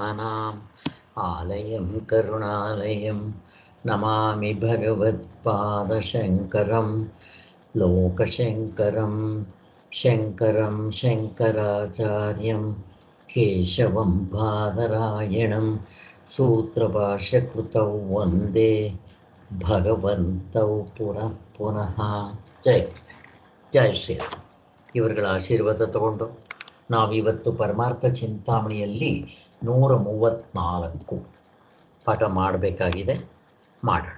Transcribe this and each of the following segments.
भक्तानाम् आलयं करुणालयं नमामि भगवत्पादशङ्करं लोकशङ्करं शङ्करं शङ्कराचार्यं केशवं बादरायणं सूत्रभाष्यकृतौ वन्दे ಭಗವಂತೌ ಪುನಃ ಪುನಃ. ಜೈ ಜೈ ಶ್ರೀರಾಮ್. ಇವರುಗಳ ಆಶೀರ್ವಾದ ತಗೊಂಡು ನಾವಿವತ್ತು ಪರಮಾರ್ಥ ಚಿಂತಾಮಣಿಯಲ್ಲಿ 134 ಪಾಠ ಮಾಡಬೇಕಾಗಿದೆ. ಮಾಡೋಣ.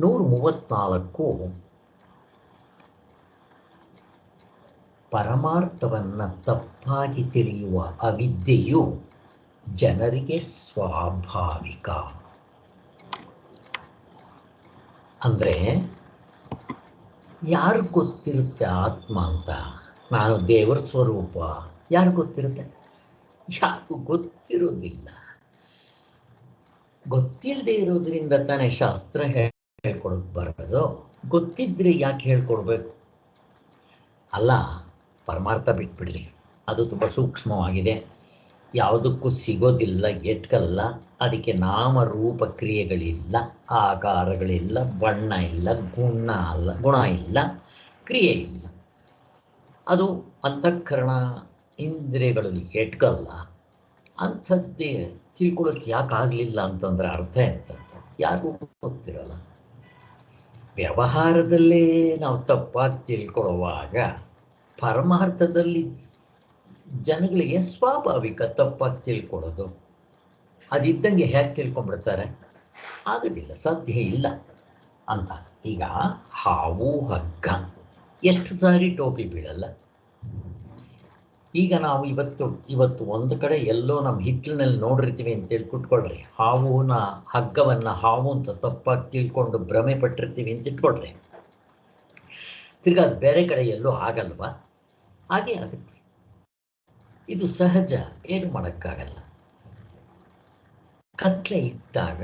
134 ಪರಮಾರ್ಥವನ್ನು ತಪ್ಪಾಗಿ ತಿಳಿಯುವ ಅವಿದ್ಯೆಯು ಜನರಿಗೆ ಸ್ವಾಭಾವಿಕ. ಅಂದರೆ ಯಾರು ಗೊತ್ತಿರುತ್ತೆ ಆತ್ಮ ಅಂತ, ನಾನು ದೇವರ ಸ್ವರೂಪ ಯಾರು ಗೊತ್ತಿರುತ್ತೆ? ಯಾರಿಗೂ ಗೊತ್ತಿರೋದಿಲ್ಲ. ಗೊತ್ತಿಲ್ಲದೆ ಇರೋದ್ರಿಂದ ತಾನೇ ಶಾಸ್ತ್ರ ಹೇಳ್ಕೊಡಕ್ಕೆ ಬರೋದು. ಗೊತ್ತಿದ್ರೆ ಯಾಕೆ ಹೇಳ್ಕೊಡ್ಬೇಕು? ಅಲ್ಲ, ಪರಮಾರ್ಥ ಬಿಟ್ಬಿಡ್ರಿ, ಅದು ತುಂಬ ಸೂಕ್ಷ್ಮವಾಗಿದೆ, ಯಾವುದಕ್ಕೂ ಸಿಗೋದಿಲ್ಲ, ಎಟ್ಕಲ್ಲ. ಅದಕ್ಕೆ ನಾಮರೂಪ ಕ್ರಿಯೆಗಳಿಲ್ಲ, ಆಕಾರಗಳಿಲ್ಲ, ಬಣ್ಣ ಇಲ್ಲ, ಗುಣ ಇಲ್ಲ, ಕ್ರಿಯೆ ಇಲ್ಲ. ಅದು ಅಂತಃಕರಣ ಇಂದ್ರಿಯಗಳಲ್ಲಿ ಎಟ್ಕಲ್ಲ. ಅಂಥದ್ದೇ ತಿಳ್ಕೊಳ್ಳೋಕೆ ಯಾಕಾಗಲಿಲ್ಲ ಅಂತಂದರೆ ಅರ್ಥ ಎಂತಂತ ಯಾರಿಗೂ ಗೊತ್ತಿರಲ್ಲ. ವ್ಯವಹಾರದಲ್ಲೇ ನಾವು ತಪ್ಪಾಗಿ ತಿಳ್ಕೊಳ್ಳುವಾಗ ಪರಮಾರ್ಥದಲ್ಲಿ ಜನಗಳಿಗೆ ಸ್ವಾಭಾವಿಕ ತಪ್ಪಾಗಿ ತಿಳ್ಕೊಳ್ಳೋದು. ಅದಿದ್ದಂಗೆ ಹೇಗೆ ತಿಳ್ಕೊಂಡ್ಬಿಡ್ತಾರೆ? ಆಗೋದಿಲ್ಲ, ಸಾಧ್ಯ ಇಲ್ಲ ಅಂತ. ಈಗ ಹಾವು ಹಗ್ಗ ಎಷ್ಟು ಸಾರಿ ಟೋಪಿ ಬೀಳಲ್ಲ. ಈಗ ನಾವು ಇವತ್ತು ಒಂದು ಕಡೆ ಎಲ್ಲೋ ನಮ್ಮ ಹಿತ್ತಲಿನಲ್ಲಿ ನೋಡಿರ್ತೀವಿ ಅಂತೇಳಿ ಕುಟ್ಕೊಳ್ರಿ. ಹಗ್ಗವನ್ನು ಹಾವು ಅಂತ ತಪ್ಪಾಗಿ ತಿಳ್ಕೊಂಡು ಭ್ರಮೆ ಪಟ್ಟಿರ್ತೀವಿ ಅಂತ ಇಟ್ಕೊಳ್ರಿ. ತಿರ್ಗಾ ಬೇರೆ ಕಡೆ ಎಲ್ಲೋ ಆಗಲ್ವಾ? ಹಾಗೇ ಆಗುತ್ತೆ. ಇದು ಸಹಜ, ಏನು ಮಾಡೋಕ್ಕಾಗಲ್ಲ. ಕತ್ಲೆ ಇದ್ದಾಗ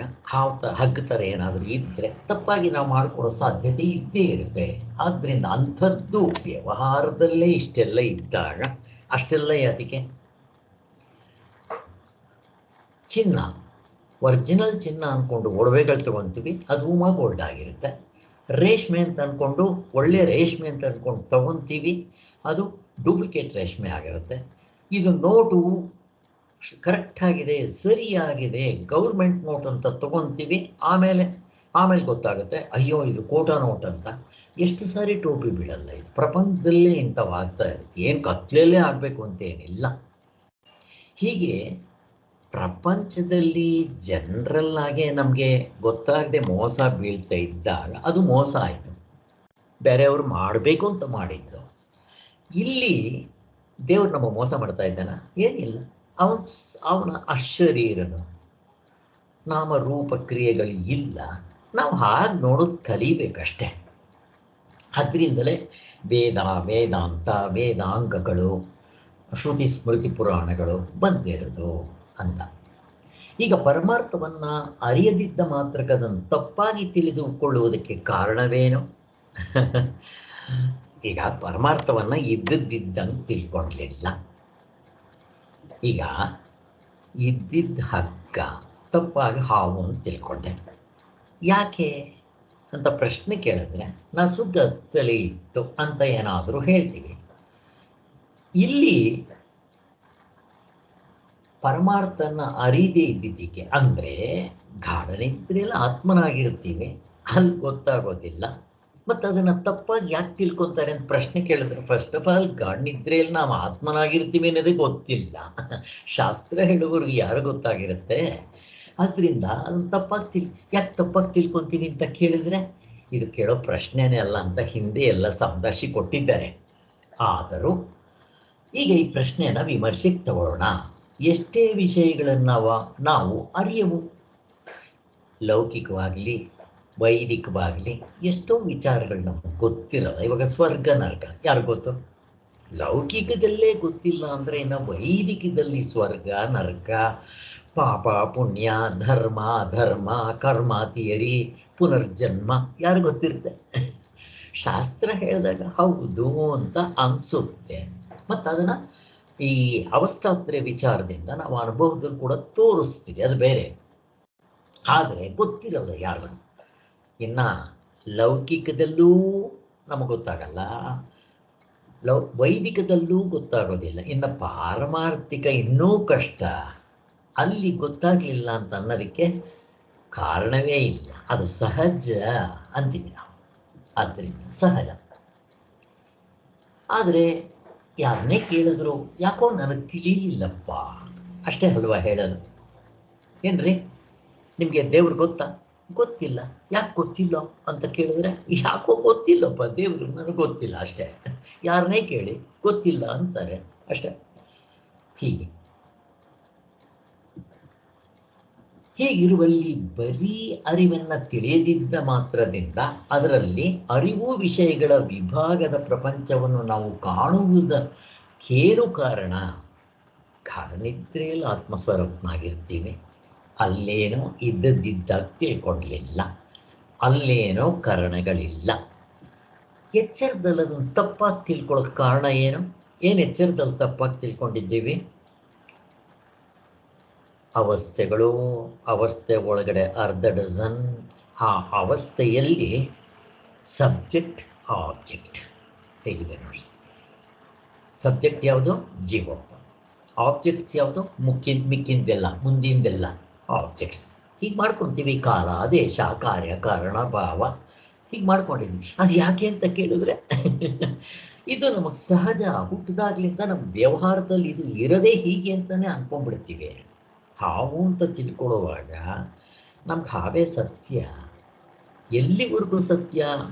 ಹಗ್ಗ ಥರ ಏನಾದರೂ ಇದ್ದರೆ ತಪ್ಪಾಗಿ ನಾವು ಮಾಡಿಕೊಡೋ ಸಾಧ್ಯತೆ ಇದ್ದೇ ಇರುತ್ತೆ. ಆದ್ದರಿಂದ ಅಂಥದ್ದು ವ್ಯವಹಾರದಲ್ಲೇ ಇಷ್ಟೆಲ್ಲ ಇದ್ದಾಗ ಅಷ್ಟೆಲ್ಲ ಯಾತಿಗೆ? ಚಿನ್ನ, ಒರಿಜಿನಲ್ ಚಿನ್ನ ಅಂದ್ಕೊಂಡು ಒಡವೆಗಳು ತೊಗೊತೀವಿ, ಅದು ಉಮಾ ಗೋಲ್ಡ್ ಆಗಿರುತ್ತೆ. ರೇಷ್ಮೆ ಅಂತ ಅಂದ್ಕೊಂಡು ಒಳ್ಳೆ ರೇಷ್ಮೆ ಅಂತ ಅಂದ್ಕೊಂಡು ತೊಗೊತೀವಿ, ಅದು ಡೂಪ್ಲಿಕೇಟ್ ರೇಷ್ಮೆ ಆಗಿರುತ್ತೆ. ಇದು ನೋಟು ಕರೆಕ್ಟಾಗಿದೆ, ಸರಿಯಾಗಿದೆ, ಗೌರ್ಮೆಂಟ್ ನೋಟ್ ಅಂತ ತೊಗೊತೀವಿ, ಆಮೇಲೆ ಗೊತ್ತಾಗುತ್ತೆ ಅಯ್ಯೋ ಇದು ಕೋಟಾ ನೋಟ್ ಅಂತ. ಎಷ್ಟು ಸಾರಿ ಟೋಪಿ ಬೀಳಲ್ಲ. ಇದು ಪ್ರಪಂಚದಲ್ಲೇ ಇಂಥವಾಗ್ತಾ ಇರುತ್ತೆ. ಏನು ಕತ್ಲೆಯಲ್ಲೇ ಆಗಬೇಕು ಅಂತೇನಿಲ್ಲ. ಹೀಗೆ ಪ್ರಪಂಚದಲ್ಲಿ ಜನರಲ್ ಆಗೇ ನಮಗೆ ಗೊತ್ತಾಗದೆ ಮೋಸ ಬೀಳ್ತಾ ಇದ್ದಾಗ ಅದು ಮೋಸ ಆಯಿತು, ಬೇರೆಯವರು ಮಾಡಬೇಕು ಅಂತ ಮಾಡಿದ್ದು. ಇಲ್ಲಿ ದೇವರು ನಮ್ಮ ಮೋಸ ಮಾಡ್ತಾ ಇದ್ದಾನ? ಏನಿಲ್ಲ. ಅವನ ಅಶರೀರನು, ನಾಮರೂಪ ಕ್ರಿಯೆಗಳು ಇಲ್ಲ. ನಾವು ಹಾಗೆ ನೋಡೋದು ಕಲಿಬೇಕಷ್ಟೆ. ಅದರಿಂದಲೇ ವೇದಾಂತ ವೇದಾಂಗಗಳು, ಶ್ರುತಿ ಸ್ಮೃತಿ ಪುರಾಣಗಳು ಬಂದಿರೋದು ಅಂತ. ಈಗ ಪರಮಾರ್ಥವನ್ನು ಅರಿಯದಿದ್ದ ಮಾತ್ರಕ್ಕೆ ಅದನ್ನು ತಪ್ಪಾಗಿ ತಿಳಿದುಕೊಳ್ಳುವುದಕ್ಕೆ ಕಾರಣವೇನು? ಈಗ ಪರಮಾರ್ಥವನ್ನು ಇದ್ದಂಗೆ ತಿಳ್ಕೊಳ್ಳಲಿಲ್ಲ. ಈಗ ಇದ್ದಿದ್ದ ಹಗ್ಗ ತಪ್ಪಾಗಿ ಹಾವು ಅಂತ ತಿಳ್ಕೊಂಡೆ. ಯಾಕೆ ಅಂತ ಪ್ರಶ್ನೆ ಕೇಳಿದ್ರೆ ನಸುಗತ್ತಲೇ ಇತ್ತು ಅಂತ ಏನಾದರೂ ಹೇಳ್ತೀವಿ. ಇಲ್ಲಿ ಪರಮಾರ್ಥನ ಅರಿದೇ ಇದ್ದಿದ್ದಕ್ಕೆ, ಅಂದರೆ ಗಾಢನಿದ್ರೆಲ್ಲ ಆತ್ಮನಾಗಿರ್ತೀವಿ, ಅಲ್ಲಿ ಗೊತ್ತಾಗೋದಿಲ್ಲ. ಮತ್ತು ಅದನ್ನು ತಪ್ಪಾಗಿ ಯಾಕೆ ತಿಳ್ಕೊತಾರೆ ಅಂತ ಪ್ರಶ್ನೆ ಕೇಳಿದ್ರೆ, ಫಸ್ಟ್ ಆಫ್ ಆಲ್ ಗಾಢನಿದ್ರೆಯಲ್ಲಿ ನಾವು ಆತ್ಮನಾಗಿರ್ತೀವಿ ಅನ್ನೋದೇ ಗೊತ್ತಿಲ್ಲ. ಶಾಸ್ತ್ರ ಹೇಳುವವ್ರಿಗೆ ಯಾರು ಗೊತ್ತಾಗಿರುತ್ತೆ? ಆದ್ದರಿಂದ ಅದನ್ನು ಯಾಕೆ ತಪ್ಪಾಗಿ ತಿಳ್ಕೊತೀವಿ ಅಂತ ಕೇಳಿದರೆ ಇದು ಕೇಳೋ ಪ್ರಶ್ನೆನೇ ಅಲ್ಲ ಅಂತ ಹಿಂದೆ ಎಲ್ಲ ಸಮದಾಶಿ ಕೊಟ್ಟಿದ್ದಾರೆ. ಆದರೂ ಈಗ ಈ ಪ್ರಶ್ನೆಯನ್ನು ವಿಮರ್ಶೆಗೆ ತಗೊಳ್ಳೋಣ. ಎಷ್ಟೇ ವಿಷಯಗಳನ್ನು ನಾವು ಅರಿಯವು, ಲೌಕಿಕವಾಗಲಿ ವೈದಿಕವಾಗಲಿ ಎಷ್ಟೋ ವಿಚಾರಗಳು ನಮಗೆ ಗೊತ್ತಿರಲ್ಲ. ಇವಾಗ ಸ್ವರ್ಗ ನರಕ ಯಾರು ಗೊತ್ತು? ಲೌಕಿಕದಲ್ಲೇ ಗೊತ್ತಿಲ್ಲ ಅಂದರೆ ಇನ್ನು ವೈದಿಕದಲ್ಲಿ ಸ್ವರ್ಗ ನರಕ, ಪಾಪ ಪುಣ್ಯ, ಧರ್ಮ ಅಧರ್ಮ, ಕರ್ಮ ಥಿಯರಿ, ಪುನರ್ಜನ್ಮ ಯಾರು ಗೊತ್ತಿರುತ್ತೆ? ಶಾಸ್ತ್ರ ಹೇಳಿದಾಗ ಹೌದು ಅಂತ ಅನಿಸುತ್ತೆ. ಮತ್ತು ಅದನ್ನು ಈ ಅವಸ್ಥಾತ್ರಯ ವಿಚಾರದಿಂದ ನಾವು ಅನುಭವದಲ್ಲಿ ಕೂಡ ತೋರಿಸ್ತೀವಿ, ಅದು ಬೇರೆ. ಆದರೆ ಗೊತ್ತಿರಲ್ಲ ಯಾರು. ಇನ್ನ ಲೌಕಿಕದಲ್ಲೂ ನಮಗೆ ಗೊತ್ತಾಗಲ್ಲ, ವೈದಿಕದಲ್ಲೂ ಗೊತ್ತಾಗೋದಿಲ್ಲ, ಇನ್ನು ಪಾರಮಾರ್ಥಿಕ ಇನ್ನೂ ಕಷ್ಟ. ಅಲ್ಲಿ ಗೊತ್ತಾಗಲಿಲ್ಲ ಅಂತ ಅನ್ನೋದಕ್ಕೆ ಕಾರಣವೇ ಇಲ್ಲ, ಅದು ಸಹಜ ಅಂತೀವಿ ನಾವು. ಆದ್ದರಿಂದ ಸಹಜ. ಆದರೆ ಯಾರನ್ನೇ ಕೇಳಿದ್ರು ಯಾಕೋ ನನಗೆ ತಿಳಿಲಿಲ್ಲಪ್ಪ, ಅಷ್ಟೇ ಅಲ್ವಾ ಹೇಳೋದು. ಏನ್ರಿ ನಿಮಗೆ ದೇವ್ರು ಗೊತ್ತಾ? ಗೊತ್ತಿಲ್ಲ. ಯಾಕೆ ಗೊತ್ತಿಲ್ಲ ಅಂತ ಕೇಳಿದ್ರೆ ಯಾಕೋ ಗೊತ್ತಿಲ್ಲಪ್ಪ ದೇವರು, ನನಗೆ ಗೊತ್ತಿಲ್ಲ ಅಷ್ಟೇ. ಯಾರನ್ನೇ ಕೇಳಿ ಗೊತ್ತಿಲ್ಲ ಅಂತಾರೆ ಅಷ್ಟೇ. ಹೀಗಿರುವಲ್ಲಿ ಬರೀ ಅರಿವನ್ನು ತಿಳಿಯದಿದ್ದ ಮಾತ್ರದಿಂದ ಅದರಲ್ಲಿ ಅರಿವು ವಿಷಯಗಳ ವಿಭಾಗದ ಪ್ರಪಂಚವನ್ನು ನಾವು ಕಾಣುವುದಕ್ಕೇನು ಕಾರಣ? ಗಾಢನಿದ್ರೆಯಲ್ಲಿ ಆತ್ಮಸ್ವರೂಪನಾಗಿರ್ತೀವಿ, ಅಲ್ಲೇನೋ ಇದ್ದದ್ದಿದ್ದಾಗ ತಿಳ್ಕೊಳ್ಳಲಿಲ್ಲ, ಅಲ್ಲೇನೋ ಕಾರಣಗಳಿಲ್ಲ. ಎಚ್ಚರದಲ್ಲಿ ಅದನ್ನು ತಪ್ಪಾಗಿ ತಿಳ್ಕೊಳ್ಳೋಕೆ ಕಾರಣ ಏನು? ಎಚ್ಚರದಲ್ಲಿ ತಪ್ಪಾಗಿ ತಿಳ್ಕೊಂಡಿದ್ದೀವಿ? ಅವಸ್ಥೆಗಳು, ಅವಸ್ಥೆ ಒಳಗಡೆ ಅರ್ಧ ಡಜನ್. ಆ ಅವಸ್ಥೆಯಲ್ಲಿ ಸಬ್ಜೆಕ್ಟ್ ಆಬ್ಜೆಕ್ಟ್ ಹೇಗಿದೆ ನೋಡಿ. ಸಬ್ಜೆಕ್ಟ್ ಯಾವುದು? ಜೀವ. ಆಬ್ಜೆಕ್ಟ್ಸ್ ಯಾವುದು? ಮಿಕ್ಕಿಂದೆಲ್ಲ, ಮುಂದಿಂದೆಲ್ಲ ಆಬ್ಜೆಕ್ಟ್ಸ್. ಹೀಗೆ ಮಾಡ್ಕೊತೀವಿ, ಕಾಲ, ದೇಶ, ಕಾರ್ಯ, ಕಾರಣ, ಭಾವ, ಹೀಗೆ ಮಾಡ್ಕೊಂಡಿದ್ವಿ. ಅದು ಯಾಕೆ ಅಂತ ಕೇಳಿದ್ರೆ ಇದು ನಮಗೆ ಸಹಜ, ಹುಟ್ಟಿದಾಗ್ಲಿಂದ ನಮ್ಮ ವ್ಯವಹಾರದಲ್ಲಿ ಇದು ಇರದೇ ಹೀಗೆ ಅಂತಲೇ ಅನ್ಕೊಂಡ್ಬಿಡ್ತೀವಿ. ಹಾವು ಅಂತ ತಿಳ್ಕೊಳ್ಳುವಾಗ ನಮ್ಗೆ ಹಾವೇ ಸತ್ಯ. ಎಲ್ಲಿವರೆಗೂ ಸತ್ಯ?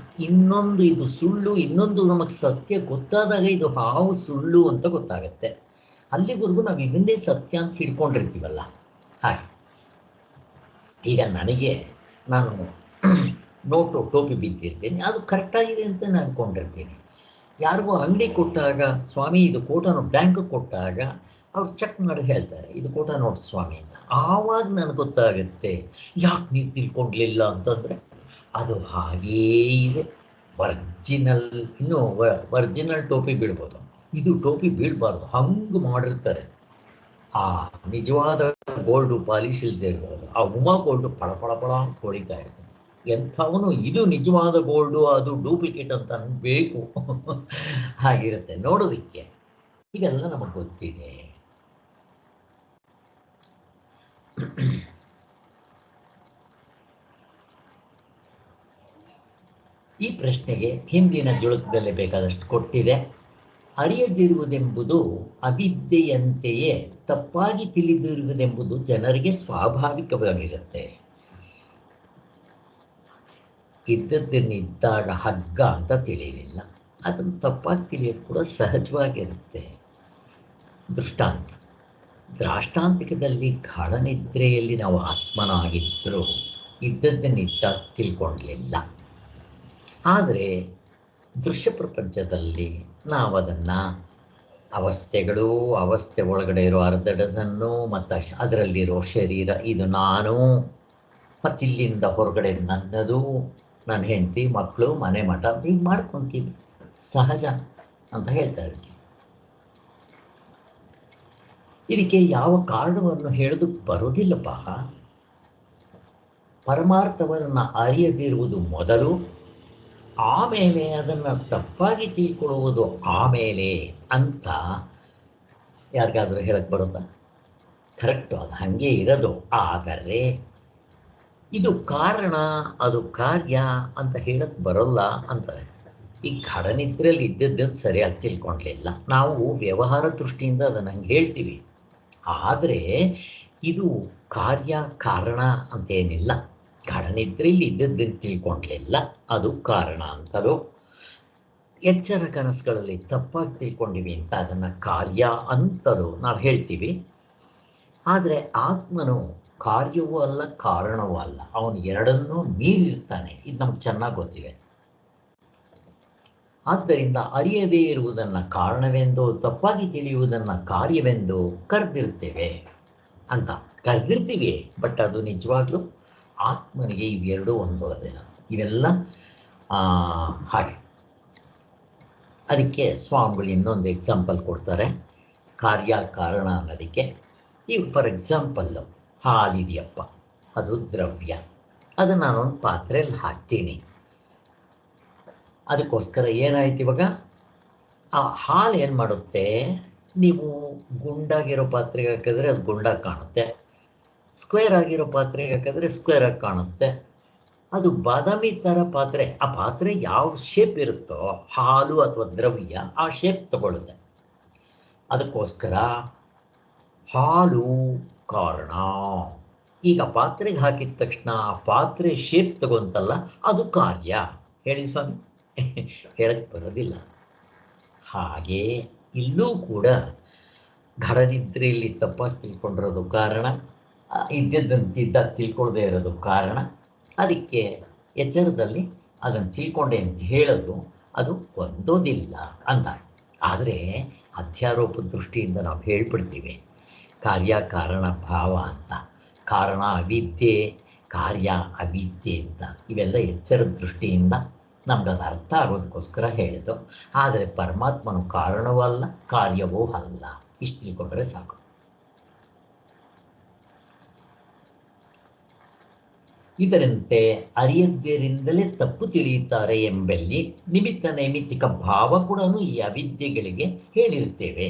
ಇನ್ನೊಂದು ಇದು ಸುಳ್ಳು, ಇನ್ನೊಂದು ನಮಗೆ ಸತ್ಯ ಗೊತ್ತಾದಾಗ ಇದು ಹಾವು ಸುಳ್ಳು ಅಂತ ಗೊತ್ತಾಗತ್ತೆ. ಅಲ್ಲಿವರೆಗೂ ನಾವು ಇದನ್ನೇ ಸತ್ಯ ಅಂತ ಹಿಡ್ಕೊಂಡಿರ್ತೀವಲ್ಲ. ಹಾಗೆ ಈಗ ನನಗೆ ನಾನು ನೋಟು ಟೋಪಿ ಬಿದ್ದಿರ್ತೀನಿ, ಅದು ಕರೆಕ್ಟಾಗಿದೆ ಅಂತ ನಾನು ಅನ್ಕೊಂಡಿರ್ತೀನಿ. ಯಾರಿಗೂ ಅಂಗಡಿ ಕೊಟ್ಟಾಗ, ಸ್ವಾಮಿ ಇದು ಕೋಟಾ ಬ್ಯಾಂಕ್ ಕೊಟ್ಟಾಗ ಅವ್ರು ಚೆಕ್ ಮಾಡಿ ಹೇಳ್ತಾರೆ ಇದು ಕೋಟಾ ನೋಟ್ ಸ್ವಾಮಿ ಅಂತ. ಆವಾಗ ನನಗೆ ಗೊತ್ತಾಗುತ್ತೆ ಯಾಕೆ ನೀವು ತಿಳ್ಕೊಂಡ್ಲಿಲ್ಲ ಅಂತಂದರೆ ಅದು ಹಾಗೇ ಇದೆ. ಒರ್ಜಿನಲ್, ಇನ್ನೂ ಒರ್ಜಿನಲ್ ಟೋಪಿ ಬೀಳ್ಬೋದು, ಇದು ಟೋಪಿ ಬೀಳಬಾರ್ದು, ಹಂಗೆ ಮಾಡಿರ್ತಾರೆ. ಆ ನಿಜವಾದ ಗೋಲ್ಡು ಪಾಲಿಶ್ ಇಲ್ಲದೆ ಇರ್ಬೋದು, ಆ ಉಮಾ ಗೋಲ್ಡು ಪಳ ಪಳ ಪಳ ಅಂತ ಹೊಳಿತಾ ಇರ್ತದೆ. ಎಂಥವನು ಇದು ನಿಜವಾದ ಗೋಲ್ಡು ಅದು ಡೂಪ್ಲಿಕೇಟ್ ಅಂತ ಅನ್ಬೇಕು ಹಾಗಿರುತ್ತೆ ನೋಡೋದಕ್ಕೆ. ಇವೆಲ್ಲ ನಮಗೆ ಗೊತ್ತಿದೆ. ಈ ಪ್ರಶ್ನೆಗೆ ಹಿಂದಿನ ಜುಳುಕದಲ್ಲೇ ಬೇಕಾದಷ್ಟು ಕೊಟ್ಟಿದೆ. ಅರಿಯದಿರುವುದೆಂಬುದು ಅವಿದ್ಯೆಯಂತೆಯೇ ತಪ್ಪಾಗಿ ತಿಳಿದಿರುವುದೆಂಬುದು ಜನರಿಗೆ ಸ್ವಾಭಾವಿಕವಾಗಿರುತ್ತೆ. ಇದ್ದದ್ದನ್ನಿದ್ದಾಗ ಹಗ್ಗ ಅಂತ ತಿಳಿಯಲಿಲ್ಲ, ಅದನ್ನು ತಪ್ಪಾಗಿ ತಿಳಿಯೋದು ಕೂಡ ಸಹಜವಾಗಿರುತ್ತೆ. ದೃಷ್ಟಾಂತ, ದ್ರಾಷ್ಟಾಂತಿಕದಲ್ಲಿ ಗಾಢನಿದ್ರೆಯಲ್ಲಿ ನಾವು ಆತ್ಮನಾಗಿದ್ದರೂ ಇದ್ದದ್ದನ್ನಿದ್ದಾಗ ತಿಳ್ಕೊಳ್ಳಲಿಲ್ಲ. ಆದರೆ ದೃಶ್ಯ ಪ್ರಪಂಚದಲ್ಲಿ ನಾವು ಅದನ್ನು ಅವಸ್ಥೆಗಳು, ಅವಸ್ಥೆ ಒಳಗಡೆ ಇರೋ ಅರ್ಧ ಡಜನ್ನು, ಮತ್ತು ಅದರಲ್ಲಿರೋ ಶರೀರ ಇದು ನಾನು, ಮತ್ತಿಲ್ಲಿಂದ ಹೊರಗಡೆ ನನ್ನದು, ನನ್ನ ಹೆಂಡತಿ, ಮಕ್ಕಳು, ಮನೆ, ಮಠ, ಹೀಗೆ ಮಾಡ್ಕೊತೀವಿ, ಸಹಜ ಅಂತ ಹೇಳ್ತಾ ಇದ್ದೀನಿ. ಇದಕ್ಕೆ ಯಾವ ಕಾರಣವನ್ನು ಹೇಳೋದಕ್ಕೆ ಬರೋದಿಲ್ಲಪ್ಪ. ಪರಮಾರ್ಥವನ್ನು ಅರಿಯದಿರುವುದು ಮೊದಲು, ಆಮೇಲೆ ಅದನ್ನು ತಪ್ಪಾಗಿ ತಿಳ್ಕೊಳ್ಳುವುದು ಆಮೇಲೆ ಅಂತ ಯಾರಿಗಾದರೂ ಹೇಳಕ್ಕೆ ಬರುತ್ತಾ? ಕರೆಕ್ಟು, ಅದು ಹಾಗೆ ಇರೋದು. ಆದರೆ ಇದು ಕಾರಣ, ಅದು ಕಾರ್ಯ ಅಂತ ಹೇಳಕ್ಕೆ ಬರೋಲ್ಲ ಅಂತಾರೆ. ಈ ಗಾಢನಿದ್ರೆಯಲ್ಲಿ ಇದ್ದದ್ದನ್ನು ಸರಿಯಾಗಿ ತಿಳ್ಕೊಳ್ಳಲಿಲ್ಲ, ನಾವು ವ್ಯವಹಾರ ದೃಷ್ಟಿಯಿಂದ ಅದನ್ನು ಹಂಗೆ ಹೇಳ್ತೀವಿ. ಆದರೆ ಇದು ಕಾರ್ಯ ಕಾರಣ ಅಂತೇನಿಲ್ಲ. ಗಾಢನಿದ್ರೆಯಲ್ಲಿ ಇದ್ದದ್ದನ್ನು ತಿಳ್ಕೊಳ್ಳಲಿಲ್ಲ, ಅದು ಕಾರಣ ಅಂತಲೂ. ಎಚ್ಚರ ಕನಸುಗಳಲ್ಲಿ ತಪ್ಪಾಗಿ ತಿಳ್ಕೊಂಡಿವಿ ಅಂತ ಅದನ್ನು ಕಾರ್ಯ ಅಂತಲೂ ನಾವು ಹೇಳ್ತೀವಿ. ಆದರೆ ಆತ್ಮನು ಕಾರ್ಯವೂ ಅಲ್ಲ, ಕಾರಣವೂ ಅಲ್ಲ, ಅವನು ಎರಡನ್ನೂ ಮೀರಿರ್ತಾನೆ. ಇದು ನಮ್ಗೆ ಚೆನ್ನಾಗಿ ಗೊತ್ತಿದೆ. ಆದ್ದರಿಂದ ಅರಿಯದೇ ಇರುವುದನ್ನು ಕಾರಣವೆಂದು, ತಪ್ಪಾಗಿ ತಿಳಿಯುವುದನ್ನು ಕಾರ್ಯವೆಂದು ಕರೆದಿರ್ತೇವೆ ಅಂತ ಕರೆದಿರ್ತೀವಿ. ಬಟ್ ಅದು ನಿಜವಾಗ್ಲೂ ಆತ್ಮನಿಗೆ ಇವೆರಡೂ ಒಂದು ಅದಿಲ್ಲ. ಇವೆಲ್ಲ ಹಾಗೆ. ಅದಕ್ಕೆ ಸ್ವಾಮಿಗಳು ಇನ್ನೊಂದು ಎಕ್ಸಾಂಪಲ್ ಕೊಡ್ತಾರೆ. ಕಾರ್ಯ ಕಾರಣ ಅನ್ನೋದಕ್ಕೆ. ಈಗ ಫಾರ್ ಎಕ್ಸಾಂಪಲ್ಲು ಹಾಲಿದೆಯಪ್ಪ, ಅದು ದ್ರವ್ಯ, ಅದನ್ನು ನಾನೊಂದು ಪಾತ್ರೆಯಲ್ಲಿ ಹಾಕ್ತೀನಿ. ಅದಕ್ಕೋಸ್ಕರ ಏನಾಯ್ತು ಇವಾಗ, ಆ ಹಾಲು ಏನು ಮಾಡುತ್ತೆ, ನೀವು ಗುಂಡಾಗಿರೋ ಪಾತ್ರೆಗೆ ಹಾಕಿದ್ರೆ ಅದು ಗುಂಡಾಗಿ ಕಾಣುತ್ತೆ, ಸ್ಕ್ವೇರ್ ಆಗಿರೋ ಪಾತ್ರೆಗೆ ಹಾಕಿದ್ರೆ ಸ್ಕ್ವೇರಾಗಿ ಕಾಣುತ್ತೆ. ಅದು ಬಾದಾಮಿ ಥರ ಪಾತ್ರೆ, ಆ ಪಾತ್ರೆ ಯಾವ ಶೇಪ್ ಇರುತ್ತೋ ಹಾಲು ಅಥವಾ ದ್ರವ್ಯ ಆ ಶೇಪ್ ತಗೊಳ್ಳುತ್ತೆ. ಅದಕ್ಕೋಸ್ಕರ ಹಾಲು ಕಾರಣ. ಈಗ ಪಾತ್ರೆಗೆ ಹಾಕಿದ ತಕ್ಷಣ ಆ ಪಾತ್ರೆ ಶೇಪ್ ತಗೊಂತಲ್ಲ, ಅದು ಕಾರ್ಯ. ಹೇಳಿ ಸ್ವಾಮಿ, ಹೇಳಕ್ಕೆ ಬರೋದಿಲ್ಲ. ಹಾಗೆ ಇಲ್ಲೂ ಕೂಡ ಗಾಢನಿದ್ರೆಯಲ್ಲಿ ತಪ್ಪಾಗಿ ತಿಳ್ಕೊಂಡಿರೋದು ಕಾರಣ, ಇದ್ದಂತಿದ್ದಾಗ ತಿಳ್ಕೊಳ್ಳದೆ ಇರೋದು ಕಾರಣ. ಅದಕ್ಕೆ ಎಚ್ಚರದಲ್ಲಿ ಅದನ್ನು ತಿಳ್ಕೊಂಡೆ ಅಂತ ಹೇಳೋದು ಅದು ಹೊಂದೋದಿಲ್ಲ ಅಂತ. ಆದರೆ ಅಧ್ಯಾರೋಪ ದೃಷ್ಟಿಯಿಂದ ನಾವು ಹೇಳ್ಬಿಡ್ತೀವಿ ಕಾರ್ಯ ಕಾರಣ ಭಾವ ಅಂತ. ಕಾರಣ ಅವಿದ್ಯೆ, ಕಾರ್ಯ ಅವಿದ್ಯೆ ಅಂತ, ಇವೆಲ್ಲ ಎಚ್ಚರದ ದೃಷ್ಟಿಯಿಂದ ನಮ್ಗದು ಅರ್ಥ ಆಗೋದಕ್ಕೋಸ್ಕರ ಹೇಳಿದ್ದು. ಆದರೆ ಪರಮಾತ್ಮನು ಕಾರಣವೂ ಅಲ್ಲ, ಕಾರ್ಯವೂ ಅಲ್ಲ. ಇಷ್ಟು ತಿಳ್ಕೊಂಡ್ರೆ ಸಾಕು. ಇದರಂತೆ ಅರಿಯದ್ದರಿಂದಲೇ ತಪ್ಪು ತಿಳಿಯುತ್ತಾರೆ ಎಂಬಲ್ಲಿ ನಿಮಿತ್ತ ನೈಮಿತ್ತಿಕ ಭಾವ ಕೂಡ ಈ ಅವಿದ್ಯೆಗಳಿಗೆ ಹೇಳಿರ್ತೇವೆ.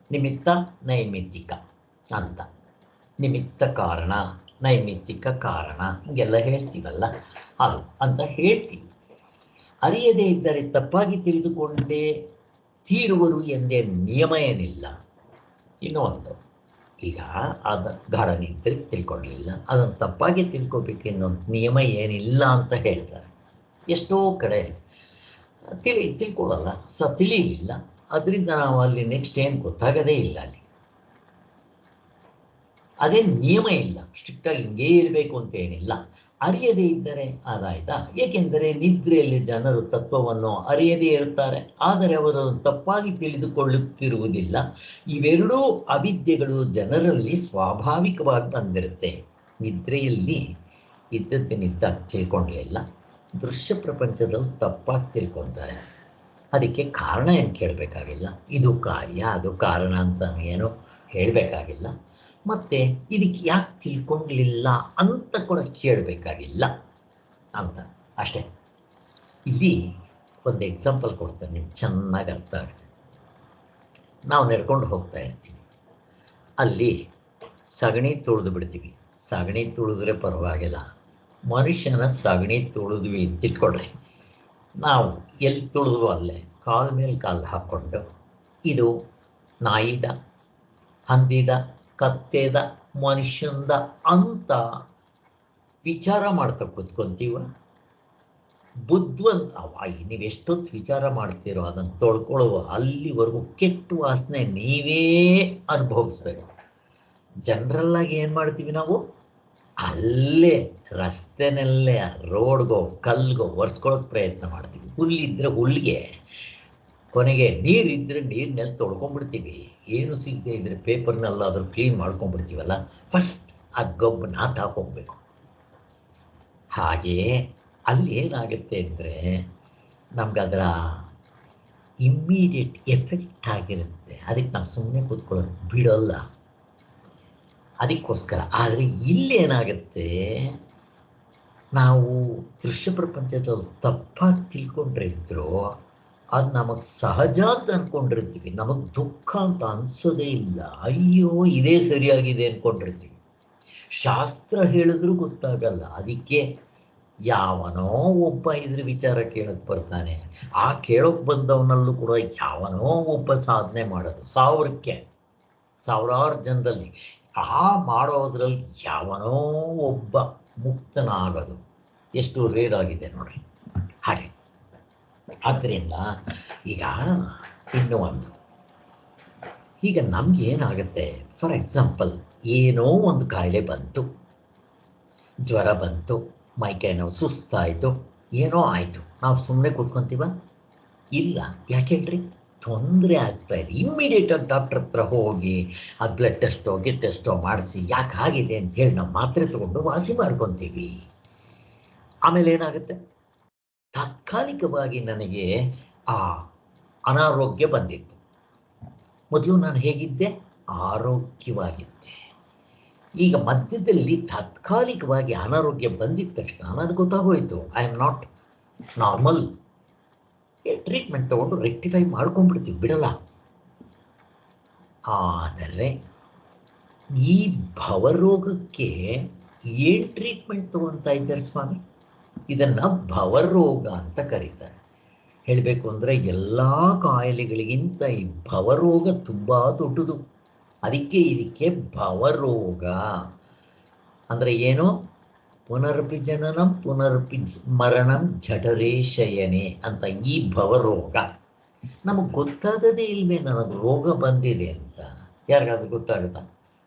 ನಿಮಿತ್ತ ನೈಮಿತ್ತಿಕ ಅಂತ, ನಿಮಿತ್ತ ಕಾರಣ, ನೈಮಿತ್ತಿಕ ಕಾರಣ, ಹಿಂಗೆಲ್ಲ ಹೇಳ್ತೀವಲ್ಲ, ಅದು ಅಂತ ಹೇಳ್ತೀವಿ. ಅರಿಯದೇ ಇದ್ದರೆ ತಪ್ಪಾಗಿ ತಿಳಿದುಕೊಂಡೇ ತೀರುವರು ಎಂದೇ ನಿಯಮ ಏನಿಲ್ಲ. ಇನ್ನೂ ಒಂದು, ಈಗ ಅದು ಗಾಢನಿದ್ರೆ ತಿಳ್ಕೊಳ್ಳಲಿಲ್ಲ, ಅದನ್ನು ತಪ್ಪಾಗಿ ತಿಳ್ಕೊಬೇಕೆನ್ನೋ ನಿಯಮ ಏನಿಲ್ಲ ಅಂತ ಹೇಳ್ತಾರೆ. ಎಷ್ಟೋ ಕಡೆ ತಿಳ್ಕೊಳ್ಳಲ್ಲ, ತಿಳಿಯಲಿಲ್ಲ, ಅದರಿಂದ ನಾವು ಅಲ್ಲಿ ನೆಕ್ಸ್ಟ್ ಏನು ಗೊತ್ತಾಗದೇ ಇಲ್ಲ. ಅಲ್ಲಿ ಅದೇ ನಿಯಮ ಇಲ್ಲ, ಸ್ಟ್ರಿಕ್ಟಾಗಿ ಹಿಂಗೇ ಇರಬೇಕು ಅಂತ ಏನಿಲ್ಲ. ಅರಿಯದೇ ಇದ್ದರೆ ಅದಾಯ್ತಾ. ಏಕೆಂದರೆ ನಿದ್ರೆಯಲ್ಲಿ ಜನರು ತತ್ವವನ್ನು ಅರಿಯದೇ ಇರುತ್ತಾರೆ, ಆದರೆ ಅವರು ತಪ್ಪಾಗಿ ತಿಳಿದುಕೊಳ್ಳುತ್ತಿರುವುದಿಲ್ಲ. ಇವೆರಡೂ ಅವಿದ್ಯೆಗಳು ಜನರಲ್ಲಿ ಸ್ವಾಭಾವಿಕವಾಗಿ ಬಂದಿರುತ್ತೆ. ನಿದ್ರೆಯಲ್ಲಿ ಇದ್ದದ್ದನ್ನಿದ್ದಾಗ ತಿಳ್ಕೊಳ್ಳಲಿಲ್ಲ, ದೃಶ್ಯ ಪ್ರಪಂಚದಲ್ಲಿ ತಪ್ಪಾಗಿ ತಿಳ್ಕೊತಾರೆ. ಅದಕ್ಕೆ ಕಾರಣ ಏನು ಕೇಳಬೇಕಾಗಿಲ್ಲ, ಇದು ಕಾರ್ಯ ಅದು ಕಾರಣ ಅಂತ ಏನು ಹೇಳಬೇಕಾಗಿಲ್ಲ. ಮತ್ತು ಇದಕ್ಕೆ ಯಾಕೆ ತಿಳ್ಕೊಳ್ಳಲಿಲ್ಲ ಅಂತ ಕೂಡ ಕೇಳಬೇಕಾಗಿಲ್ಲ ಅಂತ ಅಷ್ಟೇ. ಇಲ್ಲಿ ಒಂದು ಎಕ್ಸಾಂಪಲ್ ಕೊಡ್ತಾರೆ, ನಿಮ್ಗೆ ಚೆನ್ನಾಗಿ ಅರ್ಥ ಆಗುತ್ತೆ. ನಾವು ನಡ್ಕೊಂಡು ಹೋಗ್ತಾ ಇರ್ತೀವಿ, ಅಲ್ಲಿ ಸಗಣಿ ತುಳಿದು ಬಿಡ್ತೀವಿ. ಸಗಣಿ ತುಳಿದ್ರೆ ಪರವಾಗಿಲ್ಲ, ಮನುಷ್ಯನ ಸಗಣಿ ತುಳಿದ್ವಿ ತಿಳ್ಕೊಳ್ರಿ, ನಾವು ಎಲ್ಲಿ ತುಳಿದ್ವು ಅಲ್ಲೇ ಕಾಲ ಮೇಲೆ ಕಾಲು ಹಾಕ್ಕೊಂಡು ಇದು ನಾಯಿದ, ಹಂದಿದ, ಕತ್ತೆದ, ಮನುಷ್ಯಂದ ಅಂತ ವಿಚಾರ ಮಾಡ್ತಾ ಕೂತ್ಕೊಂತೀವ. ಬುದ್ಧಿವಂತ ನೀವು ಎಷ್ಟೊತ್ತು ವಿಚಾರ ಮಾಡ್ತೀರೋ ಅದನ್ನು ತೊಳ್ಕೊಳ್ಳುವ ಅಲ್ಲಿವರೆಗೂ ಕೆಟ್ಟ ವಾಸನೆ ನೀವೇ ಅನುಭವಿಸ್ಬೇಕು. ಜನರಲ್ಲಾಗಿ ಏನು ಮಾಡ್ತೀವಿ ನಾವು, ಅಲ್ಲೇ ರಸ್ತೆನಲ್ಲೇ ರೋಡ್ಗೋ ಕಲ್ಗೋ ಒರೆಸ್ಕೊಳ್ಳೋಕೆ ಪ್ರಯತ್ನ ಮಾಡ್ತೀವಿ. ಹುಲ್ಲಿದ್ದರೆ ಹುಲ್ಲಿಗೆ, ಕೊನೆಗೆ ನೀರಿದ್ದರೆ ನೀರಿನಲ್ಲಿ ತೊಳ್ಕೊಂಡ್ಬಿಡ್ತೀವಿ. ಏನು ಸಿಗದೆ ಇದ್ದರೆ ಪೇಪರ್ನಲ್ಲಾದರೂ ಕ್ಲೀನ್ ಮಾಡ್ಕೊಂಡ್ಬಿಡ್ತೀವಲ್ಲ. ಫಸ್ಟ್ ಆ ಗಬ್ಬನ್ನ ಹಾಕೋಗ್ಬೇಕು. ಹಾಗೆಯೇ ಅಲ್ಲಿ ಏನಾಗುತ್ತೆ ಅಂದರೆ ನಮ್ಗದರ ಇಮ್ಮಿಡಿಯೇಟ್ ಎಫೆಕ್ಟ್ ಆಗಿರುತ್ತೆ. ಅದಕ್ಕೆ ನಾವು ಸುಮ್ಮನೆ ಕೂತ್ಕೊಳ್ಳೋದು ಬಿಡೋಲ್ಲ. ಅದಕ್ಕೋಸ್ಕರ ಆದರೆ ಇಲ್ಲಿ ಏನಾಗುತ್ತೆ, ನಾವು ದೃಶ್ಯ ಪ್ರಪಂಚದಲ್ಲಿ ತಪ್ಪಾಗಿ ತಿಳ್ಕೊಂಡಿದ್ರು ಅದು ನಮಗೆ ಸಹಜ ಅಂತ ಅಂದ್ಕೊಂಡಿರ್ತೀವಿ. ನಮಗೆ ದುಃಖ ಅಂತ ಅನಿಸೋದೇ ಇಲ್ಲ. ಅಯ್ಯೋ ಇದೇ ಸರಿಯಾಗಿದೆ ಅಂದ್ಕೊಂಡಿರ್ತೀವಿ. ಶಾಸ್ತ್ರ ಹೇಳಿದ್ರೂ ಗೊತ್ತಾಗಲ್ಲ. ಅದಕ್ಕೆ ಯಾವನೋ ಒಬ್ಬ ಇದ್ರ ವಿಚಾರ ಕೇಳಕ್ಕೆ ಬರ್ತಾನೆ, ಆ ಕೇಳೋಕೆ ಬಂದವನಲ್ಲೂ ಕೂಡ ಯಾವನೋ ಒಬ್ಬ ಸಾಧನೆ ಮಾಡೋದು, ಸಾವಿರಾರು ಜನದಲ್ಲಿ ಆ ಮಾಡೋದ್ರಲ್ಲಿ ಯಾವನೋ ಒಬ್ಬ ಮುಕ್ತನಾಗೋದು ಎಷ್ಟು ರೇರ್ ಆಗಿದೆ ನೋಡ್ರಿ. ಹಾಗೆ ಆದ್ದರಿಂದ ಈಗ ಇನ್ನೂ ಒಂದು, ಈಗ ನಮ್ಗೆ ಏನಾಗುತ್ತೆ, ಫಾರ್ ಎಕ್ಸಾಂಪಲ್ ಏನೋ ಒಂದು ಕಾಯಿಲೆ ಬಂತು, ಜ್ವರ ಬಂತು, ಮೈಕೈ ನೋವು, ಸುಸ್ತಾಯಿತು, ಏನೋ ಆಯಿತು, ನಾವು ಸುಮ್ಮನೆ ಕೂತ್ಕೊಂತೀವ? ಇಲ್ಲ. ಯಾಕೆಳ್ರಿ, ತೊಂದರೆ ಆಗ್ತಾಯಿದೆ. ಇಮ್ಮಿಡಿಯೇಟಾಗಿ ಡಾಕ್ಟ್ರ್ ಹತ್ರ ಹೋಗಿ ಅದು ಬ್ಲಡ್ ಟೆಸ್ಟೋ ಗಿಟ್ ಟೆಸ್ಟೋ ಮಾಡಿಸಿ ಯಾಕೆ ಆಗಿದೆ ಅಂಥೇಳಿ ನಾವು ಮಾತ್ರೆ ತೊಗೊಂಡು ವಾಸಿ ಮಾಡ್ಕೊತೀವಿ. ಆಮೇಲೆ ಏನಾಗುತ್ತೆ, ತಾತ್ಕಾಲಿಕವಾಗಿ ನನಗೆ ಆ ಅನಾರೋಗ್ಯ ಬಂದಿತ್ತು, ಮೊದಲು ನಾನು ಹೇಗಿದ್ದೆ? ಆರೋಗ್ಯವಾಗಿದ್ದೆ. ಈಗ ಮಧ್ಯದಲ್ಲಿ ತಾತ್ಕಾಲಿಕವಾಗಿ ಅನಾರೋಗ್ಯ ಬಂದಿದ್ದ ತಕ್ಷಣ ನನಗೆ ಗೊತ್ತಾಗೋಯ್ತು, I am not normal. Treatment ತಗೊಂಡು ರೆಕ್ಟಿಫೈ ಮಾಡ್ಕೊಂಡ್ಬಿಡ್ತೀವಿ, ಬಿಡಲ್ಲ. ಆದರೆ ಈ ಭವರೋಗಕ್ಕೆ ಏನು ಟ್ರೀಟ್ಮೆಂಟ್ ತಗೊಳ್ತಾ ಇದ್ದಾರೆ ಸ್ವಾಮಿ? ಇದನ್ನು ಭವರೋಗ ಅಂತ ಕರೀತಾರೆ. ಹೇಳಬೇಕು ಅಂದರೆ ಎಲ್ಲ ಕಾಯಿಲೆಗಳಿಗಿಂತ ಈ ಭವರೋಗ ತುಂಬ ದೊಡ್ಡದು. ಇದಕ್ಕೆ ಭವರೋಗ ಅಂದರೆ ಏನು? ಪುನರಪಿ ಜನನಂ ಪುನರಪಿ ಮರಣಂ ಜಠರೇ ಶಯನೆ ಅಂತ ಈ ಭವರೋಗ. ನಮಗೆ ಗೊತ್ತಾಗದೇ ಇಲ್ವೇ ನನಗೆ ರೋಗ ಬಂದಿದೆ ಅಂತ? ಯಾರಿಗಾದ್ರೂ ಗೊತ್ತಾಗುತ್ತಾ?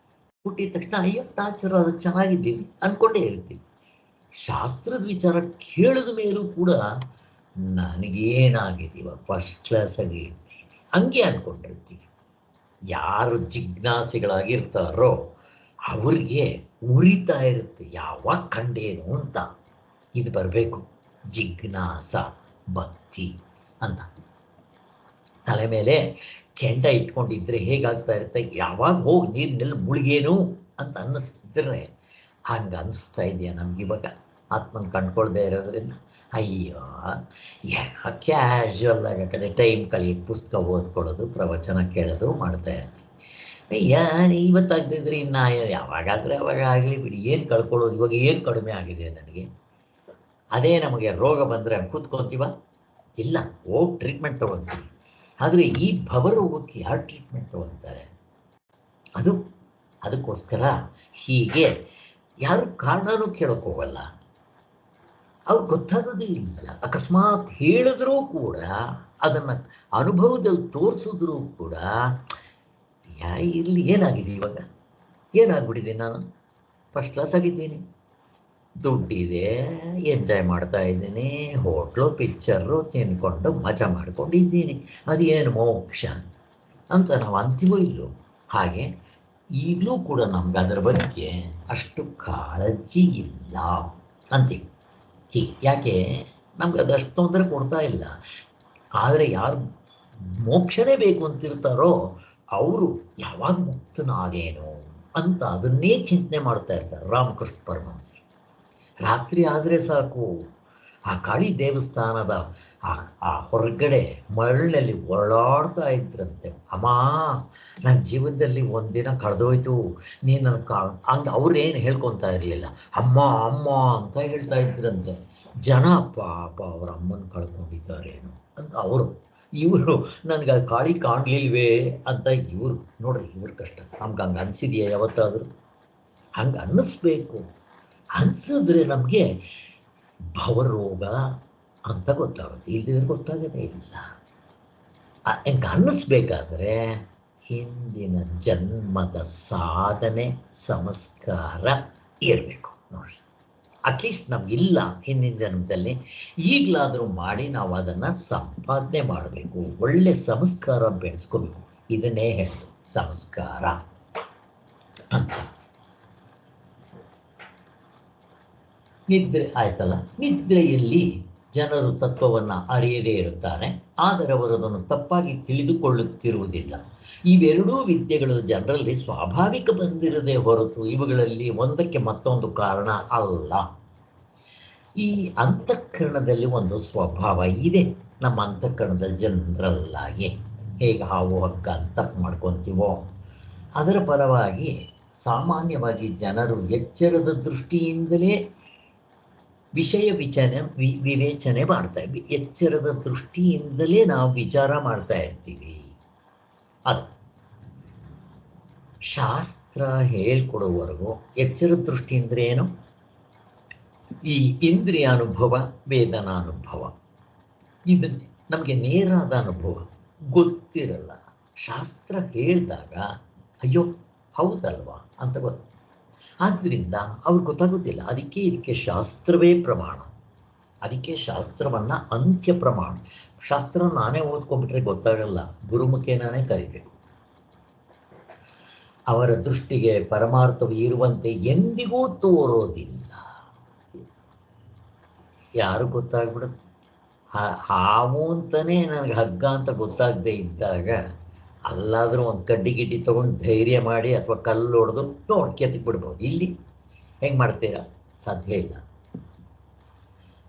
ಹುಟ್ಟಿದ ತಕ್ಷಣ ಅಯ್ಯೋ ಟಾರ್ಚರ್, ಅದಕ್ಕೆ ಚೆನ್ನಾಗಿದ್ದೀವಿ ಅಂದ್ಕೊಂಡೇ ಇರ್ತೀವಿ. ಶಾಸ್ತ್ರದ ವಿಚಾರ ಕೇಳಿದ ಮೇಲೂ ಕೂಡ ನನಗೇನಾಗಿದ್ದೀವ ಫಸ್ಟ್ ಕ್ಲಾಸಾಗಿ ಇರ್ತೀವಿ, ಹಂಗೆ ಅಂದ್ಕೊಂಡಿರ್ತೀವಿ. ಯಾರು ಜಿಜ್ಞಾಸಿಗಳಾಗಿರ್ತಾರೋ ಅವ್ರಿಗೆ ಉರಿತಾ ಇರುತ್ತೆ, ಯಾವಾಗ ಕಂಡೇನು ಅಂತ. ಇದು ಬರಬೇಕು, ಜಿಜ್ಞಾಸ ಭಕ್ತಿ ಅಂತ. ತಲೆ ಮೇಲೆ ಕೆಂಡ ಇಟ್ಕೊಂಡಿದ್ರೆ ಹೇಗಾಗ್ತಾ ಇರುತ್ತೆ? ಯಾವಾಗ ಹೋಗಿ ನೀರಿನಲ್ಲಿ ಮುಳುಗೇನು ಅಂತ ಅನ್ನಿಸ್ತಿದ್ರೆ ಹಂಗೆ ಅನ್ನಿಸ್ತಾ ಇದೆಯಾ ನಮಗಿವಾಗ? ಆತ್ಮನ ಕಂಡ್ಕೊಳ್ದೇ ಇರೋದ್ರಿಂದ ಅಯ್ಯೋ ಕ್ಯಾಶುವಲ್ ಆಗಿ ಆ ಕಡೆ ಟೈಮ್ ಕಳೆಯೋದು, ಪುಸ್ತಕ ಓದ್ಕೊಳ್ಳೋದು, ಪ್ರವಚನ ಕೇಳೋದು ಮಾಡ್ತಾ ಇರ್ತೀವಿ. ಅಯ್ಯ ಇವತ್ತಾಗ್ತಿದ್ರೆ ಇನ್ನು ಯಾವಾಗಾದರೆ ಅವಾಗ ಆಗಲಿ ಬಿಡಿ, ಏನು ಕಳ್ಕೊಳ್ಳೋದು? ಇವಾಗ ಏನು ಕಡಿಮೆ ಆಗಿದೆ ನನಗೆ? ಅದೇ ನಮಗೆ ರೋಗ ಬಂದರೆ ಕೂತ್ಕೊತೀವ? ಇಲ್ಲ, ಹೋಗಿ ಟ್ರೀಟ್ಮೆಂಟ್ ತೊಗೊತೀವಿ. ಆದರೆ ಈ ಭವರೋಗಕ್ಕೆ ಯಾರು ಟ್ರೀಟ್ಮೆಂಟ್ ತೊಗೊತಾರೆ? ಅದಕ್ಕೋಸ್ಕರ ಹೀಗೆ ಯಾರು ಕಾರಣನೂ ಕೇಳೋಕೆ ಹೋಗಲ್ಲ, ಅವ್ರಿಗೆ ಗೊತ್ತಾಗೋದೇ ಇಲ್ಲ. ಅಕಸ್ಮಾತ್ ಹೇಳಿದ್ರೂ ಕೂಡ, ಅದನ್ನು ಅನುಭವದಲ್ಲಿ ತೋರಿಸಿದ್ರೂ ಕೂಡ ಇರಲಿ, ಏನಾಗಿದೆ ಇವಾಗ? ಏನಾಗ್ಬಿಟ್ಟಿದೆ? ನಾನು ಫಸ್ಟ್ ಕ್ಲಾಸ್ ಆಗಿದ್ದೀನಿ, ದುಡ್ಡಿದೆ, ಎಂಜಾಯ್ ಮಾಡ್ತಾ ಇದ್ದೀನಿ, ಹೋಟ್ಲು ಪಿಕ್ಚರು ತಿನ್ಕೊಂಡು ಮಜಾ ಮಾಡ್ಕೊಂಡಿದ್ದೀನಿ, ಅದೇನು ಮೋಕ್ಷ ಅಂತ ನಾವು ಅಂತೀವೋ ಇಲ್ಲೋ? ಹಾಗೆ ಈಗಲೂ ಕೂಡ ನಮ್ಗೆ ಅದರ ಬಗ್ಗೆ ಅಷ್ಟು ಕಾಳಜಿ ಇಲ್ಲ ಅಂತೀವಿ. ಯಾಕೆ? ನಮ್ಗೆ ಅದಷ್ಟು ತೊಂದರೆ ಕೊಡ್ತಾ ಇಲ್ಲ. ಆದರೆ ಯಾರು ಮೋಕ್ಷನೇ ಬೇಕು ಅಂತಿರ್ತಾರೋ ಅವರು ಯಾವಾಗ ಮುಕ್ತನಾದೇನೋ ಅಂತ ಅದನ್ನೇ ಚಿಂತನೆ ಮಾಡ್ತಾ ಇರ್ತಾರೆ. ರಾಮಕೃಷ್ಣ ಪರಮಹಂಸರು ರಾತ್ರಿ ಆದರೆ ಸಾಕು, ಆ ಕಾಳಿ ದೇವಸ್ಥಾನದ ಆ ಹೊರಗಡೆ ಮರಳಿನಲ್ಲಿ ಓಡಾಡ್ತಾ ಇದ್ರಂತೆ. ಅಮ್ಮ, ನನ್ನ ಜೀವನದಲ್ಲಿ ಒಂದಿನ ಕಳೆದೋಯ್ತು, ನೀನು ನನ್ನ ಹಂಗೆ ಅವ್ರೇನು ಹೇಳ್ಕೊತಾ ಇರಲಿಲ್ಲ, ಅಮ್ಮ ಅಮ್ಮ ಅಂತ ಹೇಳ್ತಾ ಇದ್ರಂತೆ. ಜನ ಪಾಪ ಅವ್ರ ಅಮ್ಮನ ಕಳ್ಕೊಂಡಿದ್ದಾರೇನು ಅಂತ ಇವರು ನನಗೆ ಅದು ಕಾಳಿ ಕಾಣಲಿಲ್ವೇ ಅಂತ ಇವರು ನೋಡ್ರಿ, ಇವ್ರ ಕಷ್ಟ. ನಮ್ಗೆ ಹಂಗೆ ಅನಿಸಿದೆಯಾ ಯಾವತ್ತಾದರೂ? ಹಂಗೆ ಅನ್ನಿಸ್ಬೇಕು. ಅನಿಸಿದ್ರೆ ನಮಗೆ ಭವರೋಗ ಅಂತ ಗೊತ್ತಾಗುತ್ತೆ, ಇಲ್ದಿದ್ರೆ ಗೊತ್ತಾಗೋದೇ ಇಲ್ಲ. ಹಂಗೆ ಅನ್ನಿಸ್ಬೇಕಾದ್ರೆ ಹಿಂದಿನ ಜನ್ಮದ ಸಾಧನೆ ಸಂಸ್ಕಾರ ಇರಬೇಕು ನೋಡ್ರಿ. ಅಟ್ಲೀಸ್ಟ್ ನಮಗಿಲ್ಲ ಹಿಂದಿನ ಜನ್ಮದಲ್ಲಿ, ಈಗಲಾದರೂ ಮಾಡಿ ನಾವು ಅದನ್ನು ಸಂಪಾದನೆ ಮಾಡಬೇಕು, ಒಳ್ಳೆ ಸಂಸ್ಕಾರ ಬೆಳೆಸ್ಕೋಬೇಕು. ಇದನ್ನೇ ಹೇಳೋದು ಸಂಸ್ಕಾರ ಅಂತ. ನಿದ್ರೆ ಆಯ್ತಲ್ಲ, ನಿದ್ರೆಯಲ್ಲಿ ಜನರು ತತ್ವವನ್ನು ಅರಿಯದೇ ಇರುತ್ತಾರೆ, ಆದರೆ ಅವರು ಅದನ್ನು ತಪ್ಪಾಗಿ ತಿಳಿದುಕೊಳ್ಳುತ್ತಿರುವುದಿಲ್ಲ. ಇವೆರಡೂ ವಿದ್ಯೆಗಳು ಜನರಲ್ಲಿ ಸ್ವಾಭಾವಿಕ ಬಂದಿರದೇ ಹೊರತು ಇವುಗಳಲ್ಲಿ ಒಂದಕ್ಕೆ ಮತ್ತೊಂದು ಕಾರಣ ಅಲ್ಲ. ಈ ಅಂತಃಕರಣದಲ್ಲಿ ಒಂದು ಸ್ವಭಾವ ಇದೆ. ನಮ್ಮ ಅಂತಃಕರಣದಲ್ಲಿ ಜನರಲ್ಲಾಗಿ ಹೇಗೆ ಹಾವು ಹಗ್ಗ ತಪ್ಪು ಮಾಡ್ಕೊತೀವೋ ಅದರ ಫಲವಾಗಿ ಸಾಮಾನ್ಯವಾಗಿ ಜನರು ಎಚ್ಚರದ ದೃಷ್ಟಿಯಿಂದಲೇ ವಿಷಯ ವಿವೇಚನೆ ಮಾಡ್ತಾ ಇದ್ವಿ. ಎಚ್ಚರದ ದೃಷ್ಟಿಯಿಂದಲೇ ನಾವು ವಿಚಾರ ಮಾಡ್ತಾ ಇರ್ತೀವಿ. ಅದು ಶಾಸ್ತ್ರ ಹೇಳ್ಕೊಡುವವರೆಗೂ ಎಚ್ಚರದ ದೃಷ್ಟಿ ಅಂದರೆ ಏನು? ಈ ಇಂದ್ರಿಯ ಅನುಭವ, ವೇದನಾನುಭವ, ಇದನ್ನೇ ನಮಗೆ ನೇರಾದ ಅನುಭವ ಗೊತ್ತಿರಲ್ಲ. ಶಾಸ್ತ್ರ ಹೇಳಿದಾಗ ಅಯ್ಯೋ ಹೌದಲ್ವಾ ಅಂತ ಗೊತ್ತು. ಆದ್ದರಿಂದ ಅವ್ರಿಗೆ ಗೊತ್ತಾಗೋದಿಲ್ಲ. ಇದಕ್ಕೆ ಶಾಸ್ತ್ರವೇ ಪ್ರಮಾಣ. ಅದಕ್ಕೆ ಶಾಸ್ತ್ರವನ್ನು ಅಂತ್ಯ ಪ್ರಮಾಣ. ಶಾಸ್ತ್ರ ನಾನೇ ಓದ್ಕೊಂಡ್ಬಿಟ್ರೆ ಗೊತ್ತಾಗಲ್ಲ, ಗುರುಮುಖೇನಾನೇ ಕರಿಬೇಕು. ಅವರ ದೃಷ್ಟಿಗೆ ಪರಮಾರ್ಥವು ಇರುವಂತೆ ಎಂದಿಗೂ ತೋರೋದಿಲ್ಲ. ಯಾರು ಗೊತ್ತಾಗ್ಬಿಡುತ್ತೆ? ಹಾವು ಅಂತಲೇ ನನಗೆ ಹಗ್ಗ ಅಂತ ಗೊತ್ತಾಗದೇ ಇದ್ದಾಗ ಅಲ್ಲಾದರೂ ಒಂದು ಕಡ್ಡಿ ಗಿಡ್ಡಿ ತೊಗೊಂಡು ಧೈರ್ಯ ಮಾಡಿ ಅಥವಾ ಕಲ್ಲು ಹೊಡೆದು ನೋಡಿ ಕೆತ್ತಿಗೆ ಬಿಡ್ಬೋದು. ಇಲ್ಲಿ ಹೆಂಗೆ ಮಾಡ್ತೀರಾ? ಸಾಧ್ಯ ಇಲ್ಲ.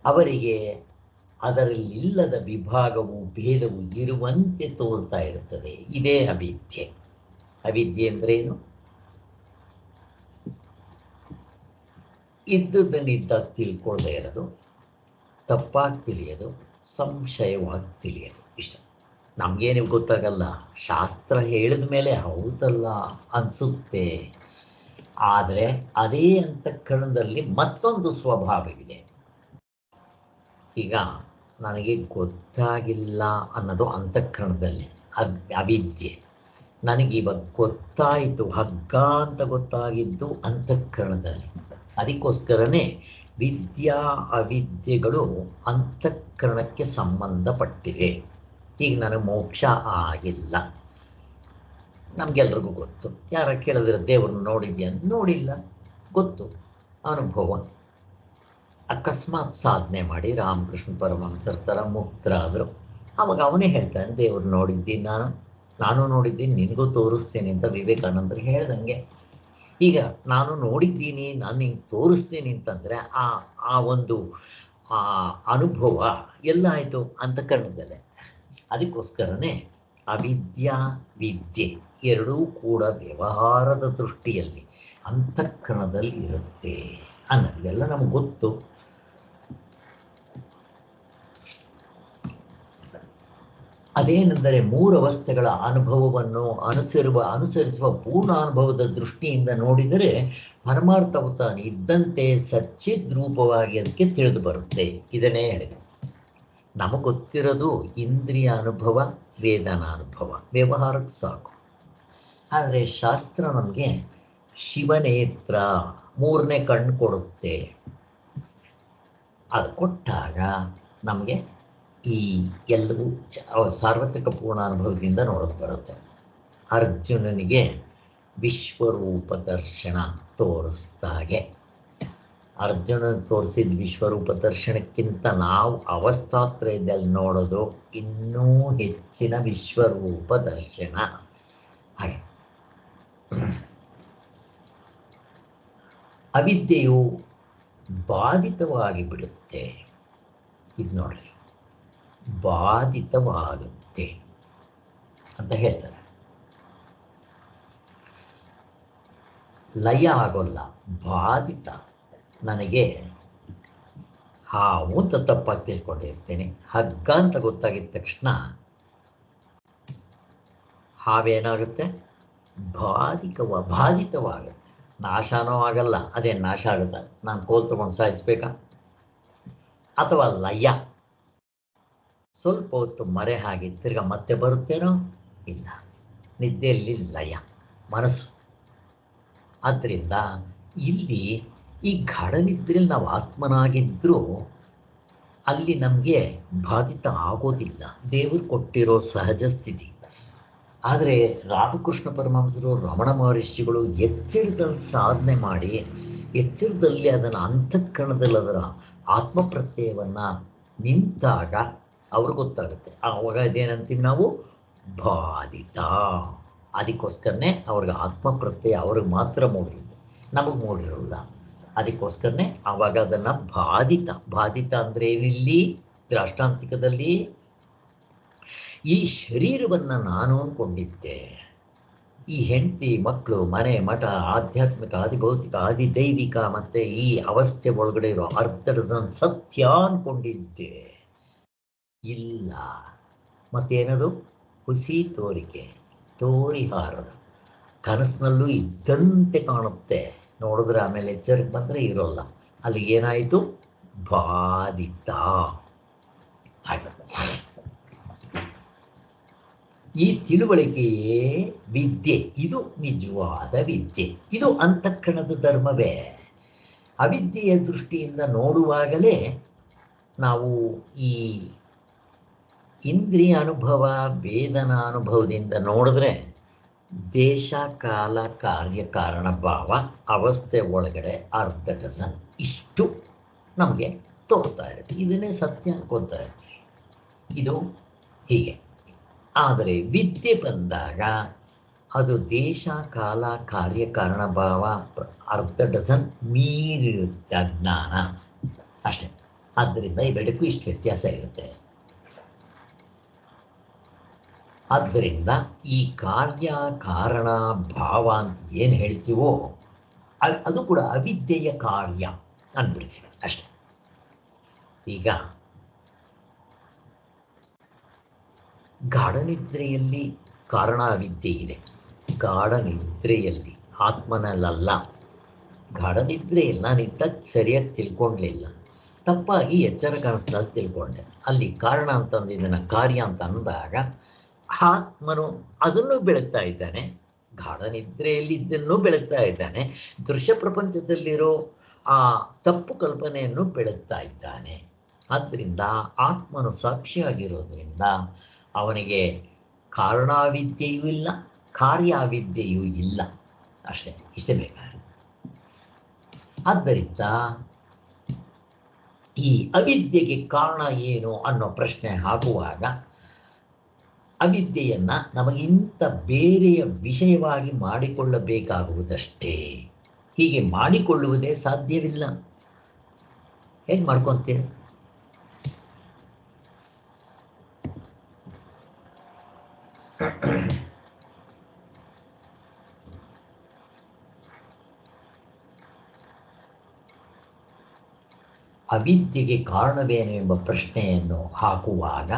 ಅವರಿಗೆ ಅದರಲ್ಲಿಲ್ಲದ ವಿಭಾಗವು ಭೇದವು ಇರುವಂತೆ ತೋರ್ತಾ ಇರುತ್ತದೆ. ಇದೇ ಅವಿದ್ಯೆ. ಅವಿದ್ಯೆ ಅಂದ್ರೇನು? ಇದ್ದುದನ್ನಿದ್ದಾಗ ತಿಳ್ಕೊಳ್ಳದೆ ಇರೋದು, ತಪ್ಪಾಗಿ ತಿಳಿಯೋದು, ಸಂಶಯವಾಗಿ ತಿಳಿಯೋದು. ಇಷ್ಟ ನಮಗೇನು ಗೊತ್ತಾಗಲ್ಲ. ಶಾಸ್ತ್ರ ಹೇಳಿದ ಮೇಲೆ ಹೌದಲ್ಲ ಅನಿಸುತ್ತೆ. ಆದರೆ ಅದೇ ಅಂತಃಕರಣದಲ್ಲಿ ಮತ್ತೊಂದು ಸ್ವಭಾವವಿದೆ. ಈಗ ನನಗೆ ಗೊತ್ತಾಗಿಲ್ಲ ಅನ್ನೋದು ಅಂತಃಕರಣದಲ್ಲಿ ಅವಿದ್ಯೆ. ನನಗಿವಾಗ ಗೊತ್ತಾಯಿತು ಹಗ್ಗ ಅಂತ ಗೊತ್ತಾಗಿದ್ದು ಅಂತಃಕರಣದಲ್ಲಿ. ಅದಕ್ಕೋಸ್ಕರನೇ ವಿದ್ಯಾ ಅವಿದ್ಯೆಗಳು ಅಂತಃಕರಣಕ್ಕೆ ಸಂಬಂಧಪಟ್ಟಿವೆ. ಈಗ ನನಗೆ ಮೋಕ್ಷ ಆಗಿಲ್ಲ, ನಮಗೆಲ್ರಿಗೂ ಗೊತ್ತು. ಯಾರ ಕೇಳಿದ್ರೆ ದೇವ್ರನ್ನ ನೋಡಿದ್ಯಾ? ನೋಡಿಲ್ಲ, ಗೊತ್ತು, ಅನುಭವ. ಅಕಸ್ಮಾತ್ ಸಾಧನೆ ಮಾಡಿ ರಾಮಕೃಷ್ಣ ಪರಮಹಂಸರ ಥರ ಮುಕ್ತರಾದರು, ಆವಾಗ ಅವನೇ ಹೇಳ್ತಾನೆ ದೇವ್ರು ನೋಡಿದ್ದೀನಿ, ನಾನು ನೋಡಿದ್ದೀನಿ, ನಿನಗೂ ತೋರಿಸ್ತೀನಿ ಅಂತ ವಿವೇಕಾನಂದರಿಗೆ ಹೇಳ್ದಂಗೆ. ಈಗ ನಾನು ನೋಡಿದ್ದೀನಿ, ನಾನು ನಿಂಗೆ ತೋರಿಸ್ತೀನಿ ಅಂತಂದರೆ ಆ ಒಂದು ಅನುಭವ ಎಲ್ಲ ಆಯಿತು ಅಂತಃಕರಣದಲ್ಲೇ. ಅದಕ್ಕೋಸ್ಕರನೇ ಅವಿದ್ಯಾ ವಿದ್ಯೆ ಎರಡೂ ಕೂಡ ವ್ಯವಹಾರದ ದೃಷ್ಟಿಯಲ್ಲಿ ಅಂತಃಕರಣದಲ್ಲಿ ಇರುತ್ತೆ ಅನ್ನೋದೆಲ್ಲ ನಮಗೆ ಗೊತ್ತು. ಅದೇನೆಂದರೆ ಮೂರು ಅವಸ್ಥೆಗಳ ಅನುಭವವನ್ನು ಅನುಸರಿಸುವ ಪೂರ್ಣ ಅನುಭವದ ದೃಷ್ಟಿಯಿಂದ ನೋಡಿದರೆ ಪರಮಾರ್ಥವು ತಾನು ಇದ್ದಂತೆ ಸಚ್ಚಿದ್ರೂಪವಾಗಿ ಅದಕ್ಕೆ ತಿಳಿದು ಬರುತ್ತೆ. ಇದನ್ನೇ ಹೇಳಿದೆ. ನಮಗೆ ಗೊತ್ತಿರೋದು ಇಂದ್ರಿಯ ಅನುಭವ, ವೇದನಾ ಅನುಭವ, ವ್ಯವಹಾರಕ್ಕೆ ಸಾಕು. ಆದರೆ ಶಾಸ್ತ್ರ ನಮಗೆ ಶಿವನೇತ್ರ, ಮೂರನೇ ಕಣ್ಣು ಕೊಡುತ್ತೆ. ಅದು ಕೊಟ್ಟಾಗ ನಮಗೆ ಈ ಎಲ್ಲವೂ ಸಾರ್ವತ್ರಿಕ ಪೂರ್ಣ ಅನುಭವದಿಂದ ನೋಡೋದು ಬರುತ್ತೆ. ಅರ್ಜುನನಿಗೆ ವಿಶ್ವರೂಪ ದರ್ಶನ ತೋರಿಸ್ದಾಗೆ, ಅರ್ಜುನ ತೋರಿಸಿದ ವಿಶ್ವರೂಪ ದರ್ಶನಕ್ಕಿಂತ ನಾವು ಅವಸ್ಥಾತ್ರಯದಲ್ಲಿ ನೋಡೋದು ಇನ್ನೂ ಹೆಚ್ಚಿನ ವಿಶ್ವರೂಪ ದರ್ಶನ. ಹಾಗೆ ಅವಿದ್ಯೆಯು ಬಾಧಿತವಾಗಿ ಬಿಡುತ್ತೆ. ಇದು ನೋಡ್ರಿ, ಬಾಧಿತವಾಗುತ್ತೆ ಅಂತ ಹೇಳ್ತಾರೆ. ಲಯ ಆಗೋಲ್ಲ, ಬಾಧಿತ. ನನಗೆ ಹಾವು ಅಂತ ತಪ್ಪಾಗಿ ತಿಳ್ಕೊಂಡಿರ್ತೀನಿ, ಹಗ್ಗ ಅಂತ ಗೊತ್ತಾಗಿದ್ದ ತಕ್ಷಣ ಹಾವೇನಾಗುತ್ತೆ? ಬಾಧಿತವಾಗುತ್ತೆ. ನಾಶನೂ ಆಗಲ್ಲ, ಅದೇ ನಾಶ ಆಗುತ್ತೆ. ನಾನು ಕೋಲ್ ತೊಗೊಂಡು ಸಾಯಿಸ್ಬೇಕಾ? ಅಥವಾ ಲಯ, ಸ್ವಲ್ಪ ಹೊತ್ತು ಮರೆ ಹಾಗೆ ತಿರ್ಗಾ ಮತ್ತೆ ಬರುತ್ತೇನೋ? ಇಲ್ಲ, ನಿದ್ದೆಯಲ್ಲಿ ಲಯ ಮನಸ್ಸು. ಆದ್ದರಿಂದ ಇಲ್ಲಿ ಈ ಗಾಢನಿದ್ರೆಯಲ್ಲಿ ನಾವು ಆತ್ಮನಾಗಿದ್ದರೂ ಅಲ್ಲಿ ನಮಗೆ ಬಾಧಿತ ಆಗೋದಿಲ್ಲ, ದೇವರು ಕೊಟ್ಟಿರೋ ಸಹಜ ಸ್ಥಿತಿ. ಆದರೆ ರಾಮಕೃಷ್ಣ ಪರಮಹಂಸರು, ರಮಣ ಮಹರ್ಷಿಗಳು ಎಚ್ಚರದಲ್ಲಿ ಸಾಧನೆ ಮಾಡಿ ಎಚ್ಚರದಲ್ಲಿ ಅದನ್ನು ಅಂತಃಕರಣದಲ್ಲಿ ಅದರ ಆತ್ಮಪ್ರತ್ಯಯವನ್ನು ನಿಂತಾಗ ಅವ್ರಿಗೆ ಗೊತ್ತಾಗುತ್ತೆ. ಆವಾಗ ಇದೇನಂತೀವಿ ನಾವು? ಬಾಧಿತ. ಅದಕ್ಕೋಸ್ಕರನೇ ಅವ್ರಿಗೆ ಆತ್ಮಪ್ರತ್ಯಯ ಅವ್ರಿಗೆ ಮಾತ್ರ ಮೂಡಿರುತ್ತೆ, ನಮಗೆ ಮೂಡಿರೋಲ್ಲ. ಅದಕ್ಕೋಸ್ಕರನೇ ಆವಾಗ ಅದನ್ನು ಬಾಧಿತ ಅಂದರೆ ಏನಿಲ್ಲಿ ದ್ರಾಷ್ಟಾಂತಿಕದಲ್ಲಿ ಈ ಶರೀರವನ್ನು ನಾನು ಅಂದ್ಕೊಂಡಿದ್ದೆ, ಈ ಹೆಂಡತಿ, ಮಕ್ಕಳು, ಮನೆ, ಮಠ, ಆಧ್ಯಾತ್ಮಿಕ, ಆದಿಭೌತಿಕ, ಆದಿದೈವಿಕ ಮತ್ತು ಈ ಅವಸ್ಥೆ ಒಳಗಡೆ ಇರೋ ಅರ್ಧ ಡಜನ್ ಸತ್ಯ ಅಂದ್ಕೊಂಡಿದ್ದೆ. ಇಲ್ಲ, ಮತ್ತೇನದು? ಹುಸಿ ತೋರಿಕೆ, ತೋರಿಹಾರದ ಕನಸಿನಲ್ಲೂ ಇದ್ದಂತೆ ಕಾಣುತ್ತೆ, ನೋಡಿದ್ರೆ ಆಮೇಲೆ ಎಚ್ಚರಿಕೆ ಬಂದರೆ ಇರೋಲ್ಲ. ಅಲ್ಲಿ ಏನಾಯಿತು? ಬಾಧಿತ. ಈ ತಿಳುವಳಿಕೆಯೇ ವಿದ್ಯೆ. ಇದು ನಿಜವಾದ ವಿದ್ಯೆ. ಇದು ಅಂತಃಕರಣದ ಧರ್ಮವೇ. ಅವಿದ್ಯೆಯ ದೃಷ್ಟಿಯಿಂದ ನೋಡುವಾಗಲೇ ನಾವು ಈ ಇಂದ್ರಿಯ ಅನುಭವ, ವೇದನಾ ಅನುಭವದಿಂದ ನೋಡಿದ್ರೆ ದೇಶ, ಕಾಲ, ಕಾರ್ಯಕಾರಣ ಭಾವ, ಅವಸ್ಥೆ ಒಳಗಡೆ ಅರ್ಧ ಡಜನ್ ಇಷ್ಟು ನಮಗೆ ತೋರ್ತಾ ಇರುತ್ತೆ. ಇದನ್ನೇ ಸತ್ಯ ಅನ್ಕೊತಾ ಇರ್ತೀವಿ. ಇದು ಹೀಗೆ ಆದರೆ ವಿದ್ಯೆ ಬಂದಾಗ ಅದು ದೇಶ ಕಾಲ ಕಾರ್ಯಕಾರಣ ಭಾವ ಅರ್ಧ ಡಜನ್ ಮೀರಿರುತ್ತೆ ಅಜ್ಞಾನ ಅಷ್ಟೇ. ಆದ್ದರಿಂದ ಇವೆರಡಕ್ಕೂ ಇಷ್ಟು ವ್ಯತ್ಯಾಸ ಇರುತ್ತೆ. ಆದ್ದರಿಂದ ಈ ಕಾರ್ಯ ಕಾರಣ ಭಾವ ಅಂತ ಏನು ಹೇಳ್ತೀವೋ ಅದು ಕೂಡ ಅವಿದ್ಯೆಯ ಕಾರ್ಯ ಅಂದ್ಬಿಡ್ತೀವಿ ಅಷ್ಟೆ. ಈಗ ಗಾಢನಿದ್ರೆಯಲ್ಲಿ ಕಾರಣ ಅವಿದ್ಯೆ ಇದೆ. ಗಾಢನಿದ್ರೆಯಲ್ಲಿ ಆತ್ಮನಲ್ಲ. ಗಾಢನಿದ್ರೆಯಲ್ಲಿ ನಾನಿದ್ದಾಗ ಸರಿಯಾಗಿ ತಿಳ್ಕೊಂಡ್ಲಿಲ್ಲ, ತಪ್ಪಾಗಿ ಎಚ್ಚರ ಕಾಣಿಸ್ದಾಗ ತಿಳ್ಕೊಂಡೆ. ಅಲ್ಲಿ ಕಾರಣ ಅಂತಂದು ಇದನ್ನು ಕಾರ್ಯ ಅಂತ ಅಂದಾಗ ಆತ್ಮನು ಅದನ್ನು ಬೆಳಗ್ತಾ ಇದ್ದಾನೆ, ಗಾಢನಿದ್ರೆಯಲ್ಲಿ ಇದನ್ನು ಬೆಳಗ್ತಾ ಇದ್ದಾನೆ, ದೃಶ್ಯ ಪ್ರಪಂಚದಲ್ಲಿರೋ ಆ ತಪ್ಪು ಕಲ್ಪನೆಯನ್ನು ಬೆಳಗ್ತಾ ಇದ್ದಾನೆ. ಆದ್ದರಿಂದ ಆತ್ಮನು ಸಾಕ್ಷಿಯಾಗಿರೋದ್ರಿಂದ ಅವನಿಗೆ ಕಾರಣಾವಿದ್ಯೆಯೂ ಇಲ್ಲ, ಕಾರ್ಯಾವಿದ್ಯೆಯೂ ಇಲ್ಲ ಅಷ್ಟೇ. ಇಷ್ಟೇ ಬೇಕಾದ್ರೆ. ಆದ್ದರಿಂದ ಈ ಅವಿದ್ಯೆಗೆ ಕಾರಣ ಏನು ಅನ್ನೋ ಪ್ರಶ್ನೆ ಹಾಕುವಾಗ ಅವಿದ್ಯೆಯನ್ನು ನಮಗಿಂತ ಬೇರೆಯ ವಿಷಯವಾಗಿ ಮಾಡಿಕೊಳ್ಳಬೇಕಾಗುವುದಷ್ಟೇ. ಹೀಗೆ ಮಾಡಿಕೊಳ್ಳುವುದೇ ಸಾಧ್ಯವಿಲ್ಲ. ಹೇಗೆ ಮಾಡ್ಕೊತೀರಿ? ಅವಿದ್ಯೆಗೆ ಕಾರಣವೇನು ಎಂಬ ಪ್ರಶ್ನೆಯನ್ನು ಹಾಕುವಾಗ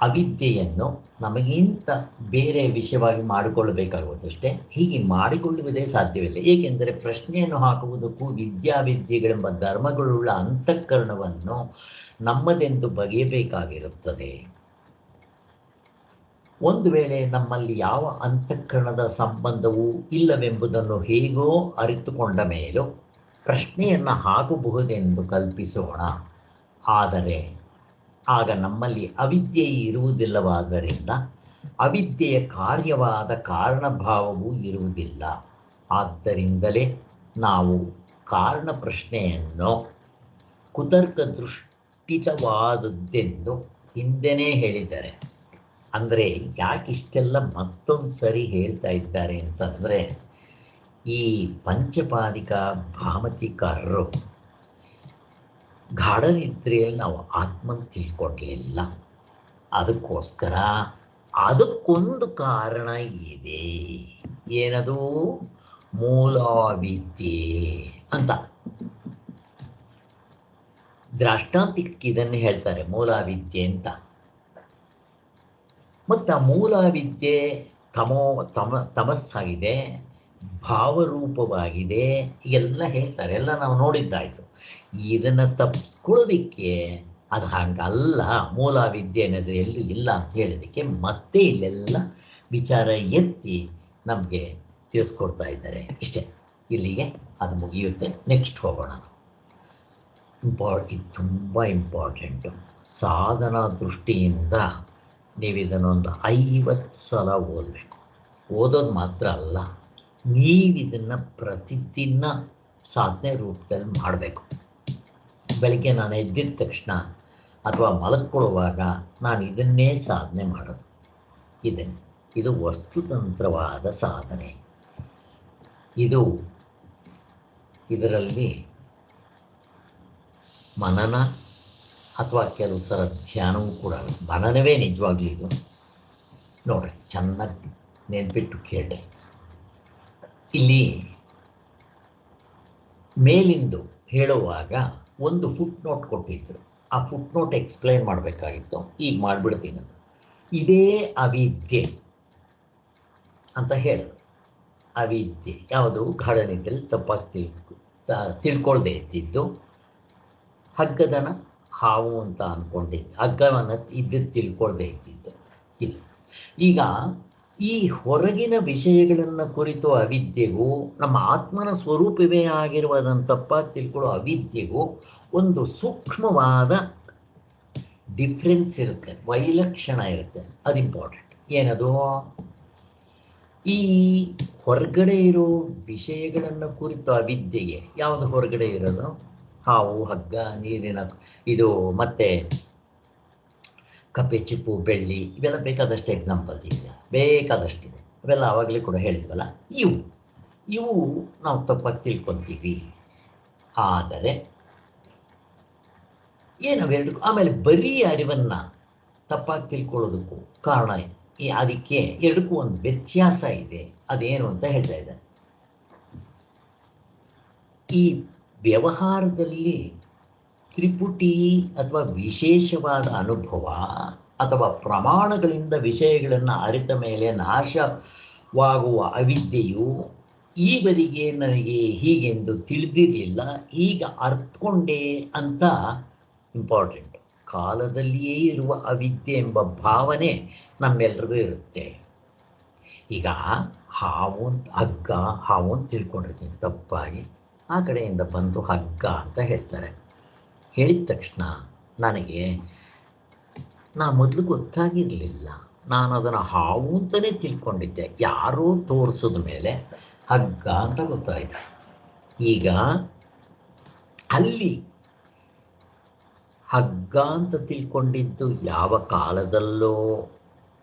ಅವಿದ್ಯೆಯನ್ನು ನಮಗಿಂತ ಬೇರೆ ವಿಷಯವಾಗಿ ಮಾಡಿಕೊಳ್ಳಬೇಕಾಗುವುದಷ್ಟೇ. ಹೀಗೆ ಮಾಡಿಕೊಳ್ಳುವುದೇ ಸಾಧ್ಯವಿಲ್ಲ. ಏಕೆಂದರೆ ಪ್ರಶ್ನೆಯನ್ನು ಹಾಕುವುದಕ್ಕೂ ವಿದ್ಯಾವಿದ್ಯೆಗಳೆಂಬ ಧರ್ಮಗಳುಳ್ಳ ಅಂತಃಕರಣವನ್ನು ನಮ್ಮದೆಂದು ಬಗೆಯಬೇಕಾಗಿರುತ್ತದೆ. ಒಂದು ವೇಳೆ ನಮ್ಮಲ್ಲಿ ಯಾವ ಅಂತಃಕರಣದ ಸಂಬಂಧವೂ ಇಲ್ಲವೆಂಬುದನ್ನು ಹೇಗೋ ಅರಿತುಕೊಂಡ ಮೇಲೂ ಪ್ರಶ್ನೆಯನ್ನು ಹಾಕಬಹುದೆಂದು ಕಲ್ಪಿಸೋಣ. ಆದರೆ ಆಗ ನಮ್ಮಲ್ಲಿ ಅವಿದ್ಯೆ ಇರುವುದಿಲ್ಲವಾದ್ದರಿಂದ ಅವಿದ್ಯೆಯ ಕಾರ್ಯವಾದ ಕಾರಣಭಾವವೂ ಇರುವುದಿಲ್ಲ. ಆದ್ದರಿಂದಲೇ ನಾವು ಕಾರಣ ಪ್ರಶ್ನೆಯನ್ನು ಕುತರ್ಕ ದೃಷ್ಟಿತವಾದದ್ದೆಂದು ಹಿಂದೆನೇ ಹೇಳಿದ್ದಾರೆ. ಅಂದರೆ ಯಾಕಿಷ್ಟೆಲ್ಲ ಮತ್ತೊಂದು ಸರಿ ಹೇಳ್ತಾ ಇದ್ದಾರೆ ಅಂತಂದರೆ, ಈ ಪಂಚಪಾದಿಕ ಭಾಮತಿಕಾರರು ಗಾಢನಿದ್ರೆಯಲ್ಲಿ ನಾವು ಆತ್ಮನ ತಿಳ್ಕೊಡ್ಲಿಲ್ಲ. ಅದಕ್ಕೋಸ್ಕರ ಅದಕ್ಕೊಂದು ಕಾರಣ ಇದೆ. ಏನದು? ಮೂಲಾವಿದ್ಯೆ ಅಂತ. ದ್ರಾಷ್ಟಾಂತಿಕಕ್ಕೆ ಇದನ್ನೇ ಹೇಳ್ತಾರೆ ಮೂಲಾವಿದ್ಯೆ ಅಂತ. ಮತ್ತು ಆ ಮೂಲಾವಿದ್ಯೆ ತಮಸ್ಸಾಗಿದೆ, ಭಾವರೂಪವಾಗಿದೆ, ಎಲ್ಲ ಹೇಳ್ತಾರೆ. ಎಲ್ಲ ನಾವು ನೋಡಿದ್ದಾಯಿತು. ಇದನ್ನು ತಪ್ಪಿಸ್ಕೊಳ್ಳೋದಕ್ಕೆ ಅದು ಹಾಗಲ್ಲ, ಮೂಲಾವಿದ್ಯೆ ಅನ್ನೋದು ಎಲ್ಲೂ ಇಲ್ಲ ಅಂತ ಹೇಳೋದಕ್ಕೆ ಮತ್ತೆ ಇಲ್ಲೆಲ್ಲ ವಿಚಾರ ಎತ್ತಿ ನಮಗೆ ತಿಳಿಸ್ಕೊಡ್ತಾ ಇದ್ದಾರೆ. ಇಷ್ಟೇ, ಇಲ್ಲಿಗೆ ಅದು ಮುಗಿಯುತ್ತೆ. ನೆಕ್ಸ್ಟ್ ಹೋಗೋಣ. ಇದು ತುಂಬ ಇಂಪಾರ್ಟೆಂಟು. ಸಾಧನಾ ದೃಷ್ಟಿಯಿಂದ ನೀವು ಇದನ್ನೊಂದು 50 ಸಲ ಓದಬೇಕು. ಓದೋದು ಮಾತ್ರ ಅಲ್ಲ, ನೀವಿದನ್ನು ಪ್ರತಿದಿನ ಸಾಧನೆ ರೂಪದಲ್ಲಿ ಮಾಡಬೇಕು. ಬೆಳಗ್ಗೆ ನಾನು ಎದ್ದಿದ ತಕ್ಷಣ ಅಥವಾ ಮಲಗಿಕೊಳ್ಳುವಾಗ ನಾನು ಇದನ್ನೇ ಸಾಧನೆ ಮಾಡೋದು. ಇದು ವಸ್ತುತಂತ್ರವಾದ ಸಾಧನೆ. ಇದರಲ್ಲಿ ಮನನ ಅಥವಾ ಕೆಲವು ಸಲ ಧ್ಯಾನವೂ ಕೂಡ. ಮನನವೇ ನಿಜವಾಗ್ಲೂ ಇದು. ನೋಡ್ರಿ, ಚೆನ್ನಾಗಿ ನೆನ್ಪಿಟ್ಟು ಕೇಳ್ರಿ. ಇಲ್ಲಿ ಮೇಲಿಂದು ಹೇಳುವಾಗ ಒಂದು ಫುಟ್ ನೋಟ್ ಕೊಟ್ಟಿದ್ರು. ಆ ಫುಟ್ ನೋಟ್ ಎಕ್ಸ್ಪ್ಲೈನ್ ಮಾಡಬೇಕಾಗಿತ್ತು. ಈಗ ಮಾಡಿಬಿಡ್ತೀನಿ. ಇದೇ ಅವಿದ್ಯೆ ಅಂತ ಹೇಳಿದ್ರು. ಅವಿದ್ಯೆ ಯಾವುದು? ಗಾಢನಿದ್ರೆಯಲ್ಲಿ ತಪ್ಪಾಗಿ ತಿಳ್ಕೊಳ್ದೆ ಇದ್ದಿದ್ದು. ಹಗ್ಗದನ ಹಾವು ಅಂತ ಅಂದ್ಕೊಂಡಿದ್ದು, ಹಗ್ಗವನ್ನು ಇದ್ದದ್ದು ತಿಳ್ಕೊಳ್ದೆ ಇದ್ದಿದ್ದು ಇದು. ಈಗ ಈ ಹೊರಗಿನ ವಿಷಯಗಳನ್ನು ಕುರಿತು ಅವಿದ್ಯೆಗೂ ನಮ್ಮ ಆತ್ಮನ ಸ್ವರೂಪವೇ ಆಗಿರುವುದನ್ನು ತಪ್ಪಾಗಿ ತಿಳ್ಕೊಳ್ಳೋ ಅವಿದ್ಯೆಗೂ ಒಂದು ಸೂಕ್ಷ್ಮವಾದ ಡಿಫ್ರೆನ್ಸ್ ಇರುತ್ತೆ, ವೈಲಕ್ಷಣ ಇರುತ್ತೆ. ಅದು ಇಂಪಾರ್ಟೆಂಟ್. ಏನದು? ಈ ಹೊರಗಡೆ ಇರೋ ವಿಷಯಗಳನ್ನು ಕುರಿತು ಅವಿದ್ಯೆಗೆ ಯಾವುದು ಹೊರಗಡೆ ಇರೋದು? ಹಾವು, ಹಗ್ಗ, ನೀರಿನ ಇದು, ಮತ್ತು ಕಪ್ಪೆ ಚಿಪ್ಪು ಬೆಳ್ಳಿ ಇವೆಲ್ಲ ಬೇಕಾದಷ್ಟು ಎಕ್ಸಾಂಪಲ್ಸ್ ಇದೆ, ಬೇಕಾದಷ್ಟಿದೆ. ಅವೆಲ್ಲ ಆವಾಗಲೇ ಕೂಡ ಹೇಳಿದ್ವಲ್ಲ. ಇವು ನಾವು ತಪ್ಪಾಗಿ ತಿಳ್ಕೊತೀವಿ. ಆದರೆ ಏನವೆರಡು ಆಮೇಲೆ ಬರೀ ಅರಿವನ್ನು ತಪ್ಪಾಗಿ ತಿಳ್ಕೊಳ್ಳೋದಕ್ಕೂ ಕಾರಣ ಅದಕ್ಕೆ ಎರಡಕ್ಕೂ ಒಂದು ವ್ಯತ್ಯಾಸ ಇದೆ. ಅದೇನು ಅಂತ ಹೇಳ್ತಾ ಇದ್ದಾರೆ. ಈ ವ್ಯವಹಾರದಲ್ಲಿ ತ್ರಿಪುಟಿ ಅಥವಾ ವಿಶೇಷವಾದ ಅನುಭವ ಅಥವಾ ಪ್ರಮಾಣಗಳಿಂದ ವಿಷಯಗಳನ್ನು ಅರಿತ ಮೇಲೆ ನಾಶವಾಗುವ ಅವಿದ್ಯೆಯು ಈವರೆಗೆ ನನಗೆ ಹೀಗೆಂದು ತಿಳಿದಿರಲಿಲ್ಲ, ಈಗ ಅರ್ಥಕೊಂಡೆ ಅಂತ ಇಂಪಾರ್ಟೆಂಟ್. ಕಾಲದಲ್ಲಿಯೇ ಇರುವ ಅವಿದ್ಯೆ ಎಂಬ ಭಾವನೆ ನಮ್ಮೆಲ್ಲರಿಗೂ ಇರುತ್ತೆ. ಈಗ ಹಾವು ಅಂತ ಹಗ್ಗ, ಹಾವು ಅಂತ ತಿಳ್ಕೊಂಡಿರ್ತೀನಿ ತಪ್ಪಾಗಿ, ಆ ಕಡೆಯಿಂದ ಬಂದು ಹಗ್ಗ ಅಂತ ಹೇಳ್ತಾರೆ. ಹೇಳಿದ ತಕ್ಷಣ ನನಗೆ ಮೊದಲು ಗೊತ್ತಾಗಿರಲಿಲ್ಲ, ನಾನು ಅದನ್ನು ಹಾವು ಅಂತಲೇ ತಿಳ್ಕೊಂಡಿದ್ದೆ. ಯಾರೋ ತೋರಿಸಿದ ಮೇಲೆ ಹಗ್ಗ ಅಂತ ಗೊತ್ತಾಯಿತು. ಈಗ ಅಲ್ಲಿ ಹಗ್ಗ ಅಂತ ತಿಳ್ಕೊಂಡಿದ್ದು ಯಾವ ಕಾಲದಲ್ಲೋ,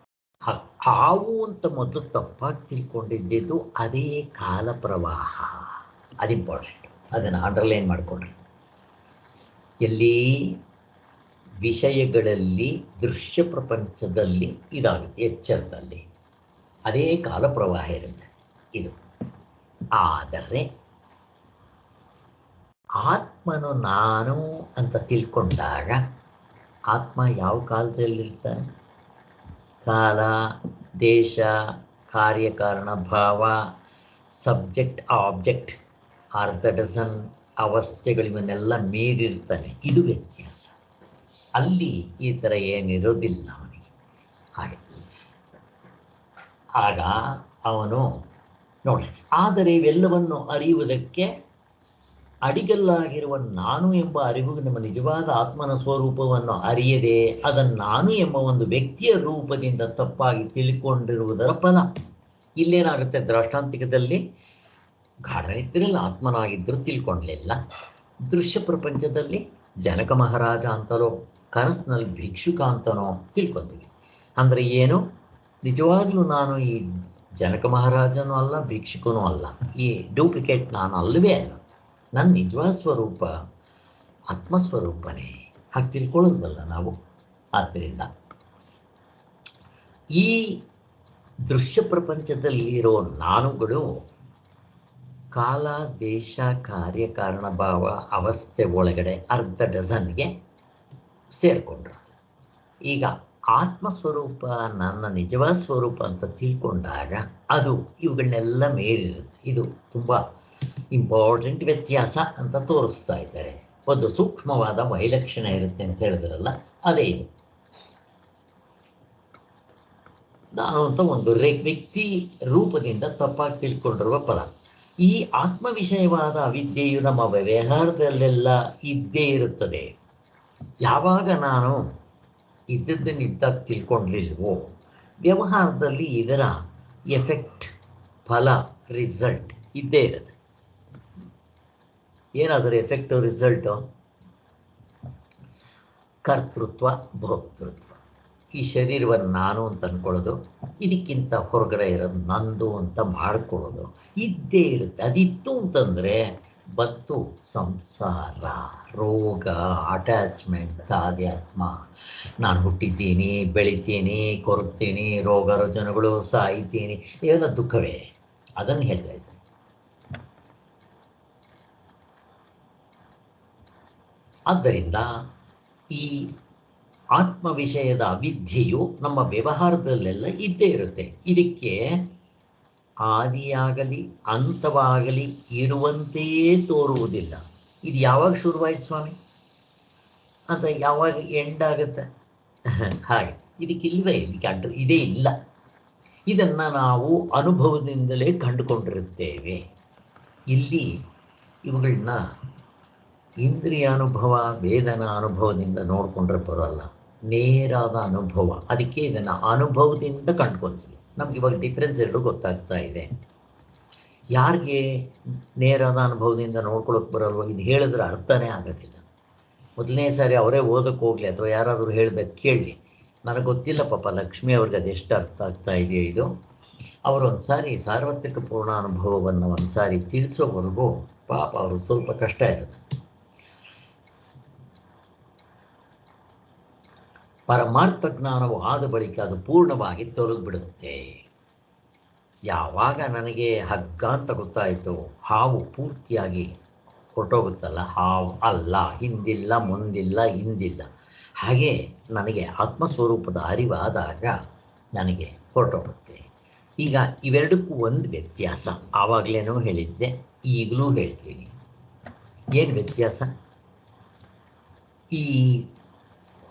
ಹಾವು ಅಂತ ಮೊದಲು ತಪ್ಪಾಗಿ ತಿಳ್ಕೊಂಡಿದ್ದು ಅದೇ ಕಾಲ ಪ್ರವಾಹ. ಅದು ಇಂಪಾರ್ಟೆಂಟ್, ಅದನ್ನು ಅಂಡರ್ಲೈನ್ ಮಾಡಿಕೊಂಡ್ರಿ. ಎಲ್ಲಿ ವಿಷಯಗಳಲ್ಲಿ ದೃಶ್ಯ ಪ್ರಪಂಚದಲ್ಲಿ ಇದಾಗುತ್ತೆ, ಎಚ್ಚರದಲ್ಲಿ ಅದೇ ಕಾಲ ಪ್ರವಾಹ ಇರುತ್ತೆ ಇದು. ಆದರೆ ಆತ್ಮನು ನಾನು ಅಂತ ತಿಳ್ಕೊಂಡಾಗ ಆತ್ಮ ಯಾವ ಕಾಲದಲ್ಲಿರ್ತಾನೆ? ಕಾಲ, ದೇಶ, ಕಾರ್ಯಕಾರಣ ಭಾವ, ಸಬ್ಜೆಕ್ಟ್, ಆಬ್ಜೆಕ್ಟ್, ಅರ್ಧ ಡಜನ್ ಅವಸ್ಥೆಗಳಿವನ್ನೆಲ್ಲ ಮೀರಿರ್ತಾನೆ. ಇದು ವ್ಯತ್ಯಾಸ. ಅಲ್ಲಿ ಈ ಥರ ಏನಿರೋದಿಲ್ಲ ಅವನಿಗೆ. ಹಾಗೆ ಆಗ ಅವನು ನೋಡಿ, ಆದರೆ ಇವೆಲ್ಲವನ್ನು ಅರಿಯುವುದಕ್ಕೆ ಅಡಿಗಲ್ಲಾಗಿರುವ ನಾನು ಎಂಬ ಅರಿವು ನಮ್ಮ ನಿಜವಾದ ಆತ್ಮನ ಸ್ವರೂಪವನ್ನು ಅರಿಯದೆ ಅದನ್ನು ನಾನು ಎಂಬ ಒಂದು ವ್ಯಕ್ತಿಯ ರೂಪದಿಂದ ತಪ್ಪಾಗಿ ತಿಳ್ಕೊಂಡಿರುವುದರ ಫಲ. ಇಲ್ಲೇನಾಗುತ್ತೆ? ದೃಷ್ಟಾಂತಿಕದಲ್ಲಿ ಗಾಢನಿದ್ರೆಯಲ್ಲಿ ಆತ್ಮನಾಗಿದ್ದರೂ ತಿಳ್ಕೊಳ್ಳಲಿಲ್ಲ, ದೃಶ್ಯ ಪ್ರಪಂಚದಲ್ಲಿ ಜನಕ ಮಹಾರಾಜ ಅಂತಲೋ ಕನಸಿನಲ್ಲಿ ಭಿಕ್ಷುಕ ಅಂತನೋ ತಿಳ್ಕೊತೀವಿ. ಅಂದರೆ ಏನು? ನಿಜವಾಗ್ಲೂ ನಾನು ಈ ಜನಕ ಮಹಾರಾಜನೂ ಅಲ್ಲ, ಭಿಕ್ಷುಕನೂ ಅಲ್ಲ, ಈ ಡೂಪ್ಲಿಕೇಟ್ ನಾನು ಅಲ್ಲವೇ ಅಲ್ಲ. ನನ್ನ ನಿಜವಾದ ಸ್ವರೂಪ ಆತ್ಮಸ್ವರೂಪನೇ. ಹಾಗೆ ತಿಳ್ಕೊಳ್ಳೋದಲ್ಲ ನಾವು. ಆದ್ದರಿಂದ ಈ ದೃಶ್ಯ ಪ್ರಪಂಚದಲ್ಲಿರೋ ನಾನುಗಳು ಕಾಲ, ದೇಶ, ಕಾರ್ಯಕಾರಣ ಭಾವ ಅವಸ್ಥೆ ಒಳಗಡೆ ಅರ್ಧ ಡಜನ್ಗೆ ಸೇರಿಕೊಂಡ್ರು. ಈಗ ಆತ್ಮಸ್ವರೂಪ ನನ್ನ ನಿಜವಾದ ಸ್ವರೂಪ ಅಂತ ತಿಳ್ಕೊಂಡಾಗ ಅದು ಇವುಗಳನ್ನೆಲ್ಲ ಮೀರಿರುತ್ತೆ. ಇದು ತುಂಬ ಇಂಪಾರ್ಟೆಂಟ್ ವ್ಯತ್ಯಾಸ ಅಂತ ತೋರಿಸ್ತಾ ಇದ್ದಾರೆ. ಒಂದು ಸೂಕ್ಷ್ಮವಾದ ವೈಲಕ್ಷಣ್ಯ ಇರುತ್ತೆ ಅಂತ ಹೇಳಿದ್ರಲ್ಲ, ಅದೇ ಇದು. ನಾನು ಅಂತ ಒಂದು ವ್ಯಕ್ತಿ ರೂಪದಿಂದ ತಪ್ಪಾಗಿ ತಿಳ್ಕೊಂಡಿರುವ ಫಲ. ಈ ಆತ್ಮ ವಿಷಯವಾದ ಅವಿದ್ಯೆಯು ನಮ್ಮ ವ್ಯವಹಾರದಲ್ಲೆಲ್ಲ ಇದ್ದೇ ಇರುತ್ತದೆ. ಯಾವಾಗ ನಾನು ಇದ್ದದ್ದನ್ನು ಇದ್ದಾಗ ತಿಳ್ಕೊಂಡಿಲ್ವೋ, ವ್ಯವಹಾರದಲ್ಲಿ ಇದರ ಎಫೆಕ್ಟ್, ಫಲ, ರಿಸಲ್ಟ್ ಇದ್ದೇ ಇರುತ್ತೆ. ಏನಾದರೂ ಎಫೆಕ್ಟು, ರಿಸಲ್ಟು? ಕರ್ತೃತ್ವ, ಭೋಕ್ತೃತ್ವ. ಈ ಶರೀರವನ್ನು ನಾನು ಅಂತ ಅಂದ್ಕೊಳ್ಳೋದು, ಇದಕ್ಕಿಂತ ಹೊರಗಡೆ ಇರೋದು ನಂದು ಅಂತ ಮಾಡ್ಕೊಳ್ಳೋದು ಇದ್ದೇ ಇರುತ್ತೆ. ಅದಿತ್ತು ಅಂತಂದರೆ ಬಂತು ಸಂಸಾರ, ರೋಗ, ಅಟ್ಯಾಚ್ಮೆಂಟ್, ತಾಧ್ಯಾತ್ಮ. ನಾನು ಹುಟ್ಟಿದ್ದೀನಿ, ಬೆಳಿತೀನಿ, ಕೊರಗ್ತೀನಿ, ರೋಗ ರುಜಿನಗಳು, ಸಾಯ್ತೀನಿ, ಇವೆಲ್ಲ ದುಃಖವೇ. ಅದನ್ನು ಹೇಳ್ತಾ ಇದ್ದೆ. ಆದ್ದರಿಂದ ಈ ಆತ್ಮ ವಿಷಯದ ಅವಿದ್ಯೆಯು ನಮ್ಮ ವ್ಯವಹಾರದಲ್ಲೆಲ್ಲ ಇದ್ದೇ ಇರುತ್ತೆ. ಇದಕ್ಕೆ ಆದಿಯಾಗಲಿ ಅಂತವಾಗಲಿ ಇರುವಂತೆಯೇ ತೋರುವುದಿಲ್ಲ. ಇದು ಯಾವಾಗ ಶುರುವಾಯಿತು ಸ್ವಾಮಿ ಅಂತ, ಯಾವಾಗ ಎಂಡ್ ಆಗುತ್ತೆ? ಹಾಗೆ ಇದಕ್ಕಿಲ್ವೇ, ಇದಕ್ಕೆ ಇದೇ ಇಲ್ಲ. ಇದನ್ನು ನಾವು ಅನುಭವದಿಂದಲೇ ಕಂಡುಕೊಂಡಿರುತ್ತೇವೆ. ಇಲ್ಲಿ ಇವುಗಳನ್ನ ಇಂದ್ರಿಯ ಅನುಭವ, ವೇದನ ಅನುಭವದಿಂದ ನೋಡಿಕೊಂಡ್ರೆ ಬರೋಲ್ಲ, ನೇರಾದ ಅನುಭವ. ಅದಕ್ಕೆ ಇದನ್ನು ಅನುಭವದಿಂದ ಕಂಡುಕೊಳ್ತೀವಿ. ನಮ್ಗೆ ಇವಾಗ ಡಿಫ್ರೆನ್ಸ್ ಎರಡು ಗೊತ್ತಾಗ್ತಾ ಇದೆ. ಯಾರಿಗೆ ನೇರಾದ ಅನುಭವದಿಂದ ನೋಡ್ಕೊಳ್ಳೋಕೆ ಬರಲ್ವೋ, ಇದು ಹೇಳಿದ್ರೆ ಅರ್ಥನೇ ಆಗೋದಿಲ್ಲ. ಮೊದಲನೇ ಸಾರಿ ಅವರೇ ಓದೋಕ್ಕೆ ಹೋಗಲಿ ಅಥವಾ ಯಾರಾದರೂ ಹೇಳ್ದಾಗ ಕೇಳಲಿ, ನನಗೆ ಗೊತ್ತಿಲ್ಲ ಪಾಪ ಲಕ್ಷ್ಮಿ ಅವ್ರಿಗೆ ಅದೆಷ್ಟು ಅರ್ಥ ಆಗ್ತಾ ಇದೆಯೋ ಇದು. ಅವರು ಒಂದು ಸಾರಿ ಸಾರ್ವತ್ರಿಕ ಪೂರ್ಣಾನುಭವವನ್ನು ಒಂದು ಸಾರಿ ತಿಳಿಸೋವರೆಗೂ ಪಾಪ ಅವರು ಸ್ವಲ್ಪ ಕಷ್ಟ ಇರುತ್ತೆ. ಪರಮಾರ್ಥ ಜ್ಞಾನವು ಆದ ಬಳಿಕ ಅದು ಪೂರ್ಣವಾಗಿ ತೊಲಗಿಬಿಡುತ್ತೆ. ಯಾವಾಗ ನನಗೆ ಹಗ್ಗ ಅಂತ ಗೊತ್ತಾಯಿತು, ಹಾವು ಪೂರ್ತಿಯಾಗಿ ಹೊರಟೋಗುತ್ತಲ್ಲ, ಹಾವು ಅಲ್ಲ, ಹಿಂದಿಲ್ಲ ಮುಂದಿಲ್ಲ ಹಿಂದಿಲ್ಲ, ಹಾಗೆ ನನಗೆ ಆತ್ಮಸ್ವರೂಪದ ಅರಿವಾದಾಗ ನನಗೆ ಹೊರಟೋಗುತ್ತೆ. ಈಗ ಇವೆರಡಕ್ಕೂ ಒಂದು ವ್ಯತ್ಯಾಸ, ಆವಾಗಲೇನೋ ಹೇಳಿದ್ದೆ, ಈಗಲೂ ಹೇಳ್ತೀನಿ. ಏನು ವ್ಯತ್ಯಾಸ? ಈ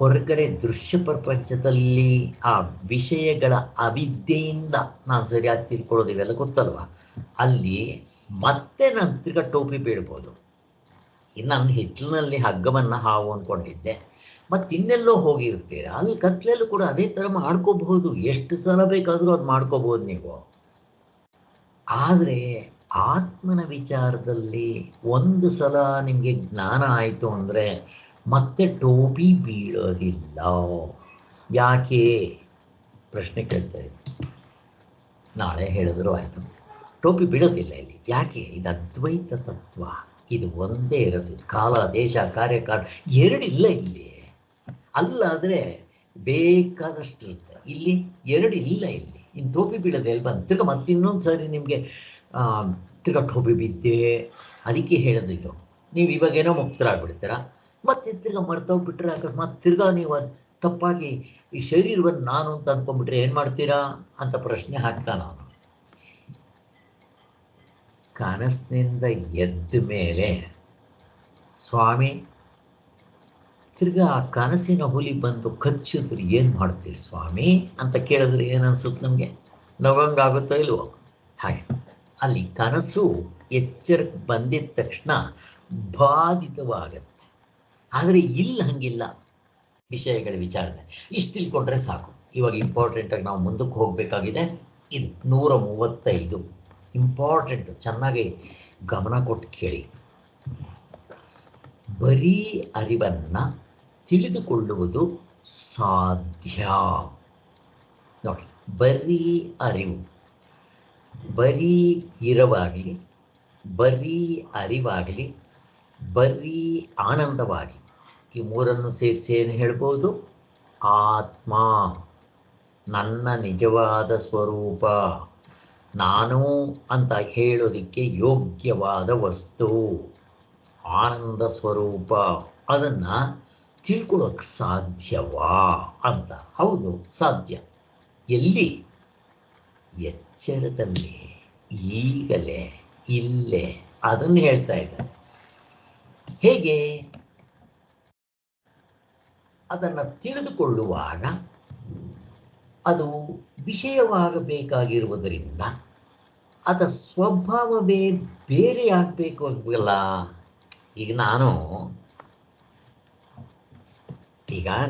ಹೊರಗಡೆ ದೃಶ್ಯ ಪ್ರಪಂಚದಲ್ಲಿ ಆ ವಿಷಯಗಳ ಅವಿದ್ಯೆಯಿಂದ ನಾನು ಸರಿಯಾಗಿ ತಿಳ್ಕೊಳ್ಳೋದು ಇವೆಲ್ಲ ಗೊತ್ತಲ್ವ, ಅಲ್ಲಿ ಮತ್ತೆ ನಾನು ತಿರ್ಗಾ ಟೋಪಿ ಬೀಳ್ಬೋದು. ನಾನು ಹಿಟ್ಲಿನಲ್ಲಿ ಹಗ್ಗವನ್ನು ಹಾವು ಅಂದ್ಕೊಂಡಿದ್ದೆ, ಮತ್ತು ಇನ್ನೆಲ್ಲೋ ಹೋಗಿರ್ತೀರ, ಅಲ್ಲಿ ಕತ್ಲೆಯಲ್ಲೂ ಕೂಡ ಅದೇ ಥರ ಮಾಡ್ಕೋಬಹುದು, ಎಷ್ಟು ಸಲ ಬೇಕಾದರೂ ಅದು ಮಾಡ್ಕೋಬೋದು ನೀವು. ಆದರೆ ಆತ್ಮನ ವಿಚಾರದಲ್ಲಿ ಒಂದು ಸಲ ನಿಮಗೆ ಜ್ಞಾನ ಆಯಿತು ಅಂದರೆ ಮತ್ತೆ ಟೋಪಿ ಬೀಳೋದಿಲ್ಲ. ಯಾಕೆ ಪ್ರಶ್ನೆ ಕೇಳ್ತಾ ಇದ್ದೆ, ನಾಳೆ ಹೇಳಿದ್ರು ಆಯಿತು, ಟೋಪಿ ಬೀಳೋದಿಲ್ಲ ಇಲ್ಲಿ. ಯಾಕೆ? ಇದು ಅದ್ವೈತ ತತ್ವ, ಇದು ಒಂದೇ ಇರೋದು. ಕಾಲ ದೇಶ ಕಾರ್ಯಕಾಲ ಎರಡಿಲ್ಲ ಇಲ್ಲಿ. ಅಲ್ಲಾದರೆ ಬೇಕಾದಷ್ಟು ಇರುತ್ತೆ, ಇಲ್ಲಿ ಎರಡಿಲ್ಲ. ಇಲ್ಲಿ ಇನ್ನು ಟೋಪಿ ಬೀಳೋದೆ ಎಲ್ಲಿ ಬಂದು ತಿರ್ಗ ಮತ್ತೆ ಇನ್ನೊಂದು ಸಾರಿ ನಿಮಗೆ ತಿರ್ಗಾ ಟೋಪಿ ಬಿದ್ದೆ. ಅದಕ್ಕೆ ಹೇಳೋದು ಇದು, ನೀವು ಇವಾಗೇನೋ ಮುಕ್ತರಾಗ್ಬಿಡ್ತೀರಾ, ಮತ್ತೆ ತಿರ್ಗಾ ಮರ್ತೋಗ್ಬಿಟ್ರೆ ಅಕಸ್ಮಾತ್ ತಿರ್ಗಾ ನೀವು ತಪ್ಪಾಗಿ ಈ ಶರೀರವನ್ನು ನಾನು ಅಂತ ಅಂದ್ಕೊಂಡ್ಬಿಟ್ರೆ ಏನು ಮಾಡ್ತೀರಾ ಅಂತ ಪ್ರಶ್ನೆ ಹಾಕ್ತಾ ನಾನು. ಕನಸಿನಿಂದ ಎದ್ದ ಮೇಲೆ ಸ್ವಾಮಿ ತಿರ್ಗಾ ಆ ಕನಸಿನ ಹುಲಿ ಬಂದು ಕಚ್ಚಿದ್ರೆ ಏನು ಮಾಡ್ತೀರಿ ಸ್ವಾಮಿ ಅಂತ ಕೇಳಿದ್ರೆ ಏನು ಅನ್ಸುತ್ತೆ ನಮಗೆ? ನಗಂಗಾಗುತ್ತೋ ಇಲ್ವೋ? ಹಾಗೆ ಅಲ್ಲಿ ಕನಸು ಎಚ್ಚರಕ್ಕೆ ಬಂದಿದ್ದ ತಕ್ಷಣ ಬಾಧಿತವಾಗತ್ತೆ. ಆದರೆ ಇಲ್ಲಿ ಹಂಗಿಲ್ಲ. ವಿಷಯಗಳ ವಿಚಾರದಲ್ಲಿ ಇಷ್ಟು ತಿಳ್ಕೊಂಡ್ರೆ ಸಾಕು. ಇವಾಗ ಇಂಪಾರ್ಟೆಂಟಾಗಿ ನಾವು ಮುಂದಕ್ಕೆ ಹೋಗಬೇಕಾಗಿದೆ. ಇದು 135 ಇಂಪಾರ್ಟೆಂಟು, ಚೆನ್ನಾಗಿ ಗಮನ ಕೊಟ್ಟು ಕೇಳಿ. ಬರೀ ಅರಿವನ್ನು ತಿಳಿದುಕೊಳ್ಳುವುದು ಸಾಧ್ಯ. ನೋಡಿ, ಬರೀ ಅರಿವು, ಬರೀ ಇರವಾಗಲಿ, ಬರೀ ಅರಿವಾಗಲಿ, ಬರೀ ಆನಂದವಾಗಿ, ಈ ಮೂರನ್ನು ಸೇರಿಸಿ ಏನು ಹೇಳ್ಬೋದು? ಆತ್ಮ, ನನ್ನ ನಿಜವಾದ ಸ್ವರೂಪ, ನಾನು ಅಂತ ಹೇಳೋದಕ್ಕೆ ಯೋಗ್ಯವಾದ ವಸ್ತು, ಆನಂದ ಸ್ವರೂಪ. ಅದನ್ನು ತಿಳ್ಕೊಳ್ಳೋಕ್ಕೆ ಸಾಧ್ಯವಾ ಅಂತ? ಹೌದು, ಸಾಧ್ಯ. ಎಲ್ಲಿ? ಎಚ್ಚರದಲ್ಲಿ, ಈಗಲೇ, ಇಲ್ಲೇ. ಅದನ್ನು ಹೇಳ್ತಾ ಇದ್ದಾರೆ. ಹೇಗೆ? ಅದನ್ನು ತಿಳಿದುಕೊಳ್ಳುವಾಗ ಅದು ವಿಷಯವಾಗಬೇಕಾಗಿರುವುದರಿಂದ ಅದರ ಸ್ವಭಾವವೇ ಬೇರೆ ಆಗಬೇಕು ಅಲ್ಲ. ಈಗ ನಾನು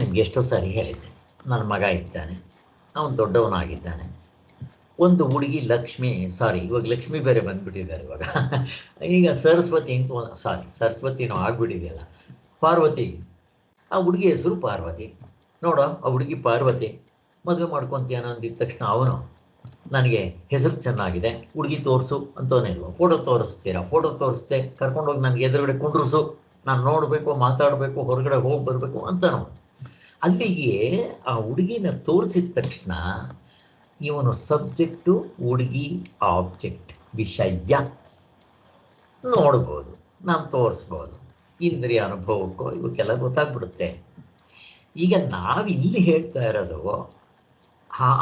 ನಿಮ್ಗೆ ಎಷ್ಟೋ ಸಾರಿ ಹೇಳಿದ್ದೆ, ನನ್ನ ಮಗ ಇದ್ದಾನೆ, ಅವನು ದೊಡ್ಡವನಾಗಿದ್ದಾನೆ. ಒಂದು ಹುಡುಗಿ ಲಕ್ಷ್ಮಿ, ಇವಾಗ ಲಕ್ಷ್ಮಿ ಬೇರೆ ಬಂದ್ಬಿಟ್ಟಿದ್ದಾರೆ ಇವಾಗ. ಈಗ ಸರಸ್ವತಿ ಅಂತ, ಸರಸ್ವತಿನೂ ಆಗ್ಬಿಟ್ಟಿದೆಯಲ್ಲ, ಪಾರ್ವತಿ. ಆ ಹುಡುಗಿ ಹೆಸರು ಪಾರ್ವತಿ. ನೋಡೋ, ಆ ಹುಡುಗಿ ಪಾರ್ವತಿ, ಮದುವೆ ಮಾಡ್ಕೊತೀಯನ ಅಂದಿದ್ದ ತಕ್ಷಣ ಅವನು ನನಗೆ ಹೆಸರು ಚೆನ್ನಾಗಿದೆ, ಹುಡುಗಿ ತೋರಿಸು ಅಂತವೇ ಇಲ್ವ? ಫೋಟೋ ತೋರಿಸ್ತೀರಾ? ಫೋಟೋ ತೋರಿಸ್ದೆ ಕರ್ಕೊಂಡೋಗಿ ನನಗೆ ಎದುರುಗಡೆ ಕುಂಡ್ರಿಸು, ನಾನು ನೋಡಬೇಕು, ಮಾತಾಡಬೇಕು, ಹೊರಗಡೆ ಹೋಗಿ ಬರಬೇಕು ಅಂತನೋ. ಅಲ್ಲಿಗೆ ಆ ಹುಡುಗಿನ ತೋರಿಸಿದ ತಕ್ಷಣ ಇವನು ಸಬ್ಜೆಕ್ಟು, ಹುಡುಗಿ ಆಬ್ಜೆಕ್ಟ್, ವಿಷಯ ನೋಡ್ಬೋದು, ನಾನು ತೋರಿಸ್ಬೋದು, ಇಂದ್ರಿಯ ಅನುಭವಕ್ಕೋ ಇವಕ್ಕೆಲ್ಲ ಗೊತ್ತಾಗ್ಬಿಡುತ್ತೆ. ಈಗ ನಾವಿಲ್ಲಿ ಹೇಳ್ತಾ ಇರೋದು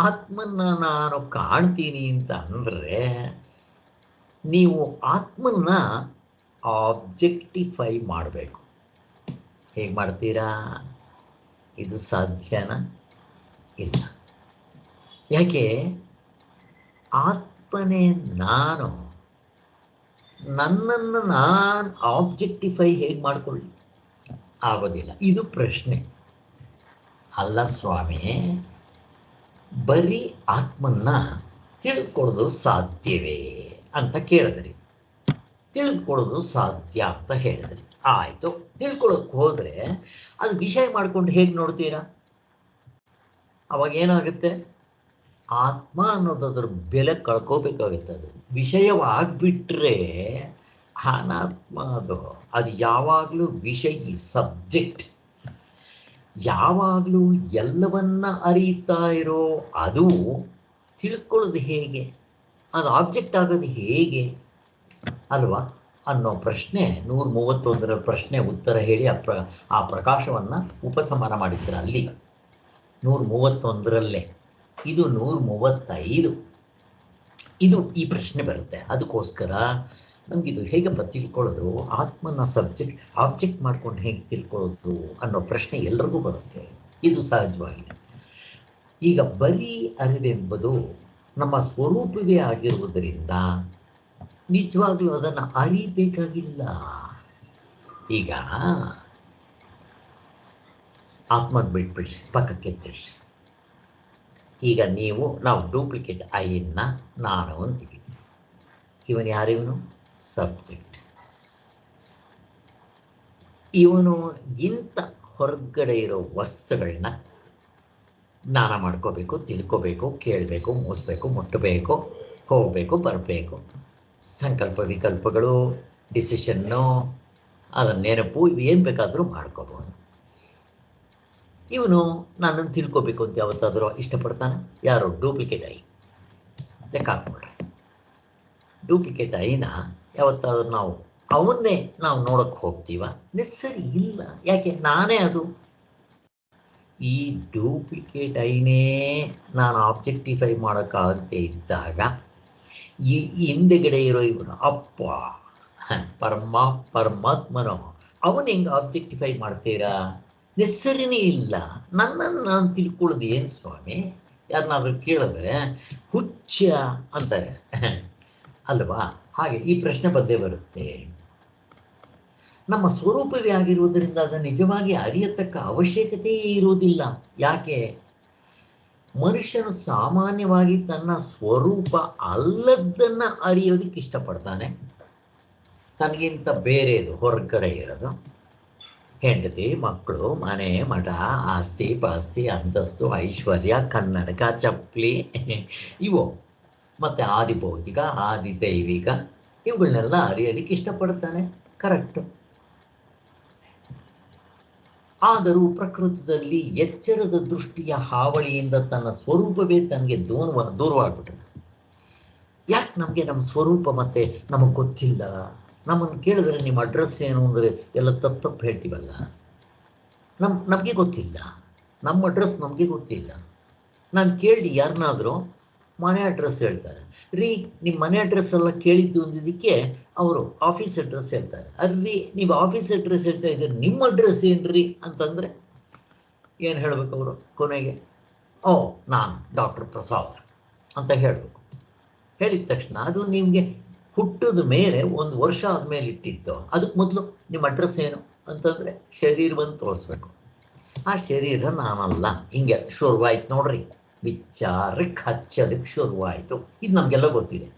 ಆತ್ಮನ್ನ ನಾನು ಕಾಣ್ತೀನಿ ಅಂತ ಅಂದರೆ ನೀವು ಆತ್ಮನ್ನ ಆಬ್ಜೆಕ್ಟಿಫೈ ಮಾಡಬೇಕು. ಹೇಗೆ ಮಾಡ್ತೀರಾ? ಇದು ಸಾಧ್ಯನಾ? ಇಲ್ಲ. ಯಾಕೆ? ಆತ್ಮನೇ ನಾನು, ನನ್ನನ್ನು ನಾನು ಆಬ್ಜೆಕ್ಟಿಫೈ ಹೇಗೆ ಮಾಡಿಕೊಳ್ಳಿ? ಆಗೋದಿಲ್ಲ. ಇದು ಪ್ರಶ್ನೆ ಅಲ್ಲ ಸ್ವಾಮಿ. ಬರೀ ಆತ್ಮನ್ನ ತಿಳಿದುಕೊಳ್ಳೋದು ಸಾಧ್ಯವೇ ಅಂತ ಕೇಳಿದ್ರಿ, ತಿಳಿದುಕೊಳ್ಳೋದು ಸಾಧ್ಯ ಅಂತ ಹೇಳಿದ್ರಿ. ಆಯಿತು, ತಿಳ್ಕೊಳ್ಳೋಕೆ ಹೋದರೆ ಅದು ವಿಷಯ ಮಾಡ್ಕೊಂಡು ಹೇಗೆ ನೋಡ್ತೀರಾ? ಅವಾಗ ಏನಾಗುತ್ತೆ, ಆತ್ಮ ಅನ್ನೋದದ್ರ ಬೆಲೆ ಕಳ್ಕೋಬೇಕಾಗುತ್ತೆ. ಅದು ವಿಷಯವಾಗಿಬಿಟ್ರೆ ಅನಾತ್ಮ. ಅದು ಯಾವಾಗಲೂ ವಿಷಯಿ, ಸಬ್ಜೆಕ್ಟ್. ಯಾವಾಗಲೂ ಎಲ್ಲವನ್ನ ಅರಿತಾ ಇರೋ ಅದು ತಿಳ್ಕೊಳ್ಳೋದು ಹೇಗೆ, ಅದು ಆಬ್ಜೆಕ್ಟ್ ಆಗೋದು ಹೇಗೆ ಅಲ್ವಾ ಅನ್ನೋ ಪ್ರಶ್ನೆ 131ರ ಪ್ರಶ್ನೆ ಉತ್ತರ ಹೇಳಿ ಆ ಪ್ರಕಾಶವನ್ನು ಉಪಸಂಹಾರ ಮಾಡಿದ್ರು ಅಲ್ಲಿ 131ರಲ್ಲೇ. ಇದು 135. ಇದು ಈ ಪ್ರಶ್ನೆ ಬರುತ್ತೆ. ಅದಕ್ಕೋಸ್ಕರ ನಮಗಿದು ಹೇಗಪ್ಪ ತಿಳ್ಕೊಳ್ಳೋದು, ಆತ್ಮನ ಆಬ್ಜೆಕ್ಟ್ ಮಾಡ್ಕೊಂಡು ಹೇಗೆ ತಿಳ್ಕೊಳ್ಳೋದು ಅನ್ನೋ ಪ್ರಶ್ನೆ ಎಲ್ರಿಗೂ ಬರುತ್ತೆ. ಇದು ಸಹಜವಾಗಿ. ಈಗ ಬರೀ ಅರಿವೆಂಬುದು ನಮ್ಮ ಸ್ವರೂಪವೇ ಆಗಿರುವುದರಿಂದ ನಿಜವಾಗ್ಲೂ ಅದನ್ನು ಅರಿಬೇಕಾಗಿಲ್ಲ. ಈಗ ಆತ್ಮದ ಬಿಟ್ಬಿಡ್ರಿ, ಪಕ್ಕಕ್ಕೆ ಎತ್ತಿಡ್ರಿ. ಈಗ ನಾವು ಡೂಪ್ಲಿಕೇಟ್ ಐನ್ನ ನಾನು ಅಂತೀವಿ. ಇವನು ಯಾರಿವನು? ಸಬ್ಜೆಕ್ಟ್. ಇವನು ಇಂಥ ಹೊರಗಡೆ ಇರೋ ವಸ್ತುಗಳನ್ನ ಜ್ಞಾನ ಮಾಡ್ಕೋಬೇಕು, ತಿಳ್ಕೋಬೇಕು, ಕೇಳಬೇಕು, ಮೂಸಬೇಕು, ಮುಟ್ಟಬೇಕು, ಹೋಗಬೇಕು, ಬರಬೇಕು, ಸಂಕಲ್ಪ ವಿಕಲ್ಪಗಳು, ಡಿಸಿಷನ್ನು, ಅದರ ನೆನಪು, ಏನು ಬೇಕಾದರೂ ಮಾಡ್ಕೋಬೋದು. ಇವನು ನನ್ನನ್ನು ತಿಳ್ಕೋಬೇಕು ಅಂತ ಯಾವತ್ತಾದರೂ ಇಷ್ಟಪಡ್ತಾನೆ? ಯಾರು? Duplicate I. ಲೆಕ್ಕ ಹಾಕ್ಬಿಡ್ರಿ. ಡೂಪ್ಲಿಕೇಟ್ ಐನ ಯಾವತ್ತಾದ್ರೂ ಅವನ್ನೇ ನಾವು ನೋಡೋಕ್ಕೆ ಹೋಗ್ತೀವ? ನೆಸರಿ ಇಲ್ಲ. ಯಾಕೆ? ನಾನೇ ಅದು. ಈ ಡೂಪ್ಲಿಕೇಟ್ ಐನೇ ನಾನು ಆಬ್ಜೆಕ್ಟಿಫೈ ಮಾಡೋಕ್ಕಾಗದೇ ಇದ್ದಾಗ ಈ ಹಿಂದೆಗಡೆ ಇರೋ ಇವನು ಅಪ್ಪ ಪರಮಾತ್ಮನೋ ಅವನು ಹೆಂಗೆ ಆಬ್ಜೆಕ್ಟಿಫೈ ಮಾಡ್ತೀರಾ? ನೆಸರಿನೇ ಇಲ್ಲ. ನನ್ನನ್ನು ನಾನು ತಿಳ್ಕೊಳ್ಳೋದು ಏನು ಸ್ವಾಮಿ? ಯಾರನ್ನಾದ್ರೂ ಕೇಳಿದ್ರೆ ಹುಚ್ಚ ಅಂತಾರೆ ಅಲ್ವಾ? ಹಾಗೆ ಈ ಪ್ರಶ್ನೆ ಬಂದೇ ಬರುತ್ತೆ. ನಮ್ಮ ಸ್ವರೂಪವೇ ಆಗಿರುವುದರಿಂದ ಅದನ್ನು ನಿಜವಾಗಿ ಅರಿಯತಕ್ಕ ಅವಶ್ಯಕತೆಯೇ ಇರುವುದಿಲ್ಲ. ಯಾಕೆ? ಮನುಷ್ಯನು ಸಾಮಾನ್ಯವಾಗಿ ತನ್ನ ಸ್ವರೂಪ ಅಲ್ಲದನ್ನು ಅರಿಯೋದಕ್ಕೆ ಇಷ್ಟಪಡ್ತಾನೆ. ತನಗಿಂತ ಬೇರೆದು ಹೊರಗಡೆ ಇರೋದು, ಹೆಂಡತಿ, ಮಕ್ಕಳು, ಮನೆ, ಮಠ, ಆಸ್ತಿ ಪಾಸ್ತಿ, ಅಂತಸ್ತು, ಐಶ್ವರ್ಯ, ಕನ್ನಡಕ, ಚಪ್ಪಲಿ, ಇವು ಮತ್ತು ಆದಿಭೌತಿಕ, ಆದಿದೈವಿಕ, ಇವುಗಳನ್ನೆಲ್ಲ ಅರಿಯೋದಕ್ಕೆ ಇಷ್ಟಪಡ್ತಾನೆ. ಕರೆಕ್ಟು. ಆದರೂ ಪ್ರಕೃತದಲ್ಲಿ ಎಚ್ಚರದ ದೃಷ್ಟಿಯ ಹಾವಳಿಯಿಂದ ತನ್ನ ಸ್ವರೂಪವೇ ತನಗೆ ದೂರವಾಗ್ಬಿಟ್ಟೆ. ಯಾಕೆ ನಮಗೆ ನಮ್ಮ ಸ್ವರೂಪ ಮತ್ತೆ ನಮಗೆ ಗೊತ್ತಿಲ್ಲ? ನಮ್ಮನ್ನು ಕೇಳಿದ್ರೆ ನಿಮ್ಮ ಅಡ್ರೆಸ್ ಏನು ಅಂದರೆ ಎಲ್ಲ ತಪ್ಪು ಹೇಳ್ತೀವಲ್ಲ. ನಮಗೆ ಗೊತ್ತಿಲ್ಲ, ನಮ್ಮ ಅಡ್ರೆಸ್ ನಮಗೆ ಗೊತ್ತಿಲ್ಲ. ನಾನು ಕೇಳಿ ಯಾರನ್ನಾದರೂ ಮನೆ ಅಡ್ರೆಸ್ ಹೇಳ್ತಾರೆ. ರೀ ನಿಮ್ಮ ಮನೆ ಅಡ್ರೆಸ್ ಎಲ್ಲ ಕೇಳಿದ್ದು ಅಂದಿದ್ದಕ್ಕೆ ಅವರು ಆಫೀಸ್ ಅಡ್ರೆಸ್ ಹೇಳ್ತಾರೆ. ಅರ್ರಿ ನೀವು ಆಫೀಸ್ ಅಡ್ರೆಸ್ ಹೇಳ್ತಾ ಇದ್ದೀರಿ, ನಿಮ್ಮ ಅಡ್ರೆಸ್ ಏನ್ರಿ ಅಂತಂದರೆ ಏನು ಹೇಳಬೇಕು ಅವರು? ಕೊನೆಗೆ ನಾನು ಡಾಕ್ಟರ್ ಪ್ರಸಾದ್ ಅಂತ ಹೇಳಬೇಕು. ಹೇಳಿದ ತಕ್ಷಣ ಅದು ನಿಮಗೆ ಹುಟ್ಟಿದ ಮೇಲೆ 1 ವರ್ಷ ಆದಮೇಲೆ ಇಟ್ಟಿತ್ತು. ಅದಕ್ಕೆ ಮೊದಲು ನಿಮ್ಮ ಅಡ್ರೆಸ್ ಏನು ಅಂತಂದರೆ ಶರೀರವನ್ನು ತೋರಿಸ್ಬೇಕು. ಆ ಶರೀರ ನಾನಲ್ಲ. ಹಿಂಗೆ ಶುರುವಾಯ್ತು ನೋಡ್ರಿ, ವಿಚಾರಕ್ಕೆ ಹಚ್ಚೋದಕ್ಕೆ ಶುರುವಾಯಿತು. ಇದು ನಮಗೆಲ್ಲ ಗೊತ್ತಿದೆ.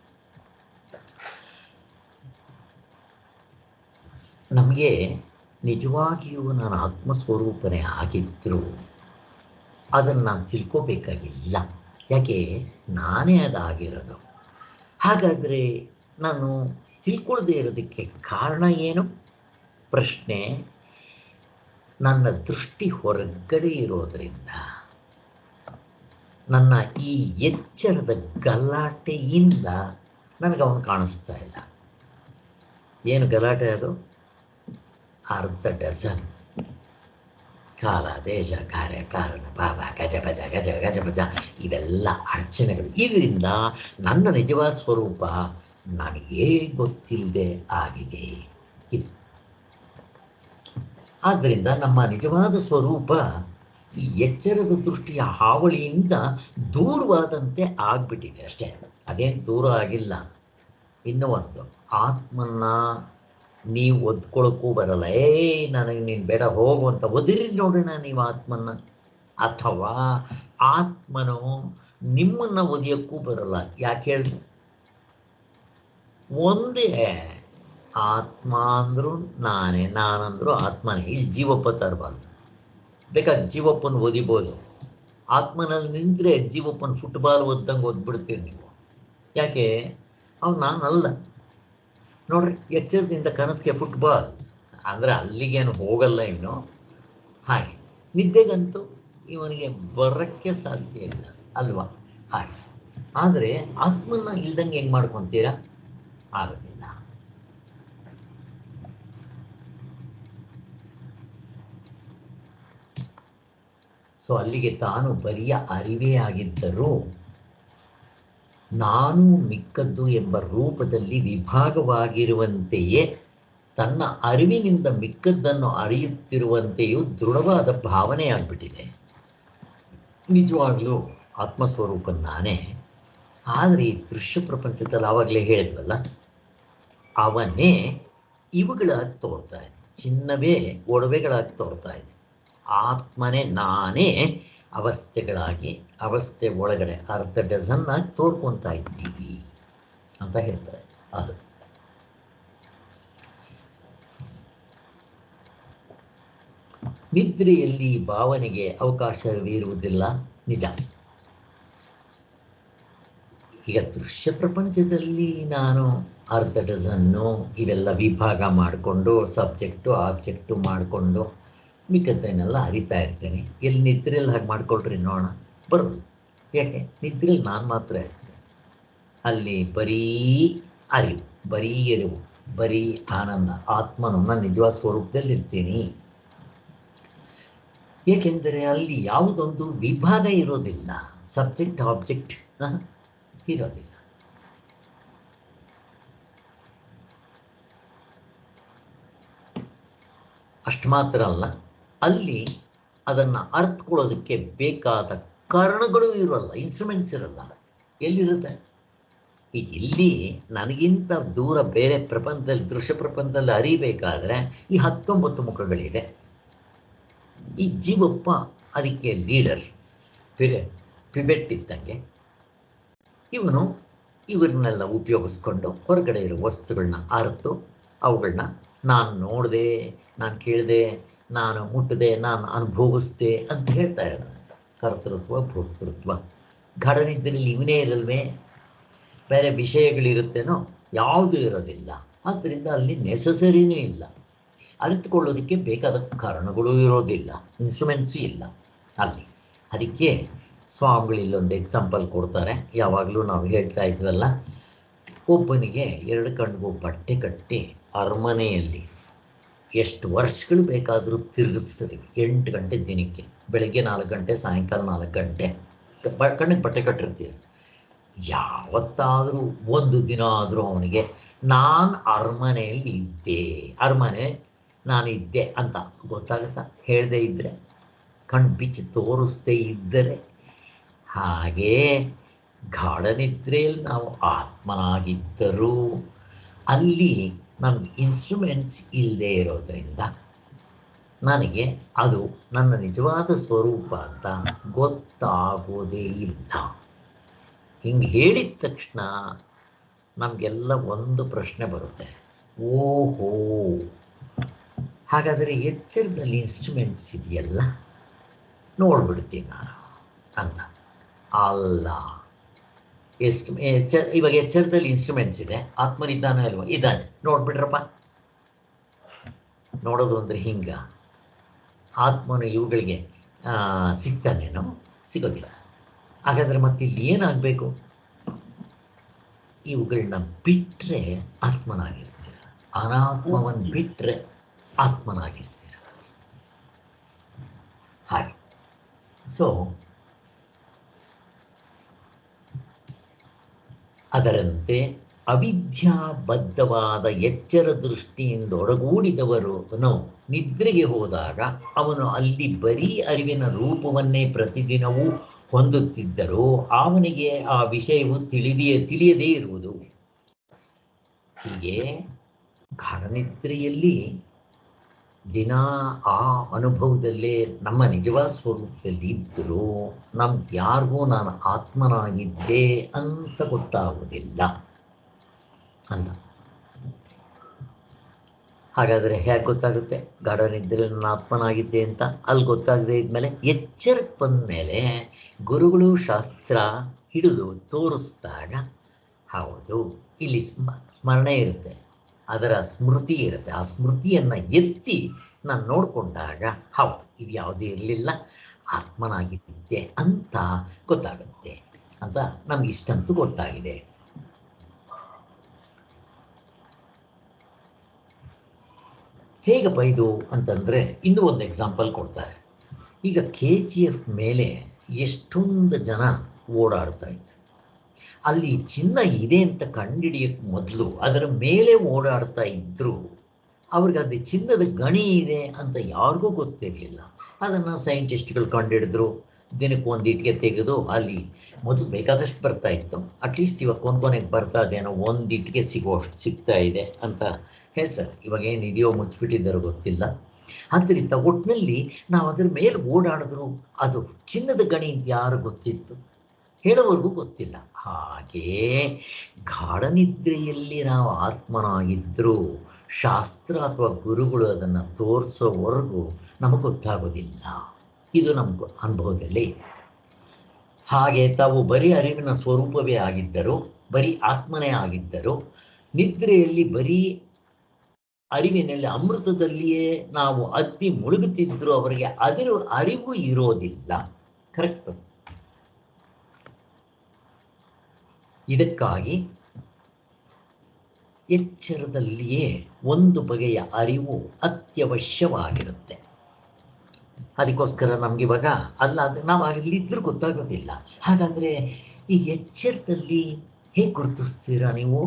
ನಮಗೆ ನಿಜವಾಗಿಯೂ ನಾನು ಆತ್ಮಸ್ವರೂಪನೇ ಆಗಿದ್ದರೂ ಅದನ್ನು ನಾನು ತಿಳ್ಕೋಬೇಕಾಗಿಲ್ಲ. ಯಾಕೆ? ನಾನೇ ಅದಾಗಿರೋದು. ಹಾಗಾದರೆ ನಾನು ತಿಳ್ಕೊಳ್ಳದೆ ಇರೋದಕ್ಕೆ ಕಾರಣ ಏನು? ಪ್ರಶ್ನೆ. ನನ್ನ ದೃಷ್ಟಿ ಹೊರಗಡೆ ಇರೋದರಿಂದ ನನ್ನ ಈ ಎಚ್ಚರದ ಗಲಾಟೆಯಿಂದ ನನಗೆ ಅವನು ಕಾಣಿಸ್ತಾ ಇಲ್ಲ. ಏನು ಗಲಾಟೆ ಅದು? ಅರ್ಧ ಡಜನ್ ಕಾಲ, ದೇಶ, ಕಾರ್ಯ, ಕಾರಣ, ಭಾವ, ಗಜಬಜ ಗಜಬಜ ಇವೆಲ್ಲ ಅಡಚಣೆಗಳು. ಇದರಿಂದ ನನ್ನ ನಿಜವಾದ ಸ್ವರೂಪ ನನಗೇ ಗೊತ್ತಿಲ್ಲದೆ ಆಗಿದೆ. ಆದ್ದರಿಂದ ನಮ್ಮ ನಿಜವಾದ ಸ್ವರೂಪ ಈ ಎಚ್ಚರದ ದೃಷ್ಟಿಯ ಹಾವಳಿಯಿಂದ ದೂರವಾದಂತೆ ಆಗ್ಬಿಟ್ಟಿದೆ ಅಷ್ಟೇ. ಅದೇನು ದೂರ ಆಗಿಲ್ಲ. ಇನ್ನೂ ಒಂದು, ಆತ್ಮನ್ನ ನೀವು ಒದ್ಕೊಳಕ್ಕೂ ಬರಲ್ಲ. ನನಗೆ ನೀನು ಬೇಡ ಹೋಗು ಅಂತ ಒದಿರಿ ನೋಡೋಣ ನೀವು ಆತ್ಮನ್ನ. ಅಥವಾ ಆತ್ಮನೋ ನಿಮ್ಮನ್ನು ಒದಿಯೋಕ್ಕೂ ಬರಲ್ಲ. ಯಾಕೆ ಹೇಳಿ? ಒಂದೇ ಆತ್ಮ ಅಂದರೂ ನಾನೇ, ನಾನಂದರೂ ಆತ್ಮನೇ. ಇಲ್ಲಿ ಜೀವಪ್ಪ ತರಬಾರ್ದು. ಬೇಕಾದ್ರೆ ಜೀವಪ್ಪನ ಓದಿಬೋದು, ಆತ್ಮನಲ್ಲಿ ನಿಂತರೆ ಜೀವಪ್ಪನ ಫುಟ್ಬಾಲ್ ಓದ್ದಂಗೆ ಓದ್ಬಿಡ್ತೀರಿ ನೀವು. ಯಾಕೆ? ಅವ್ನು ನಾನಲ್ಲ ನೋಡ್ರಿ. ಎಚ್ಚರದಿಂದ ಕನಸಿಗೆ ಫುಟ್ಬಾಲ್ ಅಂದರೆ ಅಲ್ಲಿಗೇನು ಹೋಗಲ್ಲ ಇನ್ನು. ಹಾಗೆ ನಿದ್ದೆಗಂತೂ ಇವನಿಗೆ ಬರೋಕ್ಕೆ ಸಾಧ್ಯ ಇಲ್ಲ ಅಲ್ವಾ? ಹಾಗೆ. ಆದರೆ ಆತ್ಮನ ಇಲ್ದಂಗೆ ಹೆಂಗೆ ಮಾಡ್ಕೊತೀರಾ? ಆಗೋದಿಲ್ಲ. ಸೊ ಅಲ್ಲಿಗೆ ತಾನು ಬರಿಯ ಅರಿವೇ ಆಗಿದ್ದರೂ ನಾನು ಮಿಕ್ಕದ್ದು ಎಂಬ ರೂಪದಲ್ಲಿ ವಿಭಾಗವಾಗಿರುವಂತೆಯೇ ತನ್ನ ಅರಿವಿನಿಂದ ಮಿಕ್ಕದ್ದನ್ನು ಅರಿಯುತ್ತಿರುವಂತೆಯೂ ದೃಢವಾದ ಭಾವನೆಯಾಗ್ಬಿಟ್ಟಿದೆ. ನಿಜವಾಗ್ಲೂ ಆತ್ಮಸ್ವರೂಪ ನಾನೇ. ಆದರೆ ಈ ದೃಶ್ಯ ಪ್ರಪಂಚದಲ್ಲಿ ಆವಾಗಲೇ ಹೇಳಿದ್ವಲ್ಲ, ಅವನೇ ಇವುಗಳಾಗಿ ತೋರ್ತಾ ಇದೆ. ಚಿನ್ನವೇ ಒಡವೆಗಳಾಗಿ ತೋರ್ತಾ ಇದೆ. ಆತ್ಮನೇ ನಾನೇ ಅವಸ್ಥೆಗಳಾಗಿ ಅವಸ್ಥೆ ಒಳಗಡೆ ಅರ್ಧ ಡಜನ್ನಾಗಿ ತೋರ್ಕೊತಾ ಇದ್ದೀವಿ ಅಂತ ಹೇಳ್ತಾರೆ. ಅದು ನಿದ್ರೆಯಲ್ಲಿ ಭಾವನೆಗೆ ಅವಕಾಶವಿರುವುದಿಲ್ಲ, ನಿಜ. ಈಗ ದೃಶ್ಯ ಪ್ರಪಂಚದಲ್ಲಿ ನಾನು ಅರ್ಧ ಡಜನ್ನು ಇವೆಲ್ಲ ವಿಭಾಗ ಮಾಡಿಕೊಂಡು ಸಬ್ಜೆಕ್ಟು ಆಬ್ಜೆಕ್ಟು ಮಾಡಿಕೊಂಡು ಮಿಕ್ಕದ್ದನ್ನೆಲ್ಲ ಅರಿತಾ ಇರ್ತೇನೆ. ಎಲ್ಲಿ ನಿದ್ರೆಯಲ್ಲಿ ಹಾಗೆ ಮಾಡ್ಕೊಳ್ರಿ ನೋಡೋಣ, ಬರೋದು. ಯಾಕೆ? ನಿದ್ರೆಯಲ್ಲಿ ನಾನು ಮಾತ್ರ ಇರ್ತೇನೆ. ಅಲ್ಲಿ ಬರೀ ಅರಿವು, ಬರೀ ಅರಿವು, ಬರೀ ಆನಂದ, ಆತ್ಮನನ್ನ ನಿಜವಾದ ಸ್ವರೂಪದಲ್ಲಿ ಇರ್ತೀನಿ. ಏಕೆಂದರೆ ಅಲ್ಲಿ ಯಾವುದೊಂದು ವಿಭಾಗ ಇರೋದಿಲ್ಲ, ಸಬ್ಜೆಕ್ಟ್ ಆಬ್ಜೆಕ್ಟ್ ಇರೋದಿಲ್ಲ. ಅಷ್ಟು ಮಾತ್ರ ಅಲ್ಲ, ಅಲ್ಲಿ ಅದನ್ನು ಅರ್ಥಕೊಳ್ಳೋದಕ್ಕೆ ಬೇಕಾದ ಕಾರಣಗಳು ಇರೋಲ್ಲ, ಇನ್ಸ್ಟ್ರೂಮೆಂಟ್ಸ್ ಇರಲ್ಲ. ಎಲ್ಲಿರುತ್ತೆ? ಈಗ ಇಲ್ಲಿ ನನಗಿಂತ ದೂರ ಬೇರೆ ಪ್ರಪಂಚದಲ್ಲಿ, ದೃಶ್ಯ ಪ್ರಪಂಚದಲ್ಲಿ ಅರಿಬೇಕಾದ್ರೆ ಈ 19 ಮುಖಗಳಿದೆ. ಈ ಜೀವಪ್ಪ ಅದಕ್ಕೆ ಲೀಡರ್, ಪಿವೆಟ್ ಇದ್ದಂಗೆ. ಇವನು ಇವ್ರನ್ನೆಲ್ಲ ಉಪಯೋಗಿಸ್ಕೊಂಡು ಹೊರಗಡೆ ಇರೋ ವಸ್ತುಗಳನ್ನ ಅರ್ತು ಅವುಗಳನ್ನ ನಾನು ನೋಡಿದೆ, ನಾನು ಕೇಳಿದೆ, ನಾನು ಮುಟ್ಟಿದೆ, ನಾನು ಅನುಭವಿಸ್ದೆ ಅಂತ ಹೇಳ್ತಾ ಇದ್ದಾನೆ. ಕರ್ತೃತ್ವ, ಭೋಕ್ತೃತ್ವ. ಗಾಢನಿದ್ರೆಯಲ್ಲಿ ಇವನೇ ಇರಲ್ವೇ? ಬೇರೆ ವಿಷಯಗಳಿರುತ್ತೇನೋ? ಯಾವುದೂ ಇರೋದಿಲ್ಲ. ಆದ್ದರಿಂದ ಅಲ್ಲಿ ನೆಸಸರಿನೂ ಇಲ್ಲ. ಅರಿತುಕೊಳ್ಳೋದಕ್ಕೆ ಬೇಕಾದ ಕಾರಣಗಳೂ ಇರೋದಿಲ್ಲ, ಇನ್ಸ್ಟ್ರೂಮೆಂಟ್ಸು ಇಲ್ಲ ಅಲ್ಲಿ. ಅದಕ್ಕೆ ಸ್ವಾಮಿಗಳು ಇಲ್ಲೊಂದು ಎಕ್ಸಾಂಪಲ್ ಕೊಡ್ತಾರೆ. ಯಾವಾಗಲೂ ನಾವು ಹೇಳ್ತಾ ಇದ್ವಲ್ಲ, ಒಬ್ಬನಿಗೆ 2 ಕಣ್ಣಿಗೂ ಬಟ್ಟೆ ಕಟ್ಟಿ ಅರಮನೆಯಲ್ಲಿ ಎಷ್ಟು ವರ್ಷಗಳು ಬೇಕಾದರೂ ತಿರುಗಿಸ್ತೀವಿ. 8 ಗಂಟೆ ದಿನಕ್ಕೆ, ಬೆಳಗ್ಗೆ 4 ಗಂಟೆ, ಸಾಯಂಕಾಲ 4 ಗಂಟೆ ಕಣ್ಣಿಗೆ ಬಟ್ಟೆ ಕಟ್ಟಿರ್ತೀವಿ. ಯಾವತ್ತಾದರೂ ಒಂದು ದಿನ ಆದರೂ ಅವನಿಗೆ ನಾನು ಅರಮನೆಯಲ್ಲಿ ಇದ್ದೆ, ಅರಮನೆ ನಾನು ಇದ್ದೆ ಅಂತ ಗೊತ್ತಾಗುತ್ತಾ? ಹೇಳದೇ ಇದ್ದರೆ, ಕಣ್ಣು ಬಿಚ್ಚಿ ತೋರಿಸ್ದೇ ಇದ್ದರೆ. ಹಾಗೇ ಗಾಢನಿದ್ರೆಯಲ್ಲಿ ನಾವು ಆತ್ಮನಾಗಿದ್ದರೂ ಅಲ್ಲಿ ನಮ್ಗೆ ಇನ್ಸ್ಟ್ರೂಮೆಂಟ್ಸ್ ಇಲ್ಲದೆ ಇರೋದರಿಂದ ನನಗೆ ಅದು ನನ್ನ ನಿಜವಾದ ಸ್ವರೂಪ ಅಂತ ಗೊತ್ತಾಗೋದೇ ಇಲ್ಲ. ಹಿಂಗೆ ಹೇಳಿದ ತಕ್ಷಣ ನಮಗೆಲ್ಲ ಒಂದು ಪ್ರಶ್ನೆ ಬರುತ್ತೆ, ಓಹೋ ಹಾಗಾದರೆ ಎಚ್ಚರದಲ್ಲಿ ಇನ್ಸ್ಟ್ರೂಮೆಂಟ್ಸ್ ಇದೆಯಲ್ಲ, ನೋಡ್ಬಿಡ್ತೀನಿ ನಾನು ಅಂತ. ಅಲ್ಲ, ಇವಾಗ ಎಚ್ಚರದಲ್ಲಿ ಇನ್ಸ್ಟ್ರೂಮೆಂಟ್ಸ್ ಇದೆ, ಆತ್ಮನಿದ್ದಾನೆ ಅಲ್ವಾ? ಇದ್ದಾನೆ, ನೋಡ್ಬಿಡ್ರಪ್ಪ. ನೋಡೋದು ಅಂದರೆ ಹಿಂಗ. ಆತ್ಮನು ಇವುಗಳಿಗೆ ಸಿಗ್ತಾನೇನೋ? ಸಿಗೋದಿಲ್ಲ. ಹಾಗಾದರೆ ಮತ್ತೆ ಇಲ್ಲಿ ಏನಾಗಬೇಕು? ಇವುಗಳನ್ನ ಬಿಟ್ಟರೆ ಆತ್ಮನಾಗಿರ್ತೀರ, ಅನಾತ್ಮವನ್ನು ಬಿಟ್ಟರೆ ಆತ್ಮನಾಗಿರ್ತೀರ. ಹಾಗೆ. ಸೊ ಅದರಂತೆ ಅವಿದ್ಯಾಬದ್ಧವಾದ ಎಚ್ಚರ ದೃಷ್ಟಿಯಿಂದ ಒಡಗೂಡಿದವನು ನಿದ್ರೆಗೆ ಹೋದಾಗ ಅವನು ಅಲ್ಲಿ ಬರೀ ಅರಿವಿನ ರೂಪವನ್ನೇ ಪ್ರತಿದಿನವೂ ಹೊಂದುತ್ತಿದ್ದರೂ ಅವನಿಗೆ ಆ ವಿಷಯವು ತಿಳಿಯದೇ ಇರುವುದು. ಹೀಗೆ ಗಾಢನಿದ್ರೆಯಲ್ಲಿ ದಿನ ಆ ಅನುಭವದಲ್ಲೇ ನಮ್ಮ ನಿಜವಾದ ಸ್ವರೂಪದಲ್ಲಿ ಇದ್ದರೂ ನಮ್ಗೆ ಯಾರಿಗೂ ನಾನು ಆತ್ಮನಾಗಿದ್ದೆ ಅಂತ ಗೊತ್ತಾಗೋದಿಲ್ಲ ಅಂತ. ಹಾಗಾದರೆ ಹೇಗೆ ಗೊತ್ತಾಗುತ್ತೆ ಗಾಢ ನಿದ್ರೆಯಲ್ಲಿ ನಾನು ಆತ್ಮನಾಗಿದ್ದೆ ಅಂತ? ಅಲ್ಲಿ ಗೊತ್ತಾಗದೇ ಇದ್ಮೇಲೆ ಎಚ್ಚರಕ್ಕೆ ಬಂದ ಮೇಲೆ ಗುರುಗಳು ಶಾಸ್ತ್ರ ಹಿಡಿದು ತೋರಿಸಿದಾಗ ಹೌದು ಇಲ್ಲಿ ಸ್ಮರಣೆ ಇರುತ್ತೆ, ಅದರ ಸ್ಮೃತಿ ಇರುತ್ತೆ. ಆ ಸ್ಮೃತಿಯನ್ನು ಎತ್ತಿ ನಾನು ನೋಡಿಕೊಂಡಾಗ ಹೌದು ಇದು ಯಾವುದೇ ಇರಲಿಲ್ಲ, ಆತ್ಮನಾಗಿದ್ದೆ ಅಂತ ಗೊತ್ತಾಗುತ್ತೆ ಅಂತ ನಮ್ಗೆ ಇಷ್ಟಂತೂ ಗೊತ್ತಾಗಿದೆ. ಹೇಗಪ್ಪ ಇದು ಅಂತಂದರೆ ಇನ್ನೂ ಒಂದು ಎಕ್ಸಾಂಪಲ್ ಕೊಡ್ತಾರೆ. ಈಗ KGF ಮೇಲೆ ಎಷ್ಟೊಂದು ಜನ ಓಡಾಡ್ತಾ ಇದ್ರು. ಅಲ್ಲಿ ಚಿನ್ನ ಇದೆ ಅಂತ ಕಂಡುಹಿಡಿಯೋಕ್ಕೆ ಮೊದಲು ಅದರ ಮೇಲೆ ಓಡಾಡ್ತಾ ಇದ್ದರು. ಅವ್ರಿಗೆ ಅದು ಚಿನ್ನದ ಗಣಿ ಇದೆ ಅಂತ ಯಾರಿಗೂ ಗೊತ್ತಿರಲಿಲ್ಲ. ಅದನ್ನು ಸೈಂಟಿಸ್ಟ್ಗಳು ಕಂಡುಹಿಡಿದ್ರು. ದಿನಕ್ಕೆ ಒಂದು ಇಟ್ಟಿಗೆ ತೆಗೆದು ಅಲ್ಲಿ ಮೊದಲು ಬೇಕಾದಷ್ಟು ಬರ್ತಾ ಇತ್ತು, ಅಟ್ಲೀಸ್ಟ್ ಇವಾಗ ಕೊನೆಗೆ ಬರ್ತಾ ಇದೇನೋ ಒಂದು ಇಟ್ಟಿಗೆ ಸಿಗುವಷ್ಟು ಸಿಗ್ತಾ ಇದೆ ಅಂತ ಹೇಳ್ತಾರೆ. ಇವಾಗ ಏನು ಇದೆಯೋ ಮುಚ್ಚಿಬಿಟ್ಟಿದ್ದಾರೋ ಗೊತ್ತಿಲ್ಲ. ಆದ್ದರಿಂದ ಒಟ್ಟಿನಲ್ಲಿ ನಾವು ಅದರ ಮೇಲೆ ಓಡಾಡಿದ್ರು ಅದು ಚಿನ್ನದ ಗಣಿ ಅಂತ ಯಾರು ಗೊತ್ತಿತ್ತು? ಹೇಳೋವರೆಗೂ ಗೊತ್ತಿಲ್ಲ. ಹಾಗೆಯೇ ಗಾಢನಿದ್ರೆಯಲ್ಲಿ ನಾವು ಆತ್ಮನಾಗಿದ್ದರೂ ಶಾಸ್ತ್ರ ಅಥವಾ ಗುರುಗಳು ಅದನ್ನು ತೋರಿಸೋವರೆಗೂ ನಮಗೆ ಗೊತ್ತಾಗೋದಿಲ್ಲ. ಇದು ನಮ್ಮ ಅನುಭವದಲ್ಲಿ. ಹಾಗೆ ತಾವು ಬರೀ ಅರಿವಿನ ಸ್ವರೂಪವೇ ಆಗಿದ್ದರು, ಬರೀ ಆತ್ಮನೇ ಆಗಿದ್ದರು. ನಿದ್ರೆಯಲ್ಲಿ ಬರೀ ಅರಿವಿನಲ್ಲಿ ಅಮೃತದಲ್ಲಿಯೇ ನಾವು ಅದ್ದಿ ಮುಳುಗುತ್ತಿದ್ದರೂ ಅವರಿಗೆ ಅದರ ಅರಿವು ಇರೋದಿಲ್ಲ. ಕರೆಕ್ಟ್. ಇದಕ್ಕಾಗಿ ಎಚ್ಚರದಲ್ಲಿಯೇ ಒಂದು ಬಗೆಯ ಅರಿವು ಅತ್ಯವಶ್ಯವಾಗಿರುತ್ತೆ. ಅದಕ್ಕೋಸ್ಕರ ನಮಗಿವಾಗ ಅದು ನಾವು ಅಲ್ಲಿದ್ದರೂ ಗೊತ್ತಾಗೋದಿಲ್ಲ. ಹಾಗಾದರೆ ಈ ಎಚ್ಚರದಲ್ಲಿ ಹೇಗೆ ಗುರುತಿಸ್ತೀರಾ ನೀವು?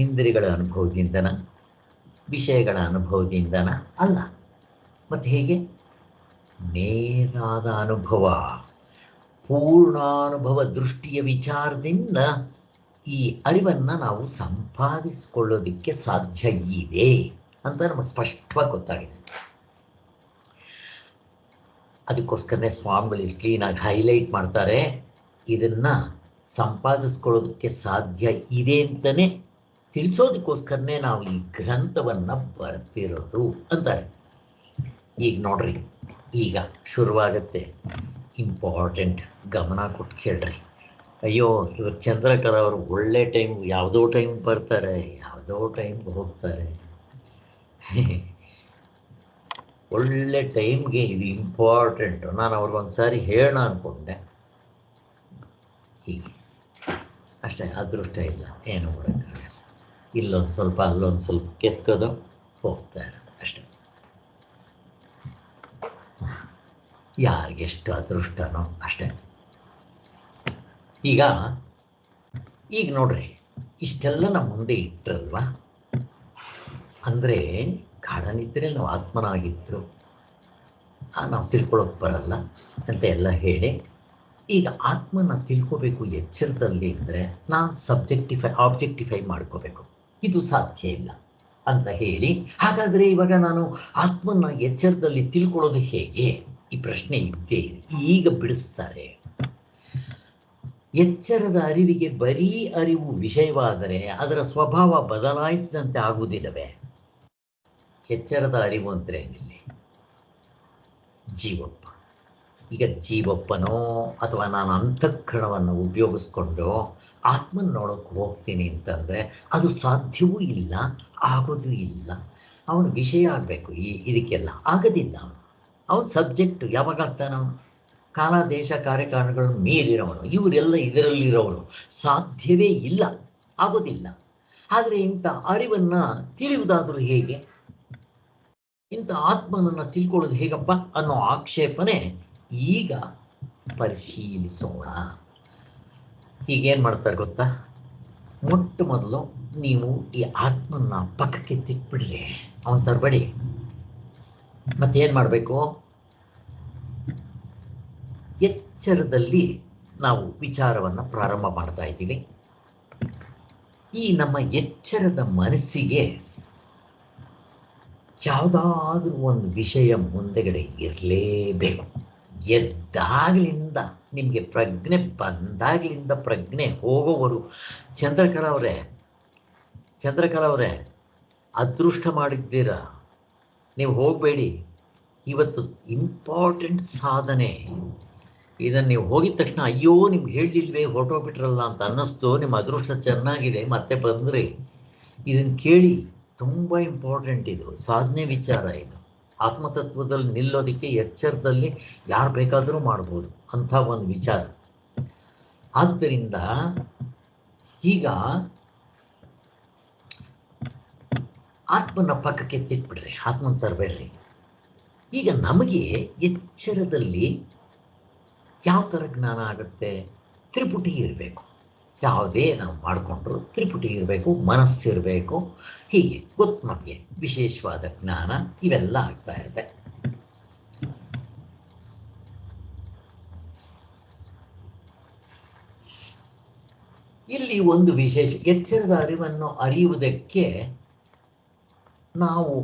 ಇಂದ್ರಿಯಗಳ ಅನುಭವದಿಂದನ, ವಿಷಯಗಳ ಅನುಭವದಿಂದನ ಅಲ್ಲ, ಮತ್ತು ಹೇಗೆ? ನೇರಾದ ಅನುಭವ, ಪೂರ್ಣಾನುಭವ ದೃಷ್ಟಿಯ ವಿಚಾರದಿಂದ ಈ ಅರಿವನ್ನು ನಾವು ಸಂಪಾದಿಸಿಕೊಳ್ಳೋದಕ್ಕೆ ಸಾಧ್ಯ ಇದೆ ಅಂತ ನಮಗೆ ಸ್ಪಷ್ಟವಾಗಿ ಗೊತ್ತಾಗಿದೆ. ಅದಕ್ಕೋಸ್ಕರನೇ ಸ್ವಾಮಿಗಳು ಕ್ಲೀನಾಗಿ ಹೈಲೈಟ್ ಮಾಡ್ತಾರೆ, ಇದನ್ನು ಸಂಪಾದಿಸ್ಕೊಳ್ಳೋದಕ್ಕೆ ಸಾಧ್ಯ ಇದೆ ಅಂತಲೇ ತಿಳಿಸೋದಕ್ಕೋಸ್ಕರನೇ ನಾವು ಈ ಗ್ರಂಥವನ್ನು ಬರ್ತಿರೋದು ಅಂತಾರೆ. ಈಗ ನೋಡ್ರಿ, ಈಗ ಶುರುವಾಗತ್ತೆ. ಇಂಪಾರ್ಟೆಂಟ್, ಗಮನ ಕೊಟ್ಟು ಕೇಳ್ರಿ. ಅಯ್ಯೋ ಇವರು ಚಂದ್ರಕಲಾ ಅವರು ಒಳ್ಳೆ ಟೈಮ್, ಯಾವುದೋ ಟೈಮ್ ಬರ್ತಾರೆ, ಯಾವುದೋ ಟೈಮ್ಗೆ ಹೋಗ್ತಾರೆ. ಒಳ್ಳೆ ಟೈಮ್ಗೆ ಇದು ಇಂಪಾರ್ಟೆಂಟು. ನಾನು ಅವ್ರಿಗೊಂದು ಸಾರಿ ಹೇಳೋಣ ಅಂದ್ಕೊಂಡೆ, ಹೀಗೆ ಅಷ್ಟೇ. ಅದೃಷ್ಟ ಇಲ್ಲ, ಏನು ಮಾಡೋಕ್ಕಾಗಲ್ಲ. ಇಲ್ಲೊಂದು ಸ್ವಲ್ಪ ಅಲ್ಲೊಂದು ಸ್ವಲ್ಪ ಕೆತ್ಕೋದು ಹೋಗ್ತಾ ಇರೋದು ಅಷ್ಟೇ. ಯಾರಿಗೆಷ್ಟು ಅದೃಷ್ಟನೋ ಅಷ್ಟೇ. ಈಗ ನೋಡ್ರಿ, ಇಷ್ಟೆಲ್ಲ ನಮ್ಮ ಮುಂದೆ ಇಟ್ಟರಲ್ವ, ಅಂದರೆ ಗಾಢನಿದ್ರೆ ನಾವು ಆತ್ಮನಾಗಿದ್ರು ನಾವು ತಿಳ್ಕೊಳ್ಳೋಕೆ ಬರಲ್ಲ ಅಂತ ಎಲ್ಲ ಹೇಳಿ, ಈಗ ಆತ್ಮನ ತಿಳ್ಕೋಬೇಕು ಎಚ್ಚರದಲ್ಲಿ ಅಂದರೆ ನಾನು ಆಬ್ಜೆಕ್ಟಿಫೈ ಮಾಡ್ಕೋಬೇಕು, ಇದು ಸಾಧ್ಯ ಇಲ್ಲ ಅಂತ ಹೇಳಿ, ಹಾಗಾದರೆ ಇವಾಗ ನಾನು ಆತ್ಮನ ಎಚ್ಚರದಲ್ಲಿ ತಿಳ್ಕೊಳ್ಳೋದು ಹೇಗೆ? ಈ ಪ್ರಶ್ನೆ ಇದ್ದೇ ಇದೆ. ಈಗ ಬಿಡಿಸ್ತಾರೆ. ಎಚ್ಚರದ ಅರಿವಿಗೆ ಬರೀ ಅರಿವು ವಿಷಯವಾದರೆ ಅದರ ಸ್ವಭಾವ ಬದಲಾಯಿಸಿದಂತೆ ಆಗುವುದಿಲ್ಲವೇ? ಎಚ್ಚರದ ಅರಿವು ಅಂದರೆ ಇಲ್ಲಿ ಜೀವಪ್ಪ. ಈಗ ಜೀವಪ್ಪನೋ ಅಥವಾ ನಾನು ಅಂತಃಕರಣವನ್ನು ಉಪಯೋಗಿಸ್ಕೊಂಡು ಆತ್ಮನ ನೋಡೋಕೆ ಹೋಗ್ತೀನಿ ಅಂತಂದರೆ ಅದು ಸಾಧ್ಯವೂ ಇಲ್ಲ, ಆಗೋದು ಇಲ್ಲ. ಅವನು ವಿಷಯ ಆಗಬೇಕು ಇದಕ್ಕೆಲ್ಲ, ಆಗೋದಿಲ್ಲ. ಅವನು ಸಬ್ಜೆಕ್ಟು ಯಾವಾಗ ಆಗ್ತಾನೆ? ಅವನು ಕಾಲ ದೇಶ ಕಾರ್ಯಕಾರಣಗಳನ್ನು ಮೀರಿರೋವನು, ಇವರೆಲ್ಲ ಇದರಲ್ಲಿರೋವನು, ಸಾಧ್ಯವೇ ಇಲ್ಲ, ಆಗೋದಿಲ್ಲ. ಆದರೆ ಇಂಥ ಅರಿವನ್ನು ತಿಳಿಯುವುದಾದರೂ ಹೇಗೆ? ಇಂಥ ಆತ್ಮನನ್ನು ತಿಳ್ಕೊಳ್ಳೋದು ಹೇಗಪ್ಪ ಅನ್ನೋ ಆಕ್ಷೇಪಣೆ ಈಗ ಪರಿಶೀಲಿಸೋಣ. ಹೀಗೇನು ಮಾಡ್ತಾರೆ ಗೊತ್ತಾ? ಮೊಟ್ಟ ಮೊದಲು ನೀವು ಈ ಆತ್ಮನ ಪಕ್ಕಕ್ಕೆ ತಿಕ್ಬಿಡ್ರಿ, ಅವನ ತರಬೇಡಿ. ಮತ್ತೇನು ಮಾಡಬೇಕು? ಎಚ್ಚರದಲ್ಲಿ ನಾವು ವಿಚಾರವನ್ನು ಪ್ರಾರಂಭ ಮಾಡ್ತಾ ಇದ್ದೀವಿ. ಈ ನಮ್ಮ ಎಚ್ಚರದ ಮನಸ್ಸಿಗೆ ಯಾವುದಾದ್ರೂ ಒಂದು ವಿಷಯ ಮುಂದೆಗಡೆ ಇರಲೇಬೇಕು. ಎದ್ದಾಗಲಿಂದ ನಿಮಗೆ ಪ್ರಜ್ಞೆ ಬಂದಾಗಲಿಂದ ಪ್ರಜ್ಞೆ ಹೋಗೋವರು, ಚಂದ್ರಕಲಾ ಅವರೇ ಅದೃಷ್ಟ ಮಾಡಿದ್ದೀರಾ. ನೀವು ಹೋಗಬೇಡಿ, ಇವತ್ತು ಇಂಪಾರ್ಟೆಂಟ್ ಸಾಧನೆ. ಇದನ್ನು ನೀವು ಹೋಗಿದ ತಕ್ಷಣ ಅಯ್ಯೋ ನಿಮ್ಗೆ ಹೇಳಿಲ್ವೇ ಹೊರಟೋಗ್ಬಿಟ್ರಲ್ಲ ಅಂತ ಅನ್ನಿಸ್ತು. ನಿಮ್ಮ ಅದೃಷ್ಟ ಚೆನ್ನಾಗಿದೆ, ಮತ್ತೆ ಬಂದ್ರಿ. ಇದನ್ನು ಕೇಳಿ, ತುಂಬ ಇಂಪಾರ್ಟೆಂಟ್ ಇದು, ಸಾಧನೆ ವಿಚಾರ ಇದು. ಆತ್ಮತತ್ವದಲ್ಲಿ ನಿಲ್ಲೋದಕ್ಕೆ ಎಚ್ಚರದಲ್ಲಿ ಯಾರು ಬೇಕಾದರೂ ಮಾಡ್ಬೋದು ಅಂಥ ಒಂದು ವಿಚಾರ. ಆದ್ದರಿಂದ ಈಗ ಆತ್ಮನ ಪಕ್ಕಕ್ಕೆ ಎತ್ತಿಟ್ಬಿಡ್ರಿ, ಆತ್ಮನ ತರಬೇಡ್ರಿ. ಈಗ ನಮಗೆ ಎಚ್ಚರದಲ್ಲಿ ಯಾವ ಥರ ಜ್ಞಾನ ಆಗುತ್ತೆ? ತ್ರಿಪುಟಿ ಇರಬೇಕು. ಯಾವುದೇ ನಾವು ಮಾಡಿಕೊಂಡ್ರು ತ್ರಿಪುಟಿ ಇರಬೇಕು, ಮನಸ್ಸಿರಬೇಕು. ಹೀಗೆ ಗೊತ್ತು ನಮಗೆ ವಿಶೇಷವಾದ ಜ್ಞಾನ ಇವೆಲ್ಲ ಆಗ್ತಾ ಇರುತ್ತೆ. ಇಲ್ಲಿ ಒಂದು ವಿಶೇಷ, ಎಚ್ಚರದ ಅರಿವನ್ನು ಅರಿಯುವುದಕ್ಕೆ ನಾವು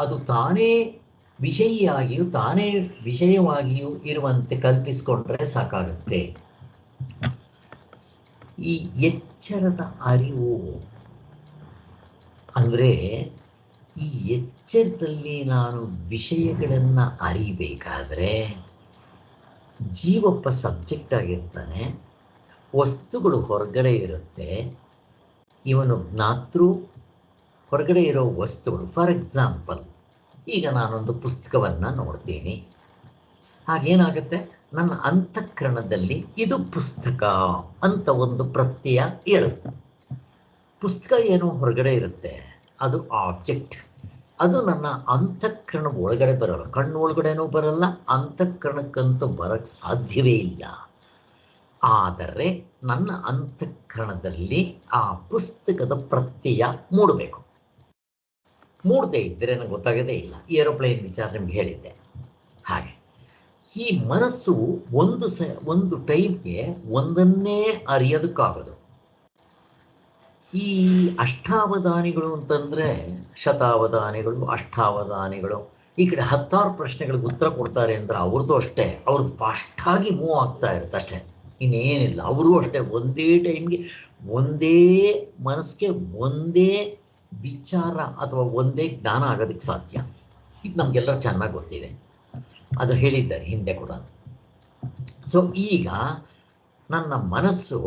ಅದು ತಾನೇ ವಿಷಯಿಯಾಗಿಯೂ ತಾನೇ ವಿಷಯವಾಗಿಯೂ ಇರುವಂತೆ ಕಲ್ಪಿಸಿಕೊಂಡ್ರೆ ಸಾಕಾಗುತ್ತೆ. ಈ ಎಚ್ಚರದ ಅರಿವು ಅಂದರೆ, ಈ ಎಚ್ಚರದಲ್ಲಿ ನಾನು ವಿಷಯಗಳನ್ನು ಅರಿಬೇಕಾದ್ರೆ ಜೀವಪ್ಪ ಸಬ್ಜೆಕ್ಟ್ ಆಗಿರ್ತಾನೆ, ವಸ್ತುಗಳು ಹೊರಗಡೆ ಇರುತ್ತೆ, ಇವನು ಜ್ಞಾತೃ. ಹೊರಗಡೆ ಇರೋ ವಸ್ತುಗಳು, ಫಾರ್ ಎಕ್ಸಾಂಪಲ್ ಈಗ ನಾನೊಂದು ಪುಸ್ತಕವನ್ನು ನೋಡ್ತೀನಿ, ಹಾಗೇನಾಗುತ್ತೆ, ನನ್ನ ಅಂತಃಕರಣದಲ್ಲಿ ಇದು ಪುಸ್ತಕ ಅಂತ ಒಂದು ಪ್ರತ್ಯಯ ಹೇಳುತ್ತೆ. ಪುಸ್ತಕ ಏನೋ ಹೊರಗಡೆ ಇರುತ್ತೆ, ಅದು ಆಬ್ಜೆಕ್ಟ್. ಅದು ನನ್ನ ಅಂತಃಕರಣ ಒಳಗಡೆ ಬರೋಲ್ಲ, ಕಣ್ಣು ಒಳಗಡೆನೂ ಬರಲ್ಲ, ಅಂತಃಕರಣಕ್ಕಂತೂ ಬರೋಕ್ಕೆ ಸಾಧ್ಯವೇ ಇಲ್ಲ. ಆದರೆ ನನ್ನ ಅಂತಃಕರಣದಲ್ಲಿ ಆ ಪುಸ್ತಕದ ಪ್ರತ್ಯಯ ಮೂಡಬೇಕು. ಮೂಡದೇ ಇದ್ದರೆ ನನಗೆ ಗೊತ್ತಾಗೋದೇ ಇಲ್ಲ. ಏರೋಪ್ಲೇನ್ ವಿಚಾರ ನಿಮ್ಗೆ ಹೇಳಿದ್ದೆ ಹಾಗೆ. ಈ ಮನಸ್ಸು ಒಂದು ಟೈಮ್ಗೆ ಒಂದನ್ನೇ ಅರಿಯೋದಕ್ಕಾಗೋದು. ಈ ಅಷ್ಟಾವಧಾನಿಗಳು ಅಂತಂದರೆ, ಶತಾವಧಾನಿಗಳು, ಅಷ್ಟಾವಧಾನಿಗಳು, ಈ ಕಡೆ 10,000 ಪ್ರಶ್ನೆಗಳಿಗೆ ಉತ್ತರ ಕೊಡ್ತಾರೆ ಅಂದರೆ ಅವ್ರದ್ದು ಅಷ್ಟೇ, ಅವ್ರದ್ದು ಫಾಸ್ಟಾಗಿ ಮೂವ್ ಆಗ್ತಾ ಇರುತ್ತೆ ಅಷ್ಟೇ, ಇನ್ನೇನಿಲ್ಲ. ಅವರು ಅಷ್ಟೇ ಒಂದೇ ಟೈಮ್ಗೆ ಒಂದೇ ಮನಸ್ಸಿಗೆ ಒಂದೇ ವಿಚಾರ ಅಥವಾ ಒಂದೇ ಜ್ಞಾನ ಆಗೋದಕ್ಕೆ ಸಾಧ್ಯ. ಇದು ನಮಗೆಲ್ಲ ಚೆನ್ನಾಗಿ ಗೊತ್ತಿದೆ, ಅದು ಹೇಳಿದ್ದಾರೆ ಹಿಂದೆ ಕೂಡ. ಸೊ ಈಗ ನನ್ನ ಮನಸ್ಸು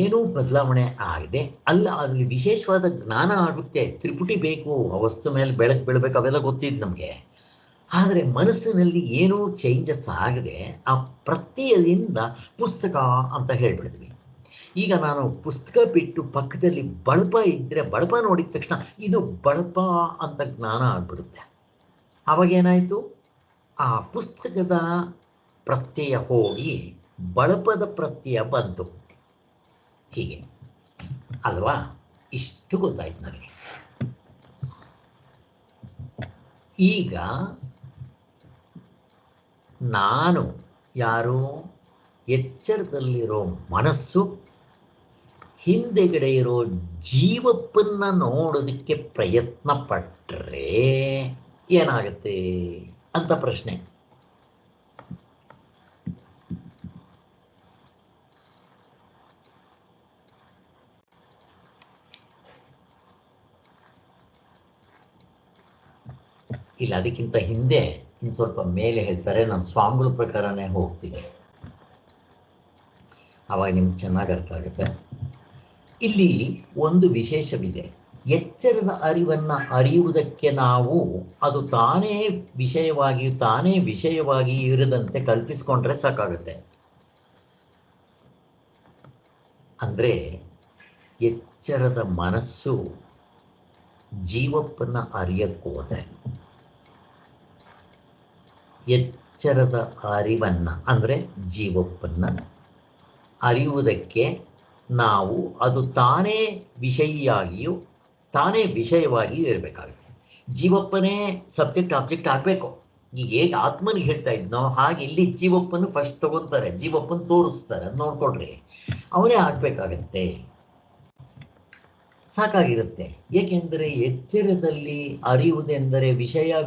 ಏನೂ ಬದಲಾವಣೆ ಆಗಿದೆ ಅಲ್ಲ, ಅದರಲ್ಲಿ ವಿಶೇಷವಾದ ಜ್ಞಾನ ಆಗುತ್ತೆ. ತ್ರಿಪುಟಿ ಬೇಕು, ಆ ವಸ್ತು ಮೇಲೆ ಬೆಳಕು ಬೀಳಬೇಕು, ಅವೆಲ್ಲ ಗೊತ್ತಿದ್ದು ನಮಗೆ. ಆದರೆ ಮನಸ್ಸಿನಲ್ಲಿ ಏನೂ ಚೇಂಜಸ್ ಆಗದೆ ಆ ಪ್ರತ್ಯಯದಿಂದ ಪುಸ್ತಕ ಅಂತ ಹೇಳ್ಬಿಡ್ತೀವಿ. ಈಗ ನಾನು ಪುಸ್ತಕ ಬಿಟ್ಟು ಪಕ್ಕದಲ್ಲಿ ಬಳಪ ಇದ್ದರೆ, ಬಳಪ ನೋಡಿದ ತಕ್ಷಣ ಇದು ಬಳಪ ಅಂತ ಜ್ಞಾನ ಆಗ್ಬಿಡುತ್ತೆ. ಆವಾಗೇನಾಯಿತು, ಆ ಪುಸ್ತಕದ ಪ್ರತ್ಯಯ ಹೋಗಿ ಬಳಪದ ಪ್ರತ್ಯಯ ಬಂತು. ಹೀಗೆ ಅಲ್ವಾ? ಇಷ್ಟು ಗೊತ್ತಾಯ್ತು ನನಗೆ. ಈಗ ನಾನು ಯಾರು? ಎಚ್ಚರದಲ್ಲಿರೋ ಮನಸ್ಸು ಹಿಂದೆಗಡೆ ಇರೋ ಜೀವಪ್ಪನ್ನ ನೋಡೋದಕ್ಕೆ ಪ್ರಯತ್ನ ಪಟ್ಟರೆ ಏನಾಗುತ್ತೆ ಅಂತ ಪ್ರಶ್ನೆ. ಇಲ್ಲ, ಅದಕ್ಕಿಂತ ಹಿಂದೆ ಇನ್ನು ಸ್ವಲ್ಪ ಮೇಲೆ ಹೇಳ್ತಾರೆ, ನಾನು ಸ್ವಾಮಿಗಳ ಪ್ರಕಾರನೇ ಹೋಗ್ತೀನಿ, ಆವಾಗ ನಿಮ್ಗೆ ಚೆನ್ನಾಗಿ ಅರ್ಥ ಆಗುತ್ತೆ. ಇಲ್ಲಿ ಒಂದು ವಿಶೇಷವಿದೆ. ಎಚ್ಚರದ ಅರಿವನ್ನು ಅರಿಯುವುದಕ್ಕೆ ನಾವು ಅದು ತಾನೇ ವಿಷಯವಾಗಿ ಇರದಂತೆ ಕಲ್ಪಿಸಿಕೊಂಡ್ರೆ ಸಾಕಾಗುತ್ತೆ. ಅಂದರೆ ಎಚ್ಚರದ ಮನಸ್ಸು ಜೀವಪ್ಪನ್ನ ಅರಿಯಕ್ಕೆ ಎಚ್ಚರದ ಅರಿವನ್ನು ಅಂದರೆ ಜೀವಪ್ಪನ್ನ ಅರಿಯುವುದಕ್ಕೆ ನಾವು ಅದು ತಾನೇ ವಿಷಯಿಯಾಗಿಯೂ ತಾನೇ ವಿಷಯವಾಗಿಯೂ ಇರಬೇಕಾಗುತ್ತೆ. ಜೀವಪ್ಪನೇ ಸಬ್ಜೆಕ್ಟ್ ಆಬ್ಜೆಕ್ಟ್ ಆಗಬೇಕು. ಈಗ ಹೇಗೆ ಆತ್ಮನಿಗೆ ಹೇಳ್ತಾ ಇದ್ನೋ ಹಾಗೆ ಇಲ್ಲಿ ಜೀವಪ್ಪನ ಫಸ್ಟ್ ತಗೊತಾರೆ, ಜೀವಪ್ಪನ ತೋರಿಸ್ತಾರೆ, ಅದು ನೋಡ್ಕೊಡ್ರಿ, ಅವನೇ ಆಗಬೇಕಾಗತ್ತೆ. ಸಾಕಾಗಿರುತ್ತೆ. ಏಕೆಂದರೆ ಎಚ್ಚರದಲ್ಲಿ ಅರಿಯುವುದೆಂದರೆ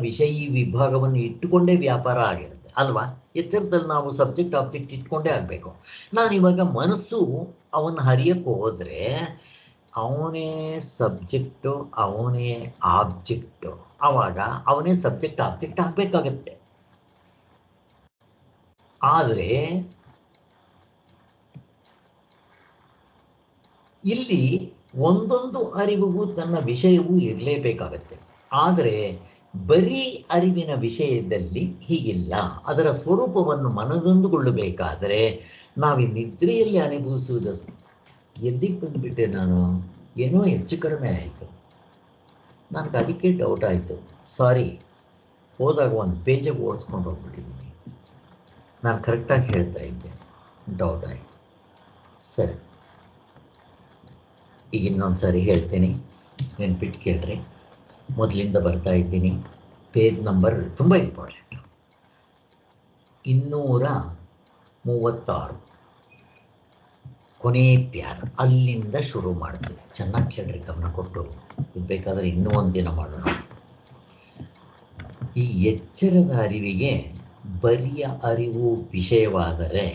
ವಿಷಯಿ ವಿಭಾಗವನ್ನು ಇಟ್ಟುಕೊಂಡೇ ವ್ಯಾಪಾರ ಆಗಿರುತ್ತೆ ಅಲ್ವಾ? ಎಚ್ಚರದಲ್ಲಿ ನಾವು ಸಬ್ಜೆಕ್ಟ್ ಆಬ್ಜೆಕ್ಟ್ ಇಟ್ಕೊಂಡೇ ಆಗಬೇಕು. ನಾನಿವಾಗ ಮನಸ್ಸು ಅವನ್ನ ಹರಿಯಕ್ಕೆ ಹೋದರೆ ಅವನೇ ಸಬ್ಜೆಕ್ಟು, ಅವನೇ ಆಬ್ಜೆಕ್ಟು. ಆವಾಗ ಅವನೇ ಸಬ್ಜೆಕ್ಟ್ ಆಬ್ಜೆಕ್ಟ್ ಆಗಬೇಕಾಗತ್ತೆ. ಆದರೆ ಇಲ್ಲಿ ಒಂದೊಂದು ಅರಿವಿಗೂ ತನ್ನ ವಿಷಯವೂ ಇರಲೇಬೇಕಾಗತ್ತೆ. ಆದರೆ ಬರೀ ಅರಿವಿನ ವಿಷಯದಲ್ಲಿ ಹೀಗಿಲ್ಲ. ಅದರ ಸ್ವರೂಪವನ್ನು ಮನದೊಂದುಗೊಳ್ಳಬೇಕಾದರೆ ನಾವು ನಿದ್ರೆಯಲ್ಲಿ ಅನುಭವಿಸುವುದು. ಎಲ್ಲಿಗೆ ಬಂದುಬಿಟ್ಟೆ ನಾನು? ಏನೋ ಹೆಚ್ಚು ಕಡಿಮೆ ಆಯಿತು, ನನಗೆ ಅದಕ್ಕೆ ಡೌಟ್ ಆಯಿತು. ಸಾರಿ, ಹೋದಾಗ ಒಂದು ಪೇಜಿಗೆ ಓಡಿಸ್ಕೊಂಡು ಹೋಗ್ಬಿಟ್ಟಿದ್ದೀನಿ. ನಾನು ಕರೆಕ್ಟಾಗಿ ಹೇಳ್ತಾ ಇದ್ದೆ, ಡೌಟ್ ಆಯಿತು. ಸರಿ, ಈಗ ಇನ್ನೊಂದು ಸಾರಿ ಹೇಳ್ತೀನಿ, ನೆನ್ಪಿಟ್ಟು ಕೇಳ್ರಿ. ಮೊದಲಿಂದ ಬರ್ತಾ ಇದ್ದೀನಿ. ಪೇಜ್ ನಂಬರ್ ತುಂಬ ಇಂಪಾರ್ಟೆಂಟ್, 236 ಕೊನೆ ಪ್ಯಾರ, ಅಲ್ಲಿಂದ ಶುರು ಮಾಡ್ತೀವಿ. ಚೆನ್ನಾಗಿ ಕೇಳ್ರಿ, ಗಮನ ಕೊಟ್ಟು. ಬೇಕಾದರೆ ಇನ್ನೂ ಒಂದು ದಿನ ಮಾಡೋಣ. ಈ ಎಚ್ಚರದ ಅರಿವಿಗೆ ಬರಿಯ ಅರಿವು ವಿಷಯವಾದರೆ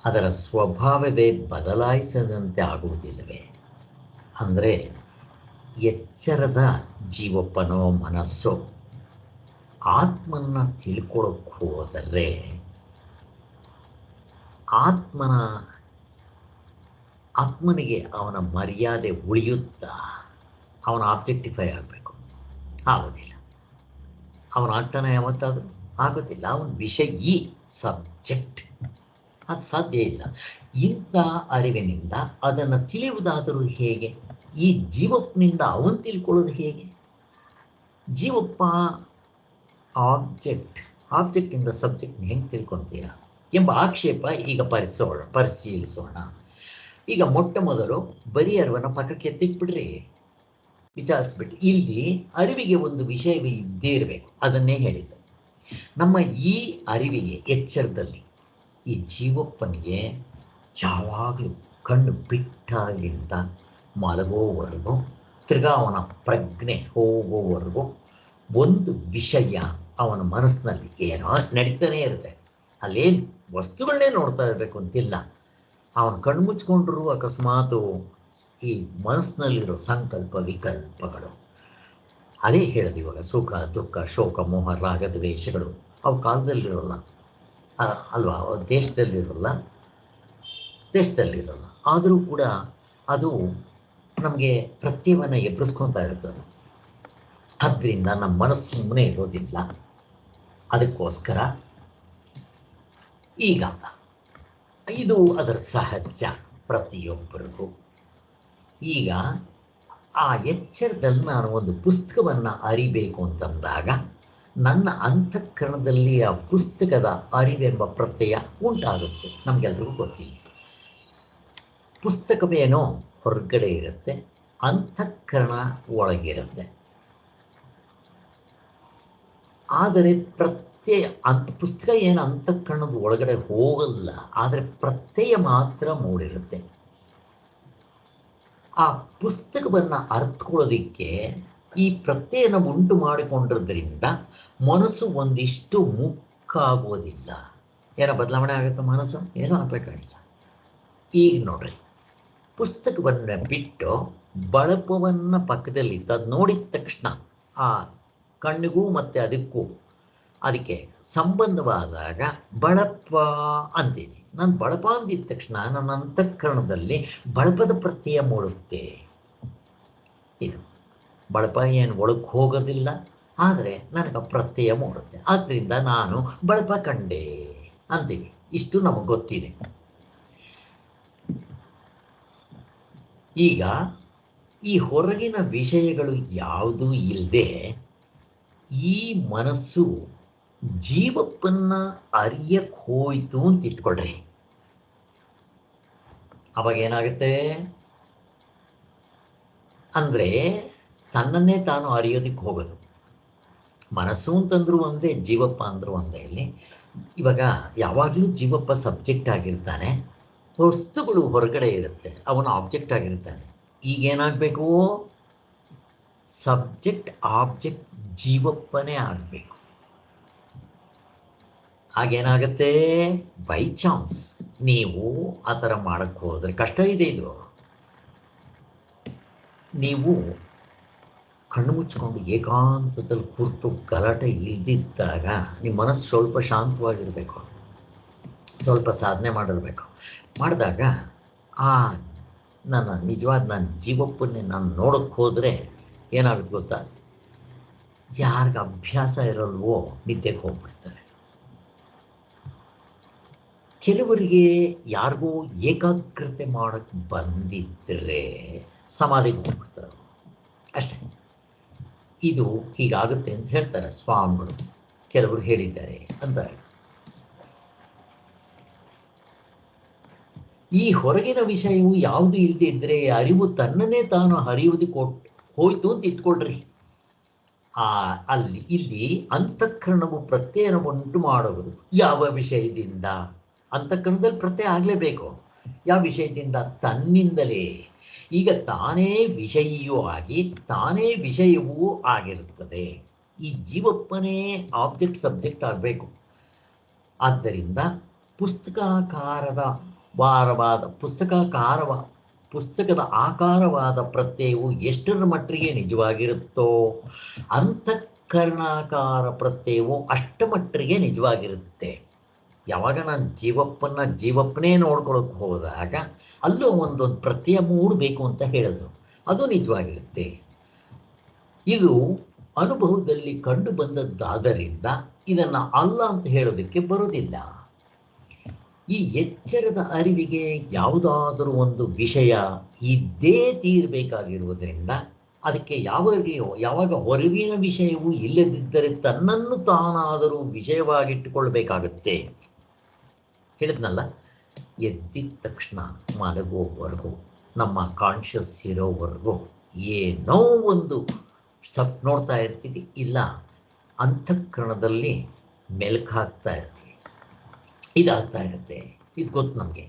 ಅದರ ಸ್ವಭಾವವೇ ಬದಲಾಯಿಸದಂತೆ ಆಗುವುದಿಲ್ಲವೇ? ಅಂದರೆ ಎಚ್ಚರದ ಜೀವಪ್ಪನೋ ಮನಸ್ಸೋ ಆತ್ಮನ ತಿಳ್ಕೊಳ್ಳೋಕೆ ಹೋದರೆ ಆತ್ಮನಿಗೆ ಅವನ ಮರ್ಯಾದೆ ಉಳಿಯುತ್ತಾ ಅವನ ಆಬ್ಜೆಕ್ಟಿಫೈ ಆಗಬೇಕು? ಆಗೋದಿಲ್ಲ. ಅವನ ಆಗ್ತಾನೆ ಯಾವತ್ತಾದರೂ ಆಗೋದಿಲ್ಲ. ಅವನ ವಿಷಯಿ ಸಬ್ಜೆಕ್ಟ್, ಅದು ಸಾಧ್ಯ ಇಲ್ಲ. ಇಂಥ ಅರಿವಿನಿಂದ ಅದನ್ನು ತಿಳಿಯುವುದಾದರೂ ಹೇಗೆ? ಈ ಜೀವಪ್ಪನಿಂದ ಅವನು ತಿಳ್ಕೊಳ್ಳೋದು ಹೇಗೆ? ಜೀವಪ್ಪ ಆಬ್ಜೆಕ್ಟಿಂದ ಸಬ್ಜೆಕ್ಟ್ನ ಹೆಂಗೆ ತಿಳ್ಕೊತೀರಾ ಎಂಬ ಆಕ್ಷೇಪ ಈಗ ಪರಿಶೀಲಿಸೋಣ. ಈಗ ಮೊಟ್ಟ ಮೊದಲು ಬರೀ ಅರಿವನ್ನು ಪಕ್ಕಕ್ಕೆ ಎತ್ತಿಟ್ಬಿಡ್ರಿ, ವಿಚಾರಿಸ್ಬಿಟ್ಟು. ಇಲ್ಲಿ ಅರಿವಿಗೆ ಒಂದು ವಿಷಯವೇ ಇದ್ದೇ ಇರಬೇಕು. ಅದನ್ನೇ ಹೇಳಿದ್ದು. ನಮ್ಮ ಈ ಅರಿವಿಗೆ ಎಚ್ಚರದಲ್ಲಿ ಈ ಜೀವಪ್ಪನಿಗೆ ಯಾವಾಗಲೂ ಕಣ್ಣು ಬಿಟ್ಟಾಗಿಂತ ಮಲಗೋವರೆಗೂ, ತಿರ್ಗಾ ಅವನ ಪ್ರಜ್ಞೆ ಹೋಗೋವರೆಗೂ ಒಂದು ವಿಷಯ ಅವನ ಮನಸ್ಸಿನಲ್ಲಿ ಏನೋ ನಡೀತಾನೆ ಇರುತ್ತೆ. ಅಲ್ಲೇನು ವಸ್ತುಗಳನ್ನೇ ನೋಡ್ತಾ ಇರಬೇಕು ಅಂತಿಲ್ಲ. ಅವನು ಕಣ್ಣು ಮುಚ್ಕೊಂಡ್ರು ಅಕಸ್ಮಾತು ಈ ಮನಸ್ಸಿನಲ್ಲಿರೋ ಸಂಕಲ್ಪ ವಿಕಲ್ಪಗಳು, ಅದೇ ಹೇಳೋದು ಇವಾಗ ಸುಖ ದುಃಖ ಶೋಕ ಮೋಹ ರಾಗ ದ್ವೇಷಗಳು ಅವು ಕಾಲದಲ್ಲಿರೋಲ್ಲ ಅಲ್ವಾ, ದೇಶದಲ್ಲಿರೋಲ್ಲ. ಆದರೂ ಕೂಡ ಅದು ನಮಗೆ ಪ್ರತ್ಯಯವನ್ನು ಎಬ್ಬರಿಸ್ಕೊತಾ ಇರ್ತದೆ. ಆದ್ದರಿಂದ ನಮ್ಮ ಮನಸ್ಸು ಸುಮ್ಮನೆ ಇರೋದಿಲ್ಲ. ಅದಕ್ಕೋಸ್ಕರ ಈಗ ಇದು ಅದರ ಸಹಜ ಪ್ರತಿಯೊಬ್ಬರಿಗೂ. ಈಗ ಆ ಎಚ್ಚರದಲ್ಲಿ ನಾನು ಒಂದು ಪುಸ್ತಕವನ್ನು ಅರಿಬೇಕು ಅಂತಂದಾಗ ನನ್ನ ಅಂತಃಕರಣದಲ್ಲಿ ಆ ಪುಸ್ತಕದ ಅರಿವೆಂಬ ಪ್ರತ್ಯಯ ಉಂಟಾಗುತ್ತೆ. ನಮಗೆಲ್ರಿಗೂ ಗೊತ್ತಿಲ್ಲ. ಪುಸ್ತಕವೇನೋ ಹೊರಗಡೆ ಇರುತ್ತೆ, ಅಂತಃಕರಣ ಒಳಗಿರುತ್ತೆ. ಆದರೆ ಪುಸ್ತಕ ಏನು ಅಂತಃಕರಣದ ಒಳಗಡೆ ಹೋಗಲ್ಲ, ಆದರೆ ಪ್ರತ್ಯಯ ಮಾತ್ರ ಮೂಡಿರುತ್ತೆ. ಆ ಪುಸ್ತಕವನ್ನು ಅರ್ಥಕೊಳ್ಳೋದಿಕ್ಕೆ ಈ ಪ್ರತ್ಯಯನ ಉಂಟು ಮಾಡಿಕೊಂಡಿರೋದ್ರಿಂದ ಮನಸ್ಸು ಒಂದಿಷ್ಟು ಮುಕ್ಕಾಗೋದಿಲ್ಲ. ಏನೋ ಬದಲಾವಣೆ ಆಗುತ್ತೆ ಮನಸ್ಸು, ಏನೋ ಆಗಬೇಕಾಗಿಲ್ಲ. ಈಗ ನೋಡ್ರಿ, ಪುಸ್ತಕವನ್ನು ಬಿಟ್ಟು ಬಳಪವನ್ನು ಪಕ್ಕದಲ್ಲಿ ಅದು ನೋಡಿದ ತಕ್ಷಣ ಆ ಕಣ್ಣಿಗೂ ಮತ್ತು ಅದಕ್ಕೆ ಸಂಬಂಧವಾದಾಗ ಬಳಪ ಅಂತೀನಿ. ನಾನು ಬಳಪ ಅಂದಿದ ತಕ್ಷಣ ನನ್ನ ಅಂತಃಕರಣದಲ್ಲಿ ಬಳಪದ ಪ್ರತ್ಯಯ ಮೂಡುತ್ತೆ. ಇದು ಬಳಪ ಏನು ಒಳಗೆ ಹೋಗೋದಿಲ್ಲ, ಆದರೆ ನನಗೆ ಪ್ರತ್ಯಯ ಮೂಡುತ್ತೆ. ಆದ್ದರಿಂದ ನಾನು ಬಳಪ ಕಂಡೆ ಅಂತೀವಿ. ಇಷ್ಟು ನಮಗೆ ಗೊತ್ತಿದೆ. ಈಗ ಈ ಹೊರಗಿನ ವಿಷಯಗಳು ಯಾವುದೂ ಇಲ್ಲದೆ ಈ ಮನಸ್ಸು ಜೀವಪ್ಪನ್ನ ಅರಿಯಕ್ಕೆ ಹೋಯ್ತು ಅಂತ ಇಟ್ಕೊಳ್ರಿ. ಅವಾಗ ಏನಾಗುತ್ತೆ ಅಂದರೆ ತನ್ನನ್ನೇ ತಾನು ಅರಿಯೋದಕ್ಕೆ ಹೋಗೋದು. ಮನಸ್ಸು ಅಂತಂದ್ರೂ ಒಂದೇ, ಜೀವಪ್ಪ ಅಂದರೂ ಒಂದೇ. ಇಲ್ಲಿ ಇವಾಗ ಯಾವಾಗಲೂ ಜೀವಪ್ಪ ಸಬ್ಜೆಕ್ಟ್ ಆಗಿರ್ತಾನೆ, ವಸ್ತುಗಳು ಹೊರಗಡೆ ಇರುತ್ತೆ, ಅವನು ಆಬ್ಜೆಕ್ಟ್ ಆಗಿರ್ತಾನೆ. ಈಗೇನಾಗಬೇಕು? ಸಬ್ಜೆಕ್ಟ್ ಆಬ್ಜೆಕ್ಟ್ ಜೀವಪ್ಪನೇ ಆಗಬೇಕು. ಆಗೇನಾಗುತ್ತೆ? ಬೈ ಚಾನ್ಸ್ ನೀವು ಆ ಥರ ಮಾಡೋಕ್ಕೆ ಹೋದರೆ ಕಷ್ಟ ಇದೆ. ಇದು ನೀವು ಕಣ್ಣು ಮುಚ್ಚಿಕೊಂಡು ಏಕಾಂತದಲ್ಲಿ ಕೂತು ಗಲಾಟೆ ಇಲ್ದಿದ್ದಾಗ ನಿಮ್ಮ ಮನಸ್ಸು ಸ್ವಲ್ಪ ಶಾಂತವಾಗಿರಬೇಕು, ಸ್ವಲ್ಪ ಸಾಧನೆ ಮಾಡಿರಬೇಕು. ಮಾಡಿದಾಗ ಆ ನನ್ನ ಜೀವಪ್ಪನ್ನೇ ನಾನು ನೋಡೋಕ್ಕೆ ಹೋದರೆ ಏನಾಗುತ್ತೆ ಗೊತ್ತಾ, ಯಾರಿಗೆ ಅಭ್ಯಾಸ ಇರಲ್ವೋ ನಿದ್ದೆಗೆ ಹೋಗ್ಬಿಡ್ತಾರೆ. ಕೆಲವರಿಗೆ ಯಾರಿಗೂ ಏಕಾಗ್ರತೆ ಮಾಡೋಕ್ಕೆ ಬಂದಿದ್ದರೆ ಸಮಾಧಿಗೆ ಹೋಗ್ಬಿಡ್ತಾರೆ ಅಷ್ಟೇ. ಇದು ಹೀಗಾಗುತ್ತೆ ಅಂತ ಹೇಳ್ತಾರೆ ಸ್ವಾಮಿಗಳು, ಕೆಲವರು ಹೇಳಿದ್ದಾರೆ ಅಂತಾರೆ. ಈ ಹೊರಗಿನ ವಿಷಯವು ಯಾವುದು ಇಲ್ಲದೆ ಇದ್ದರೆ ಅರಿವು ತನ್ನನ್ನೇ ತಾನು ಹರಿಯುವುದಕ್ಕೆ ಹೋಯ್ತು ಅಂತ ಇಟ್ಕೊಳ್ರಿ. ಇಲ್ಲಿ ಅಂತಃಕರಣವು ಪ್ರತ್ಯಯನವುಂಟು ಮಾಡುವುದು ಯಾವ ವಿಷಯದಿಂದ? ಅಂತಃಕರಣದಲ್ಲಿ ಪ್ರತ್ಯಯ ಆಗಲೇಬೇಕು. ಯಾವ ವಿಷಯದಿಂದ? ತನ್ನಿಂದಲೇ. ಈಗ ತಾನೇ ವಿಷಯಿಯೂ ಆಗಿ ತಾನೇ ವಿಷಯವೂ ಆಗಿರುತ್ತದೆ. ಈ ಜೀವಪ್ಪನೇ ಆಬ್ಜೆಕ್ಟ್ ಸಬ್ಜೆಕ್ಟ್ ಆಗಬೇಕು. ಆದ್ದರಿಂದ ಪುಸ್ತಕದ ಆಕಾರವಾದ ಪ್ರತ್ಯಯವು ಎಷ್ಟರ ಮಟ್ಟಿಗೆ ನಿಜವಾಗಿರುತ್ತೋ ಅಂತಃಕರಣಾಕಾರ ಪ್ರತ್ಯಯವು ಅಷ್ಟ ಮಟ್ಟಿಗೆ ನಿಜವಾಗಿರುತ್ತೆ. ಯಾವಾಗ ನಾನು ಜೀವಪ್ಪನೇ ನೋಡ್ಕೊಳ್ಳೋಕೆ ಹೋದಾಗ ಅಲ್ಲೂ ಒಂದೊಂದು ಪ್ರತ್ಯಯ ಮೂಡಬೇಕು ಅಂತ ಹೇಳಿದ್ರು, ಅದು ನಿಜವಾಗಿರುತ್ತೆ. ಇದು ಅನುಭವದಲ್ಲಿ ಕಂಡು ಬಂದದ್ದಾದ್ದರಿಂದ ಇದನ್ನು ಅಲ್ಲ ಅಂತ ಹೇಳೋದಕ್ಕೆ ಬರೋದಿಲ್ಲ. ಈ ಎಚ್ಚರದ ಅರಿವಿಗೆ ಯಾವುದಾದರೂ ಒಂದು ವಿಷಯ ಇದ್ದೇ ತೀರಬೇಕಾಗಿರುವುದರಿಂದ ಅದಕ್ಕೆ ಯಾವಾಗ ಹೊರಗಿನ ವಿಷಯವೂ ಇಲ್ಲದಿದ್ದರೆ ತನ್ನನ್ನು ತಾನಾದರೂ ವಿಷಯವಾಗಿಟ್ಟುಕೊಳ್ಬೇಕಾಗುತ್ತೆ. ಹೇಳಿದ್ನಲ್ಲ, ಎದ್ದಿದ ತಕ್ಷಣ ಮಲಗುವವರೆಗೂ ನಮ್ಮ ಕಾನ್ಷಿಯಸ್ ಇರೋವರೆಗೂ ಏನೋ ಒಂದು ನೋಡ್ತಾ ಇರ್ತೀವಿ, ಇಲ್ಲ ಅಂತಃಕರಣದಲ್ಲಿ ಮೆಲುಕಾಗ್ತಾ ಇರ್ತೀವಿ, ಇದಾಗ್ತಾ ಇರುತ್ತೆ. ಇದು ಗೊತ್ತು ನಮಗೆ.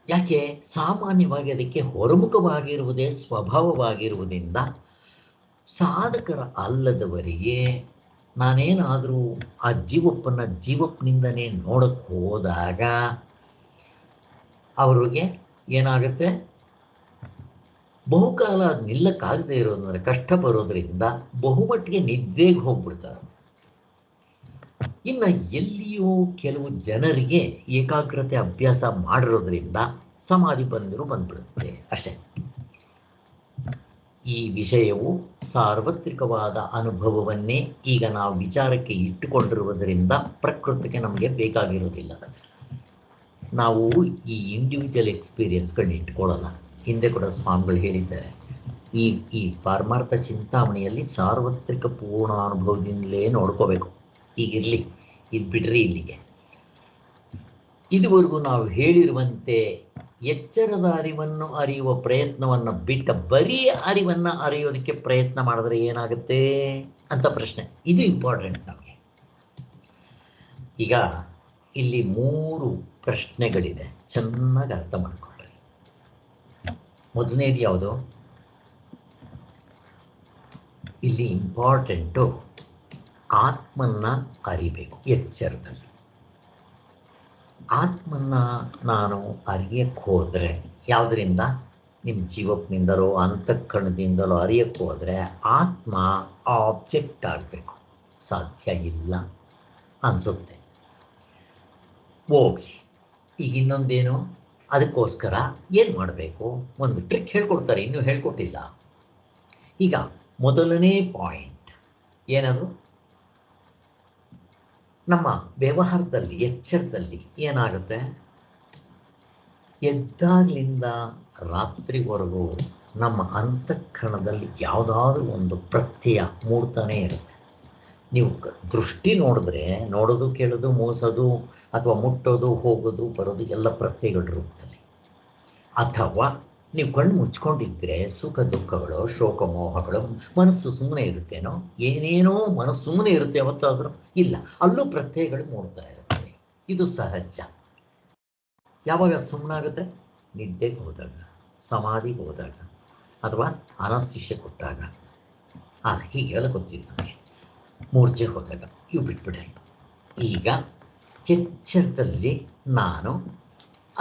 ಯಾಕೆ? ಸಾಮಾನ್ಯವಾಗಿ ಅದಕ್ಕೆ ಹೊರಮುಖವಾಗಿರುವುದೇ ಸ್ವಭಾವವಾಗಿರುವುದರಿಂದ ಸಾಧಕರ ಅಲ್ಲದವರಿಗೆ ನಾನೇನಾದರೂ ಆ ಜೀವಪ್ಪನಿಂದನೇ ನೋಡಕ್ಕೆ ಹೋದಾಗ ಅವ್ರಿಗೆ ಏನಾಗುತ್ತೆ, ಬಹುಕಾಲ ನಿಲ್ಲಕ್ಕಾಗದೇ ಇರೋದಂದ್ರೆ ಕಷ್ಟ ಬರೋದ್ರಿಂದ ಬಹುಮಟ್ಟಿಗೆ ನಿದ್ದೆಗೆ ಹೋಗ್ಬಿಡ್ತಾರೆ. ಇನ್ನು ಎಲ್ಲಿಯೋ ಕೆಲವು ಜನರಿಗೆ ಏಕಾಗ್ರತೆ ಅಭ್ಯಾಸ ಮಾಡಿರೋದ್ರಿಂದ ಸಮಾಧಿ ಬಂದ್ಬಿಡುತ್ತೆ ಅಷ್ಟೇ. ಈ ವಿಷಯವು ಸಾರ್ವತ್ರಿಕವಾದ ಅನುಭವವನ್ನೇ ಈಗ ನಾವು ವಿಚಾರಕ್ಕೆ ಇಟ್ಟುಕೊಂಡಿರುವುದರಿಂದ ಪ್ರಕೃತಿಗೆ ನಮಗೆ ಬೇಕಾಗಿರೋದಿಲ್ಲ. ನಾವು ಈ ಇಂಡಿವಿಜುವಲ್ ಎಕ್ಸ್ಪೀರಿಯನ್ಸ್ಗಳನ್ನ ಇಟ್ಕೊಳ್ಳಲ್ಲ. ಹಿಂದೆ ಕೂಡ ಸ್ವಾಮಿಗಳು ಹೇಳಿದ್ದಾರೆ, ಈ ಪಾರಮಾರ್ಥ ಚಿಂತಾಮಣಿಯಲ್ಲಿ ಸಾರ್ವತ್ರಿಕ ಪೂರ್ಣ ಅನುಭವದಿಂದಲೇ ನೋಡ್ಕೋಬೇಕು. ಈಗಿರಲಿ, ಇದು ಬಿಡ್ರಿ ಇಲ್ಲಿಗೆ. ಇದುವರೆಗೂ ನಾವು ಹೇಳಿರುವಂತೆ ಎಚ್ಚರದ ಅರಿವನ್ನು ಅರಿಯುವ ಪ್ರಯತ್ನವನ್ನು ಬಿಟ್ಟ ಬರೀ ಅರಿವನ್ನು ಅರಿಯೋದಕ್ಕೆ ಪ್ರಯತ್ನ ಮಾಡಿದ್ರೆ ಏನಾಗುತ್ತೆ ಅಂತ ಪ್ರಶ್ನೆ. ಇದು ಇಂಪಾರ್ಟೆಂಟ್ ನಮಗೆ. ಈಗ ಇಲ್ಲಿ 3 ಪ್ರಶ್ನೆಗಳಿದೆ, ಚೆನ್ನಾಗಿ ಅರ್ಥ ಮಾಡಿಕೊಂಡ್ರೆ. ಮೊದಲನೇದು ಯಾವುದು? ಇಲ್ಲಿ ಇಂಪಾರ್ಟೆಂಟು ಆತ್ಮನ್ನ ಅರಿಬೇಕು. ಎಚ್ಚರದಲ್ಲಿ ಆತ್ಮನ್ನ ನಾನು ಅರಿಯಕ್ಕೆ ಹೋದರೆ ಯಾವುದರಿಂದ? ನಿಮ್ಮ ಜೀವಪ್ಪನಿಂದಲೋ ಅಂತಃಕರಣದಿಂದಲೋ ಅರಿಯಕ್ಕೆ ಹೋದರೆ ಆತ್ಮ ಆಬ್ಜೆಕ್ಟ್ ಆಗಬೇಕು. ಸಾಧ್ಯ ಇಲ್ಲ ಅನಿಸುತ್ತೆ. ಹೋಗಿ ಈಗ ಇನ್ನೊಂದೇನು, ಅದಕ್ಕೋಸ್ಕರ ಏನು ಮಾಡಬೇಕು? ಒಂದು ಟ್ರಿಕ್ ಹೇಳ್ಕೊಡ್ತಾರೆ, ಇನ್ನೂ ಹೇಳ್ಕೊಟ್ಟಿಲ್ಲ. ಈಗ ಮೊದಲನೇ ಪಾಯಿಂಟ್ ಏನದು? ನಮ್ಮ ವ್ಯವಹಾರದಲ್ಲಿ ಎಚ್ಚರದಲ್ಲಿ ಏನಾಗುತ್ತೆ, ಎದ್ದಾಗಲಿಂದ ರಾತ್ರಿವರೆಗೂ ನಮ್ಮ ಅಂತಃಕರಣದಲ್ಲಿ ಯಾವುದಾದ್ರೂ ಒಂದು ಪ್ರತ್ಯಯ ಮೂಡ್ತಾನೆ ಇರುತ್ತೆ. ನೀವು ದೃಷ್ಟಿ ನೋಡಿದ್ರೆ ನೋಡೋದು, ಕೇಳೋದು, ಮೂಸೋದು ಅಥವಾ ಮುಟ್ಟೋದು, ಹೋಗೋದು, ಬರೋದು ಎಲ್ಲ ಪ್ರತ್ಯಯಗಳ ರೂಪದಲ್ಲಿ. ಅಥವಾ ನೀವು ಕಣ್ಣು ಮುಚ್ಕೊಂಡಿದ್ರೆ ಸುಖ ದುಃಖಗಳು, ಶೋಕ ಮೋಹಗಳು, ಮನಸ್ಸು ಸುಮ್ಮನೆ ಇರುತ್ತೇನೋ, ಏನೇನೋ ಮನಸ್ಸು ಸುಮ್ಮನೆ ಇರುತ್ತೆ ಯಾವತ್ತಾದರೂ? ಇಲ್ಲ, ಅಲ್ಲೂ ಪ್ರತ್ಯಯಗಳು ಮೂಡ್ತಾ ಇರುತ್ತೆ. ಇದು ಸಹಜ. ಯಾವಾಗ ಸುಮ್ಮನಾಗುತ್ತೆ? ನಿದ್ದೆಗೆ ಹೋದಾಗ, ಸಮಾಧಿಗೆ ಹೋದಾಗ, ಅಥವಾ ಅನಸ್ತಿಷ್ಯ ಕೊಟ್ಟಾಗ, ಹೀಗೆಲ್ಲ ಗೊತ್ತಿಲ್ಲ ನನಗೆ, ಮೂರ್ಛೆ ಹೋದಾಗ, ಇವು ಬಿಟ್ಬಿಡಿ. ಈಗ ಎಚ್ಚರದಲ್ಲಿ ನಾನು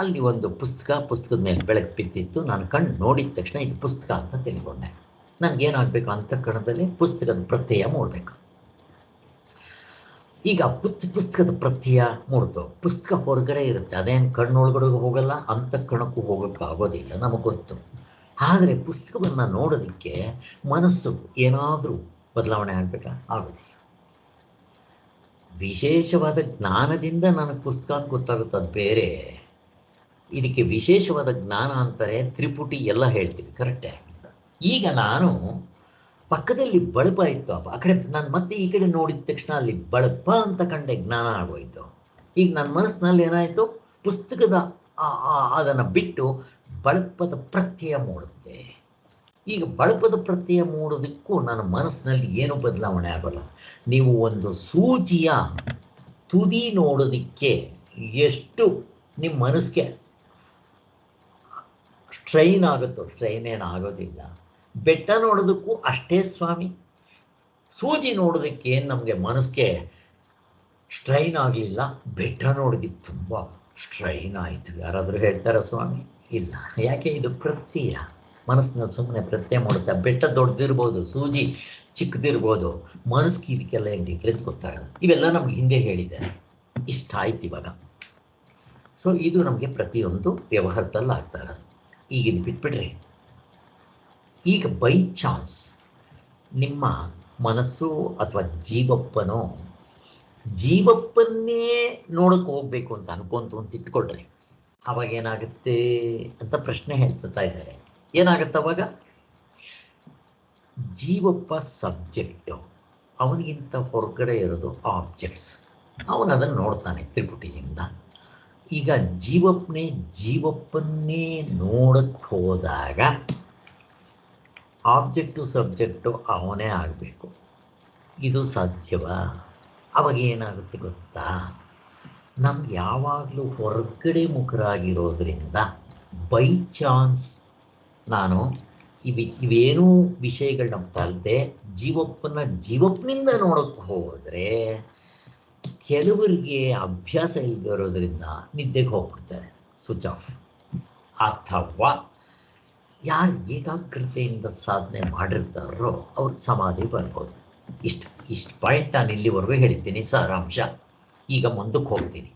ಅಲ್ಲಿ ಒಂದು ಪುಸ್ತಕದ ಮೇಲೆ ಬೆಳಕು ಬಿದ್ದಿತ್ತು. ನಾನು ಕಣ್ಣು ನೋಡಿದ ತಕ್ಷಣ ಇದು ಪುಸ್ತಕ ಅಂತ ತಿಳ್ಕೊಂಡೆ. ನನಗೇನಾಗಬೇಕು, ಅಂತಃಕರಣದಲ್ಲಿ ಪುಸ್ತಕದ ಪ್ರತ್ಯಯ ಮೂಡಬೇಕು. ಈಗ ಪುಸ್ತಕದ ಪ್ರತ್ಯಯ ಮೂಡ್ತು, ಪುಸ್ತಕ ಹೊರಗಡೆ ಇರುತ್ತೆ, ಅದೇನು ಕಣ್ಣೊಳಗಡೆ ಹೋಗಲ್ಲ, ಅಂತಃಕರಣಕ್ಕೂ ಹೋಗೋಕ್ಕಾಗೋದಿಲ್ಲ, ನಮಗೆ ಗೊತ್ತು. ಆದರೆ ಪುಸ್ತಕವನ್ನು ನೋಡೋದಕ್ಕೆ ಮನಸ್ಸು ಏನಾದರೂ ಬದಲಾವಣೆ ಆಗಬೇಕಾ? ಆಗೋದಿಲ್ಲ. ವಿಶೇಷವಾದ ಜ್ಞಾನದಿಂದ ನನಗೆ ಪುಸ್ತಕ ಅಂತ ಗೊತ್ತಾಗುತ್ತೆ, ಅದು ಬೇರೆ. ಇದಕ್ಕೆ ವಿಶೇಷವಾದ ಜ್ಞಾನ ಅಂತಾರೆ, ತ್ರಿಪುಟಿ ಎಲ್ಲ ಹೇಳ್ತೀವಿ, ಕರೆಕ್ಟೇ. ಈಗ ನಾನು ಪಕ್ಕದಲ್ಲಿ ಬಳಪ ಇತ್ತು, ಆ ಕಡೆ ನಾನು ಮತ್ತೆ ಈ ಕಡೆ ನೋಡಿದ ತಕ್ಷಣ ಅಲ್ಲಿ ಬಳಪ ಅಂತ ಕಂಡೆ, ಜ್ಞಾನ ಆಗೋಯ್ತು. ಈಗ ನನ್ನ ಮನಸ್ಸಿನಲ್ಲಿ ಏನಾಯಿತು, ಪುಸ್ತಕದ ಅದನ್ನು ಬಿಟ್ಟು ಬಳಪದ ಪ್ರತ್ಯಯ ಮೂಡುತ್ತೆ. ಈಗ ಬಳಪದ ಪ್ರತ್ಯಯ ಮೂಡೋದಕ್ಕೂ ನನ್ನ ಮನಸ್ಸಿನಲ್ಲಿ ಏನು ಬದಲಾವಣೆ ಆಗೋಲ್ಲ. ನೀವು ಒಂದು ಸೂಜಿಯ ತುದಿ ನೋಡೋದಕ್ಕೆ ಎಷ್ಟು ನಿಮ್ಮ ಮನಸ್ಸಿಗೆ ಸ್ಟ್ರೈನ್ ಆಗುತ್ತೋ, ಸ್ಟ್ರೈನ್ ಏನು ಆಗೋದಿಲ್ಲ. ಬೆಟ್ಟ ನೋಡೋದಕ್ಕೂ ಅಷ್ಟೇ ಸ್ವಾಮಿ. ಸೂಜಿ ನೋಡೋದಕ್ಕೆ ನಮಗೆ ಮನಸ್ಸಿಗೆ ಸ್ಟ್ರೈನ್ ಆಗಲಿಲ್ಲ, ಬೆಟ್ಟ ನೋಡೋದಕ್ಕೆ ತುಂಬ ಸ್ಟ್ರೈನ್ ಆಯಿತು. ಯಾರಾದರೂ ಹೇಳ್ತಾರಾ ಸ್ವಾಮಿ? ಇಲ್ಲ. ಯಾಕೆ? ಇದು ಪ್ರತ್ಯಯ. ಮನಸ್ಸಿನ ಸುಮ್ಮನೆ ಪ್ರತ್ಯಯ ಮಾಡುತ್ತೆ. ಬೆಟ್ಟ ದೊಡ್ಡದಿರ್ಬೋದು, ಸೂಜಿ ಚಿಕ್ಕದಿರ್ಬೋದು, ಮನಸ್ಸಿಗೆ ಇದಕ್ಕೆಲ್ಲ ಏನು ಡಿಫ್ರೆನ್ಸ್ ಗೊತ್ತಾಗಲ್ಲ. ಇವೆಲ್ಲ ನಮ್ಗೆ ಹಿಂದೆ ಹೇಳಿದ್ದಾರೆ, ಇಷ್ಟ ಆಯ್ತು ಇವಾಗ. ಸೊ ಇದು ನಮಗೆ ಪ್ರತಿಯೊಂದು ವ್ಯವಹಾರದಲ್ಲಿ ಆಗ್ತಾ ಇರೋದು. ಈಗಿದು ಬಿಟ್ಬಿಡ್ರಿ. ಈಗ ಬೈ ಚಾನ್ಸ್ ನಿಮ್ಮ ಮನಸ್ಸು ಅಥವಾ ಜೀವಪ್ಪನ್ನೇ ನೋಡೋಕೆ ಹೋಗ್ಬೇಕು ಅಂತ ಅನ್ಕೊಂತು ಅಂತ ಇಟ್ಕೊಳ್ರಿ. ಅವಾಗ ಏನಾಗುತ್ತೆ ಅಂತ ಪ್ರಶ್ನೆ ಹೇಳ್ತಾ ಇದ್ದಾರೆ. ಏನಾಗುತ್ತೆ ಅವಾಗ? ಜೀವಪ್ಪ ಸಬ್ಜೆಕ್ಟು, ಅವನಿಗಿಂತ ಹೊರಗಡೆ ಇರೋದು ಆಬ್ಜೆಕ್ಟ್ಸ್. ಅವನು ಅದನ್ನು ನೋಡ್ತಾನೆ ತ್ರಿಪುಟಿಯಿಂದ. ಈಗ ಜೀವಪ್ಪನ್ನೇ ನೋಡಕ್ಕೆ ಹೋದಾಗ ಆಬ್ಜೆಕ್ಟು ಸಬ್ಜೆಕ್ಟು ಅವನೇ ಆಗಬೇಕು. ಇದು ಸಾಧ್ಯವಾ? ಅವಾಗ ಏನಾಗುತ್ತೆ ಗೊತ್ತಾ? ನಮ್ಗೆ ಯಾವಾಗಲೂ ಹೊರಗಡೆ ಮುಖರಾಗಿರೋದ್ರಿಂದ ಬೈ ಚಾನ್ಸ್ ನಾನು ಇವೇನೂ ವಿಷಯಗಳನ್ನ ತಲ್ಲದೆ ಜೀವಪ್ಪನಿಂದ ನೋಡೋಕ್ಕೆ ಹೋದರೆ ಕೆಲವರಿಗೆ ಅಭ್ಯಾಸ ಇಲ್ಲದಿರೋದ್ರಿಂದ ನಿದ್ದೆಗೆ ಹೋಗ್ಬಿಡ್ತಾರೆ, ಸ್ವಿಚ್ ಆಫ್. ಅಥವಾ ಯಾರು ಏಕಾಗ್ರತೆಯಿಂದ ಸಾಧನೆ ಮಾಡಿರ್ತಾರೋ ಅವ್ರಿಗೆ ಸಮಾಧಿ ಬರ್ಬೋದು. ಇಷ್ಟು ಪಾಯಿಂಟ್ ನಾನು ಇಲ್ಲಿವರೆಗೂ ಹೇಳಿದ್ದೀನಿ, ಸಾರಾಂಶ. ಈಗ ಮುಂದಕ್ಕೆ ಹೋಗ್ತೀನಿ.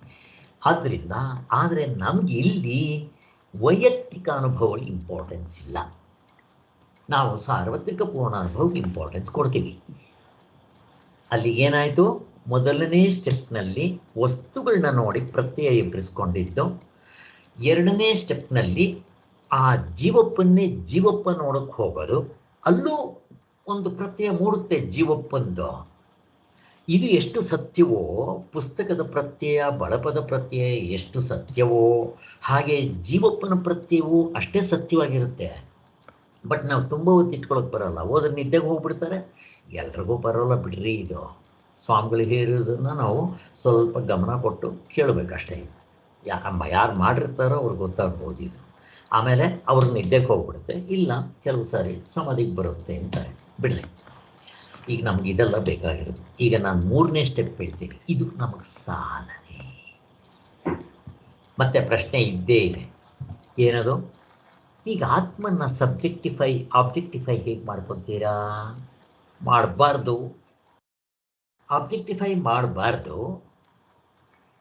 ಆದರೆ ನಮ್ಗೆ ಇಲ್ಲಿ ವೈಯಕ್ತಿಕ ಅನುಭವಗಳಿಗೆ ಇಂಪಾರ್ಟೆನ್ಸ್ ಇಲ್ಲ, ನಾವು ಸಾರ್ವತ್ರಿಕ ಪೂರ್ಣ ಅನುಭವಕ್ಕೆ ಇಂಪಾರ್ಟೆನ್ಸ್ ಕೊಡ್ತೀವಿ. ಅಲ್ಲಿ ಏನಾಯಿತು? ಮೊದಲನೇ ಸ್ಟೆಪ್ನಲ್ಲಿ ವಸ್ತುಗಳನ್ನ ನೋಡಿ ಪ್ರತ್ಯಯ ಎಬ್ಬಿಸ್ಕೊಂಡಿದ್ದು. ಎರಡನೇ ಸ್ಟೆಪ್ನಲ್ಲಿ ಆ ಜೀವಪ್ಪ ನೋಡೋಕ್ಕೆ ಹೋಗೋದು. ಅಲ್ಲೂ ಒಂದು ಪ್ರತ್ಯಯ ಮೂಡುತ್ತೆ ಜೀವಪ್ಪಂದು. ಇದು ಎಷ್ಟು ಸತ್ಯವೋ, ಪುಸ್ತಕದ ಪ್ರತ್ಯಯ, ಬಳಪದ ಪ್ರತ್ಯಯ ಎಷ್ಟು ಸತ್ಯವೋ, ಹಾಗೆ ಜೀವಪ್ಪನ ಪ್ರತ್ಯಯವೂ ಅಷ್ಟೇ ಸತ್ಯವಾಗಿರುತ್ತೆ. ಬಟ್ ನಾವು ತುಂಬ ಹೊತ್ತು ಇಟ್ಕೊಳ್ಳೋಕೆ ಬರೋಲ್ಲ, ಹೋದ್ರೆ ನಿದ್ದೆಗೆ ಹೋಗ್ಬಿಡ್ತಾರೆ. ಎಲ್ರಿಗೂ ಬರೋಲ್ಲ ಬಿಡ್ರಿ. ಇದು ಸ್ವಾಮಿಗಳಿಗೆ ಇರೋದನ್ನು ನಾವು ಸ್ವಲ್ಪ ಗಮನ ಕೊಟ್ಟು ಕೇಳಬೇಕಷ್ಟೇ. ಯಾರು ಮಾಡಿರ್ತಾರೋ ಅವ್ರಿಗೆ ಗೊತ್ತಾಗ್ಬೋದು ಇದು. ಆಮೇಲೆ ಅವ್ರ ನಿದ್ದೆಗೆ ಹೋಗ್ಬಿಡುತ್ತೆ, ಇಲ್ಲ ಕೆಲವು ಸಾರಿ ಸಮಾಧಿಗೆ ಬರುತ್ತೆ ಅಂತಾರೆ. ಬಿಡ್ರಿ, ಈಗ ನಮ್ಗೆ ಇದೆಲ್ಲ ಬೇಕಾಗಿರುತ್ತೆ. ಈಗ ನಾನು ಮೂರನೇ ಸ್ಟೆಪ್ ಹೇಳ್ತೀನಿ, ಇದು ನಮಗೆ ಸಾಧನೆ. ಮತ್ತೆ ಪ್ರಶ್ನೆ ಇದ್ದೇ ಇದೆ, ಏನದು? ಈಗ ಆತ್ಮನ ಆಬ್ಜೆಕ್ಟಿಫೈ ಹೇಗೆ ಮಾಡ್ಕೊತೀರಾ? ಮಾಡಬಾರ್ದು. ಆಬ್ಜೆಕ್ಟಿಫೈ ಮಾಡಬಾರ್ದು.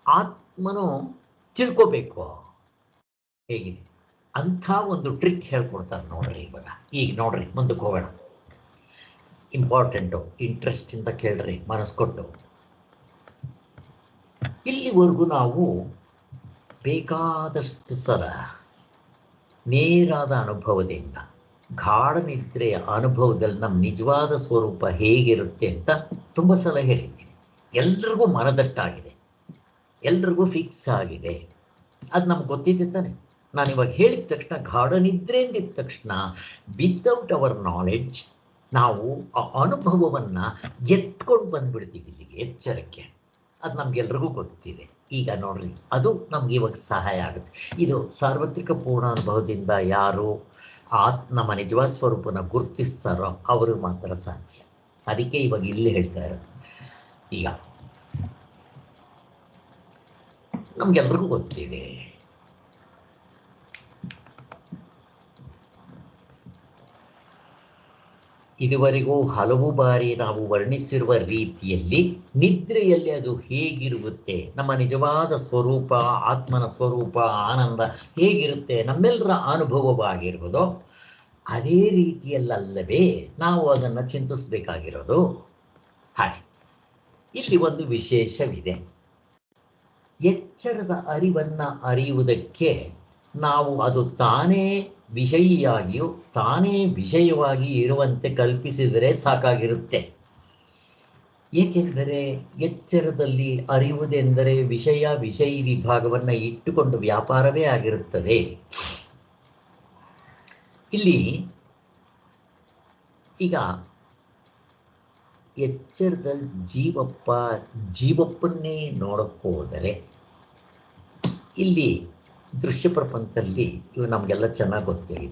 ಆತ್ಮನು ತಿಳ್ಕೋಬೇಕು ಹೇಗಿದೆ ಅಂಥ ಒಂದು ಟ್ರಿಕ್ ಹೇಳ್ಕೊಡ್ತಾರೆ ನೋಡ್ರಿ. ಈಗ ನೋಡ್ರಿ, ಮುಂದಕ್ಕೆ ಹೋಗೋಣ. ಇಂಪಾರ್ಟೆಂಟು, ಇಂಟ್ರೆಸ್ಟಿಂದ ಕೇಳ್ರಿ, ಮನಸ್ಸು ಕೊಟ್ಟು. ಇಲ್ಲಿವರೆಗೂ ನಾವು ಬೇಕಾದಷ್ಟು ಸಲ ನೇರಾದ ಅನುಭವದಿಂದ, ಗಾಢ ನಿದ್ರೆಯ ಅನುಭವದಲ್ಲಿ ನಮ್ಮ ನಿಜವಾದ ಸ್ವರೂಪ ಹೇಗಿರುತ್ತೆ ಅಂತ ತುಂಬ ಸಲ ಹೇಳಿದ್ದೀನಿ. ಎಲ್ರಿಗೂ ಮನದಟ್ಟಾಗಿದೆ, ಎಲ್ರಿಗೂ ಫಿಕ್ಸ್ ಆಗಿದೆ. ಅದು ನಮ್ಗೆ ಗೊತ್ತಿದೆ ತಾನೆ. ನಾನಿವಾಗ ಹೇಳಿದ ತಕ್ಷಣ, ಗಾಢ ನಿದ್ರೆ ಅಂದಿದ ತಕ್ಷಣ ವಿತೌಟ್ ಅವರ್ ನಾಲೆಡ್ಜ್ ನಾವು ಆ ಅನುಭವವನ್ನು ಎತ್ಕೊಂಡು ಬಂದ್ಬಿಡ್ತೀವಿ ಇಲ್ಲಿಗೆ, ಎಚ್ಚರಕ್ಕೆ. ಅದು ನಮಗೆಲ್ರಿಗೂ ಗೊತ್ತಿದೆ. ಈಗ ನೋಡ್ರಿ, ಅದು ನಮ್ಗೆ ಇವಾಗ ಸಹಾಯ ಆಗುತ್ತೆ. ಇದು ಸಾರ್ವತ್ರಿಕ ಪೂರ್ಣ ಅನುಭವದಿಂದ ಯಾರು ನಮ್ಮ ನಿಜವಾದ ಸ್ವರೂಪನ ಗುರುತಿಸ್ತಾರೋ ಅವರು ಮಾತ್ರ ಸಾಧ್ಯ. ಅದಕ್ಕೆ ಇವಾಗ ಇಲ್ಲಿ ಹೇಳ್ತಾ ಇರೋದು. ಈಗ ನಮ್ಗೆಲ್ರಿಗೂ ಗೊತ್ತಿದೆ, ಇದುವರೆಗೂ ಹಲವು ಬಾರಿ ನಾವು ವರ್ಣಿಸಿರುವ ರೀತಿಯಲ್ಲಿ ನಿದ್ರೆಯಲ್ಲಿ ಅದು ಹೇಗಿರುತ್ತೆ, ನಮ್ಮ ನಿಜವಾದ ಸ್ವರೂಪ, ಆತ್ಮನ ಸ್ವರೂಪ, ಆನಂದ ಹೇಗಿರುತ್ತೆ ನಮ್ಮೆಲ್ಲರ ಅನುಭವವಾಗಿರುವುದೋ ಅದೇ ರೀತಿಯಲ್ಲವೇ ನಾವು ಅದನ್ನು ಚಿಂತಿಸಬೇಕಾಗಿರೋದು. ಹಾಗೆ ಇಲ್ಲಿ ಒಂದು ವಿಶೇಷವಿದೆ. ಎಚ್ಚರದ ಅರಿವನ್ನು ಅರಿಯುವುದಕ್ಕೆ ನಾವು ಅದು ತಾನೇ ವಿಷಯಿಯಾಗಿಯೂ ತಾನೇ ವಿಷಯವಾಗಿ ಇರುವಂತೆ ಕಲ್ಪಿಸಿದರೆ ಸಾಕಾಗಿರುತ್ತೆ. ಏಕೆಂದರೆ ಎಚ್ಚರದಲ್ಲಿ ಅರಿಯುವುದೆಂದರೆ ವಿಷಯಿ ವಿಭಾಗವನ್ನು ಇಟ್ಟುಕೊಂಡು ವ್ಯಾಪಾರವೇ ಆಗಿರುತ್ತದೆ. ಇಲ್ಲಿ ಈಗ ಎಚ್ಚರದಲ್ಲಿ ಜೀವಪ್ಪನ್ನೇ ನೋಡೋಕ್ಕೋದರೆ ಇಲ್ಲಿ ದೃಶ್ಯ ಪ್ರಪಂಚದಲ್ಲಿ ಇವು ನಮಗೆಲ್ಲ ಚೆನ್ನಾಗಿ ಗೊತ್ತಿದೆ.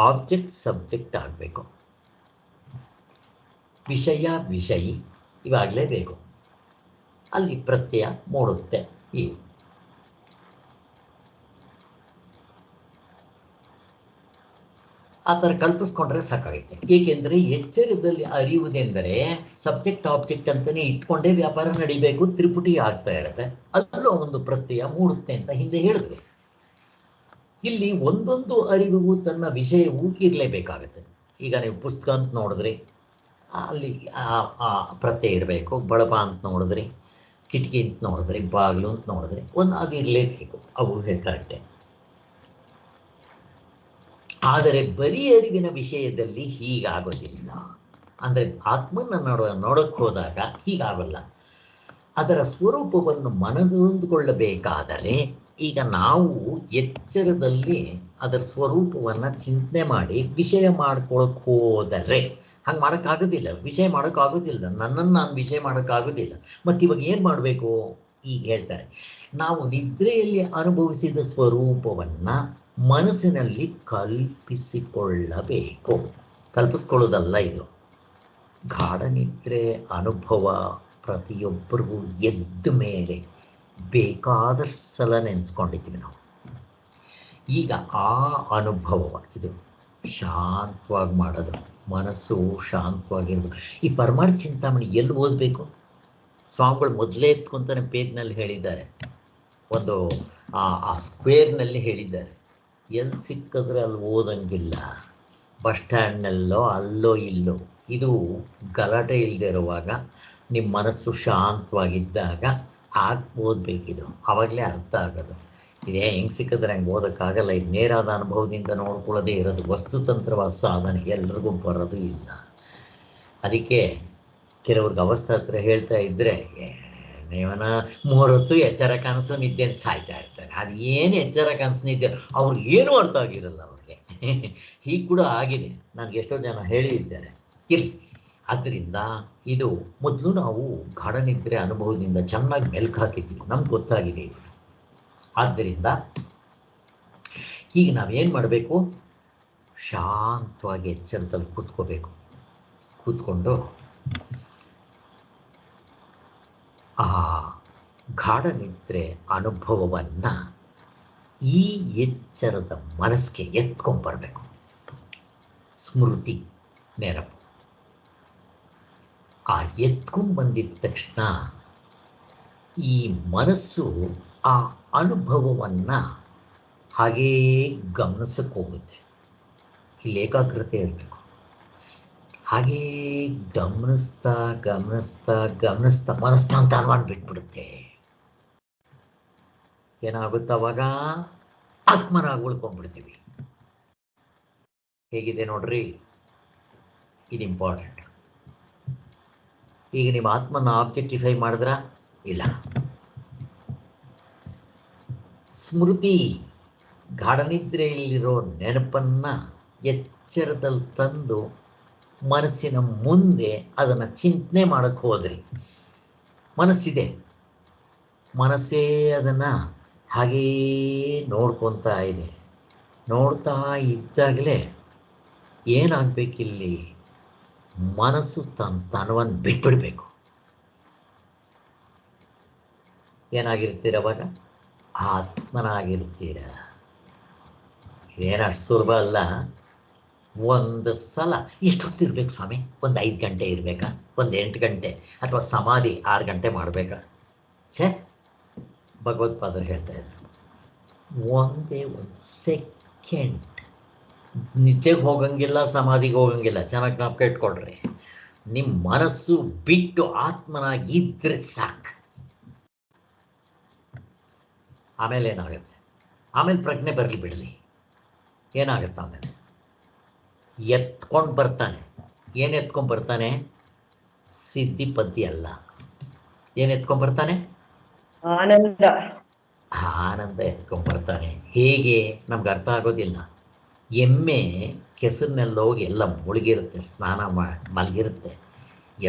ಆಬ್ಜೆಕ್ಟ್ ಸಬ್ಜೆಕ್ಟ್ ಆಗಬೇಕು, ವಿಷಯಿ ಇವಾಗಲೇಬೇಕು. ಅಲ್ಲಿ ಪ್ರತ್ಯಯ ಮೂಡುತ್ತೆ. ಇವು ಆ ಥರ ಕಲ್ಪಿಸ್ಕೊಂಡ್ರೆ ಸಾಕಾಗುತ್ತೆ. ಏಕೆಂದರೆ ಎಚ್ಚರದಲ್ಲಿ ಅರಿಯುವುದೆಂದರೆ ಸಬ್ಜೆಕ್ಟ್ ಆಬ್ಜೆಕ್ಟ್ ಅಂತಲೇ ಇಟ್ಕೊಂಡೇ ವ್ಯಾಪಾರ ನಡಿಬೇಕು, ತ್ರಿಪುಟಿ ಆಗ್ತಾ ಇರುತ್ತೆ. ಅದರಲ್ಲೂ ಒಂದು ಪ್ರತ್ಯಯ ಮೂಡುತ್ತೆ ಅಂತ ಹಿಂದೆ ಹೇಳಿದ್ರು. ಇಲ್ಲಿ ಒಂದೊಂದು ಅರಿವಿಗೂ ತನ್ನ ವಿಷಯವೂ ಇರಲೇಬೇಕಾಗತ್ತೆ. ಈಗ ನೀವು ಪುಸ್ತಕ ಅಂತ ನೋಡಿದ್ರಿ, ಅಲ್ಲಿ ಪ್ರತ್ಯಯ ಇರಬೇಕು. ಬಳಪ ಅಂತ ನೋಡಿದ್ರಿ, ಕಿಟಕಿ ಅಂತ ನೋಡಿದ್ರಿ, ಬಾಗಿಲು ಅಂತ ನೋಡಿದ್ರಿ, ಅದು ಇರಲೇಬೇಕು. ಅವು ಕರೆಕ್ಟೇ. ಆದರೆ ಬರೀ ಅರಿವಿನ ವಿಷಯದಲ್ಲಿ ಹೀಗಾಗೋದಿಲ್ಲ. ಅಂದರೆ ಆತ್ಮನ ನೋಡಕ್ಕೆ ಹೋದಾಗ ಹೀಗಾಗಲ್ಲ. ಅದರ ಸ್ವರೂಪವನ್ನು ಮನದೊಂದುಕೊಳ್ಳಬೇಕಾದರೆ ಈಗ ನಾವು ಎಚ್ಚರದಲ್ಲಿ ಅದರ ಸ್ವರೂಪವನ್ನು ಚಿಂತನೆ ಮಾಡಿ ವಿಷಯ ಮಾಡ್ಕೊಳಕ್ಕೆ ಹೋದರೆ ಹಂಗೆ ಮಾಡೋಕ್ಕಾಗೋದಿಲ್ಲ. ವಿಷಯ ಮಾಡೋಕ್ಕಾಗೋದಿಲ್ಲ. ನನ್ನನ್ನು ನಾನು ವಿಷಯ ಮಾಡೋಕ್ಕಾಗೋದಿಲ್ಲ. ಮತ್ತು ಇವಾಗ ಏನು ಮಾಡಬೇಕು? ಈಗ ಹೇಳ್ತಾರೆ, ನಾವು ನಿದ್ರೆಯಲ್ಲಿ ಅನುಭವಿಸಿದ ಸ್ವರೂಪವನ್ನು ಮನಸ್ಸಿನಲ್ಲಿ ಕಲ್ಪಿಸಿಕೊಳ್ಳಬೇಕು. ಕಲ್ಪಿಸ್ಕೊಳ್ಳೋದಲ್ಲ ಇದು. ಗಾಢ ನಿದ್ರೆ ಅನುಭವ ಪ್ರತಿಯೊಬ್ಬರಿಗೂ ಎದ್ದ ಮೇಲೆ ಬೇಕಾದಷ್ಟು ಸಲ ನೆನೆಸ್ಕೊಂಡಿದ್ದೀವಿ ನಾವು. ಈಗ ಆ ಅನುಭವ ಇದು ಶಾಂತವಾಗಿ ಮಾಡೋದು, ಮನಸ್ಸು ಶಾಂತವಾಗಿರ್ಬೇಕು. ಈ ಪರಮಾರ್ಥ ಚಿಂತಾಮಣಿ ಎಲ್ಲಿ ಓದಬೇಕು? ಸ್ವಾಮಿಗಳು ಮೊದಲೇ ಎತ್ಕೊಂತಾನೆ ಪೇಜ್ನಲ್ಲಿ ಹೇಳಿದ್ದಾರೆ, ಒಂದು ಆ ಸ್ಕ್ವೇರ್ನಲ್ಲಿ ಹೇಳಿದ್ದಾರೆ. ಎಲ್ಲಿ ಸಿಕ್ಕಿದ್ರೆ ಅಲ್ಲಿ ಓದಂಗಿಲ್ಲ. ಬಸ್ ಸ್ಟ್ಯಾಂಡ್ನಲ್ಲೋ ಅಲ್ಲೋ ಇಲ್ಲೋ. ಇದು ಗಲಾಟೆ ಇಲ್ಲದೆ ಇರುವಾಗ ನಿಮ್ಮ ಮನಸ್ಸು ಶಾಂತವಾಗಿದ್ದಾಗ ಓದಬೇಕಿದು. ಆವಾಗಲೇ ಅರ್ಥ ಆಗೋದು. ಇದೇ ಹೆಂಗೆ ಸಿಕ್ಕಿದ್ರೆ ಹಂಗೆ ಓದೋಕ್ಕಾಗಲ್ಲ. ಇದು ನೇರಾದ ಅನುಭವದಿಂದ ನೋಡ್ಕೊಳ್ಳೋದೇ ಇರೋದು. ವಸ್ತುತಂತ್ರವಾದ ಸಾಧನೆ ಎಲ್ರಿಗೂ ಬರೋದು ಇಲ್ಲ. ಅದಕ್ಕೆ ಕೆಲವ್ರಿಗೆ ಅವಸ್ಥೆ ಹತ್ರ ಹೇಳ್ತಾ ಇದ್ದರೆ, ನೀವನ 3 ಹೊತ್ತು ಎಚ್ಚರ ಕನಸು ನಿದ್ದೆ ಅಂತ ಸಾಯ್ತಾ ಇರ್ತಾರೆ. ಅದು ಏನು ಎಚ್ಚರ ಕನಸು ನಿದ್ದೆ ಅವ್ರಿಗೇನು ಅರ್ಥ ಆಗಿರಲ್ಲ ಅವ್ರಿಗೆ. ಹೀಗೆ ಕೂಡ ಆಗಿದೆ. ನನಗೆ ಎಷ್ಟೋ ಜನ ಹೇಳಿದ್ದಾರೆ. ಆದ್ದರಿಂದ ಇದು ಮೊದಲು ನಾವು ಗಾಢ ನಿದ್ರೆ ಅನುಭವದಿಂದ ಚೆನ್ನಾಗಿ ಮೆಲ್ಕು ಹಾಕಿದ್ದೀವಿ, ನಮ್ಗೆ ಗೊತ್ತಾಗಿದೆ ಇದು. ಆದ್ದರಿಂದ ಈಗ ನಾವೇನು ಮಾಡಬೇಕು? ಶಾಂತವಾಗಿ ಎಚ್ಚರದಲ್ಲಿ ಕೂತ್ಕೋಬೇಕು. ಕೂತ್ಕೊಂಡು ಆ ಗಾಢ ನಿದ್ರೆ ಅನುಭವವನ್ನು ಈ ಎಚ್ಚರದ ಮನಸ್ಸಿಗೆ ಎತ್ಕೊಂಡ್ಬರ್ಬೇಕು. ಸ್ಮೃತಿ, ನೆನಪು. ಆ ಎತ್ಕೊಂಡ್ಬಂದಿದ ತಕ್ಷಣ ಈ ಮನಸ್ಸು ಆ ಅನುಭವವನ್ನು ಹಾಗೇ ಗಮನಿಸಕ್ಕೆ ಹೋಗುತ್ತೆ. ಇಲ್ಲಿ ಏಕಾಗ್ರತೆ ಇರಬೇಕು. ಹಾಗೇ ಗಮನಿಸ್ತಾ ಗಮನಿಸ್ತಾ ಗಮನಿಸ್ತಾ ಮನಸ್ತಾಂತರವನ್ನು ಬಿಟ್ಬಿಡುತ್ತೆ. ಏನಾಗುತ್ತೆ ಅವಾಗ? ಆತ್ಮನಾಗಿ ಉಳ್ಕೊಂಡ್ಬಿಡ್ತೀವಿ. ಹೇಗಿದೆ ನೋಡ್ರಿ, ಇದು ಇಂಪಾರ್ಟೆಂಟ್. ಈಗ ನಿಮ್ಮ ಆತ್ಮನ ಆಬ್ಜೆಕ್ಟಿಫೈ ಮಾಡಿದ್ರ? ಇಲ್ಲ. ಸ್ಮೃತಿ, ಗಾಢನಿದ್ರೆಯಲ್ಲಿರೋ ನೆನಪನ್ನು ಎಚ್ಚರದಲ್ಲಿ ತಂದು ಮನಸ್ಸಿನ ಮುಂದೆ ಅದನ್ನು ಚಿಂತನೆ ಮಾಡೋಕ್ಕೆ ಹೋದ್ರಿ. ಮನಸ್ಸಿದೆ, ಮನಸ್ಸೇ ಅದನ್ನು ಹಾಗೇ ನೋಡ್ಕೊತಾ ಇದೆ. ನೋಡ್ತಾ ಇದ್ದಾಗಲೇ ಏನಾಗಬೇಕಿಲ್ಲಿ? ಮನಸ್ಸು ತನವನ್ನು ಬಿಟ್ಬಿಡ್ಬೇಕು. ಏನಾಗಿರ್ತೀರ ಅವಾಗ? ಆತ್ಮನಾಗಿರ್ತೀರ. ಇದೇನು ಅಷ್ಟು ಸುಲಭ ಅಲ್ಲ. ಒಂದು ಸಲ ಎಷ್ಟೊತ್ತಿರ್ಬೇಕು ಸ್ವಾಮಿ? ಒಂದು 5 ಗಂಟೆ ಇರಬೇಕಾ? ಒಂದು 8 ಗಂಟೆ? ಅಥವಾ ಸಮಾಧಿ 6 ಗಂಟೆ ಮಾಡಬೇಕಾ? ಛೇ, ಭಗವತ್ಪಾದರು ಹೇಳ್ತಾ ಇದ್ರು, ಒಂದೇ ಒಂದು ಸೆಕೆಂಡ್ ನಿದ್ದೆಗೆ ಹೋಗಂಗಿಲ್ಲ, ಸಮಾಧಿಗೆ ಹೋಗಂಗಿಲ್ಲ. ಚೆನ್ನಾಗಿ ಜ್ಞಾಪಕ ಇಟ್ಕೊಳ್ರಿ. ನಿಮ್ಮ ಮನಸ್ಸು ಬಿಟ್ಟು ಆತ್ಮನಾಗಿದ್ರೆ ಸಾಕು. ಆಮೇಲೆ ಏನಾಗುತ್ತೆ? ಆಮೇಲೆ ಪ್ರಜ್ಞೆ ಬರಲಿ ಬಿಡಲಿ, ಏನಾಗುತ್ತೆ ಆಮೇಲೆ? ಎತ್ಕೊಂಡು ಬರ್ತಾನೆ. ಏನು ಎತ್ಕೊಂಡು ಬರ್ತಾನೆ? ಸಿದ್ಧಿ ಪದ್ಧಿ ಅಲ್ಲ. ಏನು ಎತ್ಕೊಂಡು ಬರ್ತಾನೆ? ಆನಂದ. ಆನಂದ ಎತ್ಕೊಂಡು ಬರ್ತಾನೆ. ಹೇಗೆ? ನಮ್ಗೆ ಅರ್ಥ ಆಗೋದಿಲ್ಲ. ಎಮ್ಮೆ ಕೆಸರಿನಲ್ಲಿ ಹೋಗಿ ಎಲ್ಲ ಮುಳುಗಿರುತ್ತೆ, ಸ್ನಾನ ಮಲಗಿರುತ್ತೆ.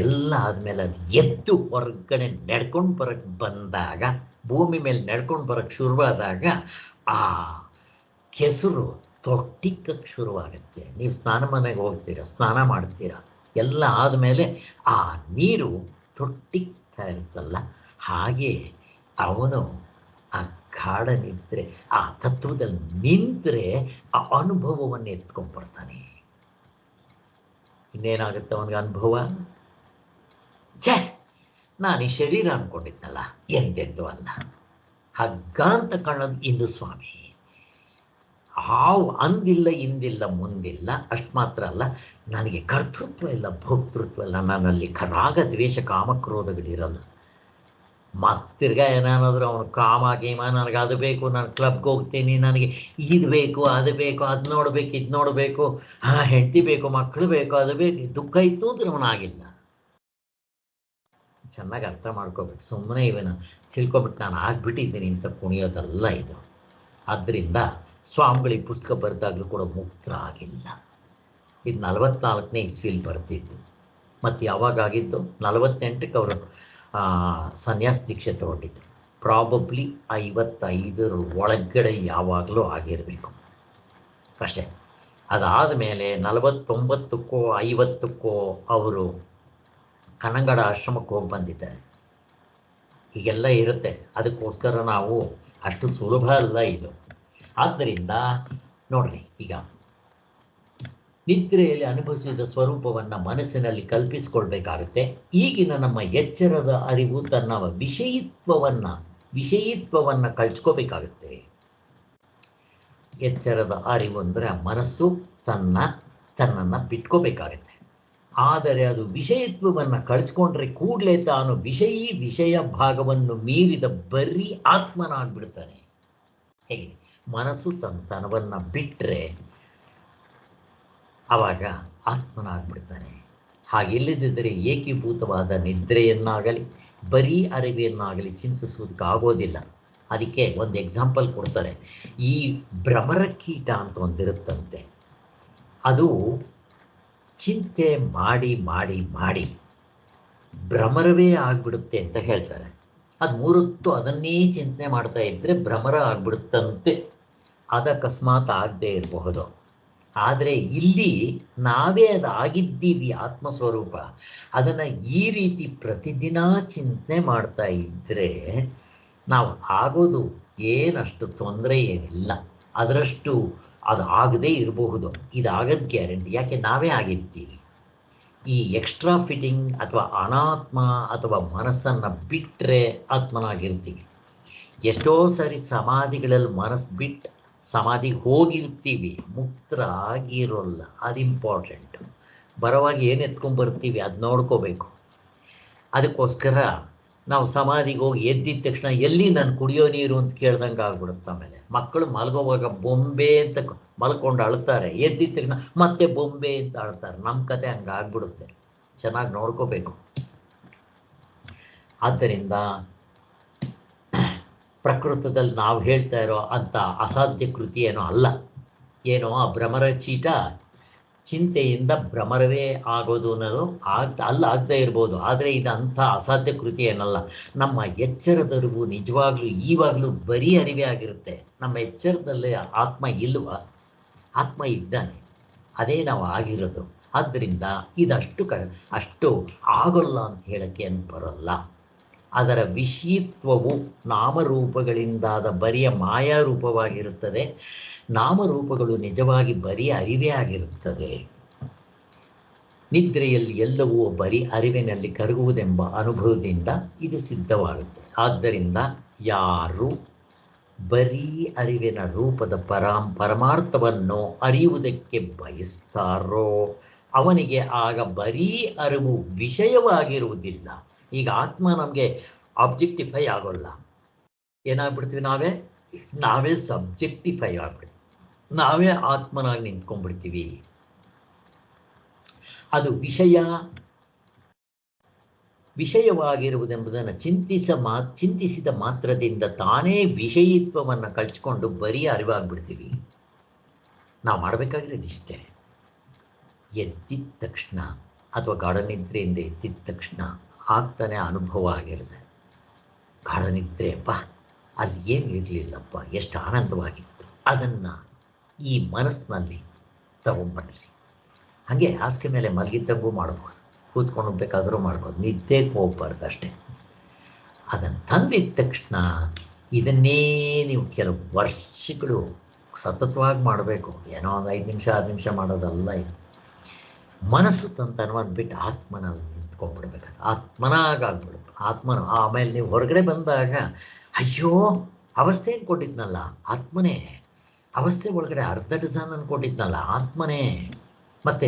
ಎಲ್ಲ ಆದಮೇಲೆ ಅದು ಎದ್ದು ಹೊರಗಡೆ ನಡ್ಕೊಂಡು ಬರೋಕ್ಕೆ ಬಂದಾಗ, ಭೂಮಿ ಮೇಲೆ ನಡ್ಕೊಂಡು ಬರೋಕ್ಕೆ ಶುರುವಾದಾಗ ಆ ಕೆಸರು ತೊಟ್ಟಿಕ್ಕಕ್ಕೆ ಶುರುವಾಗುತ್ತೆ. ನೀವು ಸ್ನಾನ ಮನೆಗೆ ಹೋಗ್ತೀರ, ಸ್ನಾನ ಮಾಡ್ತೀರ, ಎಲ್ಲ ಆದಮೇಲೆ ಆ ನೀರು ತೊಟ್ಟಿಕ್ತಾ ಇರುತ್ತಲ್ಲ, ಹಾಗೆ ಅವನು ಆ ಗಾಢನಿದ್ರೆ, ಆ ತತ್ವದಲ್ಲಿ ನಿಂತರೆ ಆ ಅನುಭವವನ್ನು ಎತ್ಕೊಂಡ್ಬರ್ತಾನೆ. ಇನ್ನೇನಾಗುತ್ತೆ ಅವನಿಗೆ ಅನುಭವ? ಛೇ, ನಾನು ಈ ಶರೀರ ಅಂದ್ಕೊಂಡಿದ್ನಲ್ಲ, ಎಂದೆಂದು ಅಲ್ಲ, ಹಗ್ಗ ಅಂತ ಕಾಣೋದು ಇಂದು ಸ್ವಾಮಿ. ಹಾವು ಅಂದಿಲ್ಲ, ಇಂದಿಲ್ಲ, ಮುಂದಿಲ್ಲ. ಅಷ್ಟು ಮಾತ್ರ ಅಲ್ಲ, ನನಗೆ ಕರ್ತೃತ್ವ ಇಲ್ಲ, ಭೋಕ್ತೃತ್ವ ಇಲ್ಲ. ನನ್ನಲ್ಲಿ ರಾಗ ದ್ವೇಷ ಕಾಮಕ್ರೋಧಗಳಿರಲ್ಲ. ಮತ್ತಿರ್ಗ ಏನಾದರೂ ಅವನು ಕಾಮ ಗೀಮ, ನನಗೆ ಅದು ಬೇಕು, ನಾನು ಕ್ಲಬ್ಗೆ ಹೋಗ್ತೀನಿ, ನನಗೆ ಇದು ಬೇಕು, ಅದು ಬೇಕು, ಅದು ನೋಡಬೇಕು, ಇದು ನೋಡಬೇಕು, ಹೆಂಡತಿ ಬೇಕು, ಮಕ್ಕಳು ಬೇಕು, ಅದು ಬೇಕು, ದುಃಖ ಇತ್ತು ಅಂದ್ರೆ ಅವನಾಗಿಲ್ಲ. ಚೆನ್ನಾಗಿ ಅರ್ಥ ಮಾಡ್ಕೋಬೇಕು. ಸುಮ್ಮನೆ ಇವನು ತಿಳ್ಕೊಬಿಟ್ಟು ನಾನು ಆಗ್ಬಿಟ್ಟಿದ್ದೀನಿ ಅಂತ ಕುಣಿಯೋದಲ್ಲ ಇದು. ಆದ್ದರಿಂದ ಸ್ವಾಮಿಗಳಿಗೆ ಪುಸ್ತಕ ಬರೆದಾಗಲೂ ಕೂಡ ಮುಕ್ತ ಆಗಿಲ್ಲ. ಇದು 44ನೇ ಇಸ್ವಿಯಲ್ಲಿ ಬರ್ತಿದ್ದು. ಮತ್ತು ಯಾವಾಗಾಗಿದ್ದು? 48ಕ್ಕೆ ಅವರು ಸನ್ಯಾಸ ದೀಕ್ಷೆ ತಗೊಂಡಿದ್ದು. ಪ್ರಾಬಬ್ಲಿ 55 ಒಳಗಡೆ ಯಾವಾಗಲೂ ಆಗಿರಬೇಕು ಅಷ್ಟೇ. ಅದಾದ ಮೇಲೆ 49ಕ್ಕೋ 50ಕ್ಕೋ ಅವರು ಕನ್ನಂಗಡ ಆಶ್ರಮಕ್ಕೆ ಹೋಗಿ ಬಂದಿದ್ದಾರೆ. ಹೀಗೆಲ್ಲ ಇರುತ್ತೆ. ಅದಕ್ಕೋಸ್ಕರ ನಾವು ಅಷ್ಟು ಸುಲಭ ಅಲ್ಲ ಇದು. ಆದ್ದರಿಂದ ನೋಡ್ರಿ, ಈಗ ನಿದ್ರೆಯಲ್ಲಿ ಅನುಭವಿಸಿದ ಸ್ವರೂಪವನ್ನು ಮನಸ್ಸಿನಲ್ಲಿ ಕಲ್ಪಿಸಿಕೊಳ್ಬೇಕಾಗುತ್ತೆ. ಈಗಿನ ನಮ್ಮ ಎಚ್ಚರದ ಅರಿವು ತನ್ನ ವಿಷಯಿತ್ವವನ್ನು ಕಳ್ಸ್ಕೋಬೇಕಾಗುತ್ತೆ. ಎಚ್ಚರದ ಅರಿವು ಅಂದರೆ ಮನಸ್ಸು ತನ್ನನ್ನು ಬಿಟ್ಕೋಬೇಕಾಗತ್ತೆ. ಆದರೆ ಅದು ವಿಷಯತ್ವವನ್ನು ಕಳ್ಸ್ಕೊಂಡ್ರೆ ಕೂಡಲೇ ತಾನು ವಿಷಯ ಭಾಗವನ್ನು ಮೀರಿದ ಬರೀ ಆತ್ಮನಾಗ್ಬಿಡ್ತಾನೆ. ಹೇಗೆ? ಮನಸ್ಸು ತನವನ್ನು ಬಿಟ್ಟರೆ ಆವಾಗ ಆತ್ಮನಾಗ್ಬಿಡ್ತಾನೆ. ಹಾಗಿಲ್ಲದಿದ್ದರೆ ಏಕೀಭೂತವಾದ ನಿದ್ರೆಯನ್ನಾಗಲಿ ಬರೀ ಅರಿವೆಯನ್ನಾಗಲಿ ಚಿಂತಿಸುವುದಕ್ಕಾಗೋದಿಲ್ಲ. ಅದಕ್ಕೆ ಒಂದು ಎಕ್ಸಾಂಪಲ್ ಕೊಡ್ತಾರೆ. ಈ ಭ್ರಮರ ಕೀಟ ಅಂತ ಒಂದಿರುತ್ತಂತೆ. ಅದು ಚಿಂತೆ ಮಾಡಿ ಮಾಡಿ ಮಾಡಿ ಭ್ರಮರವೇ ಆಗ್ಬಿಡುತ್ತೆ ಅಂತ ಹೇಳ್ತಾರೆ. ಅದು 3 ಹೊತ್ತು ಅದನ್ನೇ ಚಿಂತನೆ ಮಾಡ್ತಾ ಇದ್ದರೆ ಭ್ರಮರ ಆಗ್ಬಿಡುತ್ತಂತೆ. ಅದು ಅಕಸ್ಮಾತ್ ಆಗದೆ ಇರಬಹುದು. ಆದರೆ ಇಲ್ಲಿ ನಾವೇ ಅದಾಗಿದ್ದೀವಿ, ಆತ್ಮಸ್ವರೂಪ. ಅದನ್ನು ಈ ರೀತಿ ಪ್ರತಿದಿನ ಚಿಂತನೆ ಮಾಡ್ತಾ ಇದ್ದರೆ ನಾವು ಆಗೋದು ಏನಷ್ಟು ತೊಂದರೆ ಏನಿಲ್ಲ. ಅದರಷ್ಟು ಅದು ಆಗದೇ ಇರಬಹುದು. ಇದಾಗದ ಗ್ಯಾರಂಟಿ. ಯಾಕೆ? ನಾವೇ ಆಗಿರ್ತೀವಿ. ಈ ಎಕ್ಸ್ಟ್ರಾ ಫಿಟ್ಟಿಂಗ್ ಅಥವಾ ಅನಾತ್ಮ ಅಥವಾ ಮನಸ್ಸನ್ನು ಬಿಟ್ಟರೆ ಆತ್ಮನಾಗಿರ್ತೀವಿ. ಎಷ್ಟೋ ಸಾರಿ ಸಮಾಧಿಗಳಲ್ಲಿ ಮನಸ್ಸು ಬಿಟ್ಟು ಸಮಾಧಿಗೆ ಹೋಗಿರ್ತೀವಿ, ಮುಕ್ತರಾಗಿರೋಲ್ಲ. ಅದು ಇಂಪಾರ್ಟೆಂಟು. ಬರೋವಾಗ ಏನು ಎತ್ಕೊಂಡ್ಬರ್ತೀವಿ ಅದು ನೋಡ್ಕೋಬೇಕು. ಅದಕ್ಕೋಸ್ಕರ ನಾವು ಸಮಾಧಿಗೆ ಹೋಗಿ ಎದ್ದಿದ ತಕ್ಷಣ ಎಲ್ಲಿ ನಾನು ಕುಡಿಯೋ ನೀರು ಅಂತ ಕೇಳ್ದಂಗೆ ಆಗ್ಬಿಡುತ್ತೆ. ಆಮೇಲೆ ಮಕ್ಕಳು ಮಲಗೋವಾಗ ಬೊಂಬೆ ಅಂತ ಮಲ್ಕೊಂಡು ಅಳ್ತಾರೆ, ಎದ್ದಿದ ತಕ್ಷಣ ಮತ್ತೆ ಬೊಂಬೆ ಅಂತ ಅಳ್ತಾರೆ. ನಮ್ಮ ಕತೆ ಹಂಗೆ ಆಗ್ಬಿಡುತ್ತೆ. ಚೆನ್ನಾಗಿ ನೋಡ್ಕೋಬೇಕು. ಆದ್ದರಿಂದ ಪ್ರಕೃತದಲ್ಲಿ ನಾವು ಹೇಳ್ತಾ ಇರೋ ಅಂಥ ಅಸಾಧ್ಯ ಕೃತಿ ಏನೋ ಅಲ್ಲ. ಏನೋ ಆ ಭ್ರಮರ ಚೀಟ ಚಿಂತೆಯಿಂದ ಭ್ರಮರವೇ ಆಗೋದು ಅನ್ನೋದು ಆಗದೇ ಇರ್ಬೋದು. ಆದರೆ ಇದು ಅಂಥ ಅಸಾಧ್ಯ ಕೃತಿ ಏನಲ್ಲ. ನಮ್ಮ ಎಚ್ಚರದರಿವು ನಿಜವಾಗ್ಲೂ ಈವಾಗಲೂ ಬರೀ ಅರಿವೇ ಆಗಿರುತ್ತೆ. ನಮ್ಮ ಎಚ್ಚರದಲ್ಲಿ ಆತ್ಮ ಇಲ್ವ? ಆತ್ಮ ಇದ್ದಾನೆ. ಅದೇ ನಾವು ಆಗಿರೋದು. ಆದ್ದರಿಂದ ಇದಷ್ಟು ಅಷ್ಟು ಆಗೋಲ್ಲ ಅಂತ ಹೇಳೋಕ್ಕೆ ಏನು ಬರೋಲ್ಲ. ಅದರ ವಿಷಯತ್ವವು ನಾಮರೂಪಗಳಿಂದಾದ ಬರಿಯ ಮಾಯಾರೂಪವಾಗಿರುತ್ತದೆ. ನಾಮರೂಪಗಳು ನಿಜವಾಗಿ ಬರಿಯ ಅರಿವೇ ಆಗಿರುತ್ತದೆ. ನಿದ್ರೆಯಲ್ಲಿ ಎಲ್ಲವೂ ಬರೀ ಅರಿವಿನಲ್ಲಿ ಕರಗುವುದೆಂಬ ಅನುಭವದಿಂದ ಇದು ಸಿದ್ಧವಾಗುತ್ತೆ. ಆದ್ದರಿಂದ ಯಾರು ಬರೀ ಅರಿವಿನ ರೂಪದ ಪರಮಾರ್ಥವನ್ನು ಅರಿಯುವುದಕ್ಕೆ ಬಯಸ್ತಾರೋ ಅವನಿಗೆ ಆಗ ಬರೀ ಅರಿವು ವಿಷಯವಾಗಿರುವುದಿಲ್ಲ. ಈಗ ಆತ್ಮ ನಮಗೆ ಆಬ್ಜೆಕ್ಟಿಫೈ ಆಗೋಲ್ಲ. ಏನಾಗ್ಬಿಡ್ತೀವಿ? ನಾವೇ ಸಬ್ಜೆಕ್ಟಿಫೈ ಆಗ್ಬಿಡ್ತೀವಿ. ನಾವೇ ಆತ್ಮನಾಗಿ ನಿಂತ್ಕೊಂಡ್ಬಿಡ್ತೀವಿ. ಅದು ವಿಷಯವಾಗಿರುವುದೆಂಬುದನ್ನು ಚಿಂತಿಸಿದ ಮಾತ್ರದಿಂದ ತಾನೇ ವಿಷಯಿತ್ವವನ್ನು ಕಳ್ಚಿಕೊಂಡು ಬರೀ ಅರಿವಾಗ್ಬಿಡ್ತೀವಿ. ನಾವು ಮಾಡಬೇಕಾಗಿರೋದು ಇಷ್ಟೇ. ಎದ್ದಿದ ತಕ್ಷಣ ಅಥವಾ ಗಾಢನಿದ್ರೆಯಿಂದ ಎದ್ದಿದ ತಕ್ಷಣ ಆಗ್ತಾನೆ ಅನುಭವ ಆಗಿರುತ್ತೆ. ಗಾಢನಿದ್ರೆ ಅಪ್ಪ ಅಲ್ಲಿ ಏನು ಇರಲಿಲ್ಲಪ್ಪ, ಎಷ್ಟು ಆನಂದವಾಗಿತ್ತು, ಅದನ್ನು ಈ ಮನಸ್ಸಿನಲ್ಲಿ ತಗೊಂಡ್ಬನ್ನಿ. ಹಾಗೆ ಹಾಸಿಗೆ ಮೇಲೆ ಮಲಗಿದ್ದಂಗೂ ಮಾಡ್ಬೋದು, ಕೂತ್ಕೊಂಡು ಬೇಕಾದರೂ ಮಾಡ್ಬೋದು, ನಿದ್ದೆಗೆ ಹೋಗ್ಬಾರ್ದು ಅಷ್ಟೇ. ಅದನ್ನು ತಂದಿದ್ದ ತಕ್ಷಣ ಇದನ್ನೇ ನೀವು ಕೆಲವು ವರ್ಷಗಳು ಸತತವಾಗಿ ಮಾಡಬೇಕು. ಏನೋ ಒಂದು 5 ನಿಮಿಷ 6 ನಿಮಿಷ ಮಾಡೋದಲ್ಲ ಇದು. ಮನಸ್ಸು ತಂತನವಂದ್ಬಿಟ್ಟು ಆತ್ಮನಲ್ಲಿ ನಿಂತ್ಕೊಂಡ್ಬಿಡ್ಬೇಕು. ಆತ್ಮನಾಗಾಗ್ಬಿಡ್ಬೇಕು. ಆತ್ಮನ ಆಮೇಲೆ ನೀವು ಹೊರಗಡೆ ಬಂದಾಗ ಅಯ್ಯೋ ಅವಸ್ಥೆ ಕೊಟ್ಟಿದ್ನಲ್ಲ ಆತ್ಮನೇ, ಅವಸ್ಥೆ ಒಳಗಡೆ ಅರ್ಧ ಡಜನ್ ಅನ್ಕೊಟ್ಟಿದ್ನಲ್ಲ ಆತ್ಮನೇ. ಮತ್ತು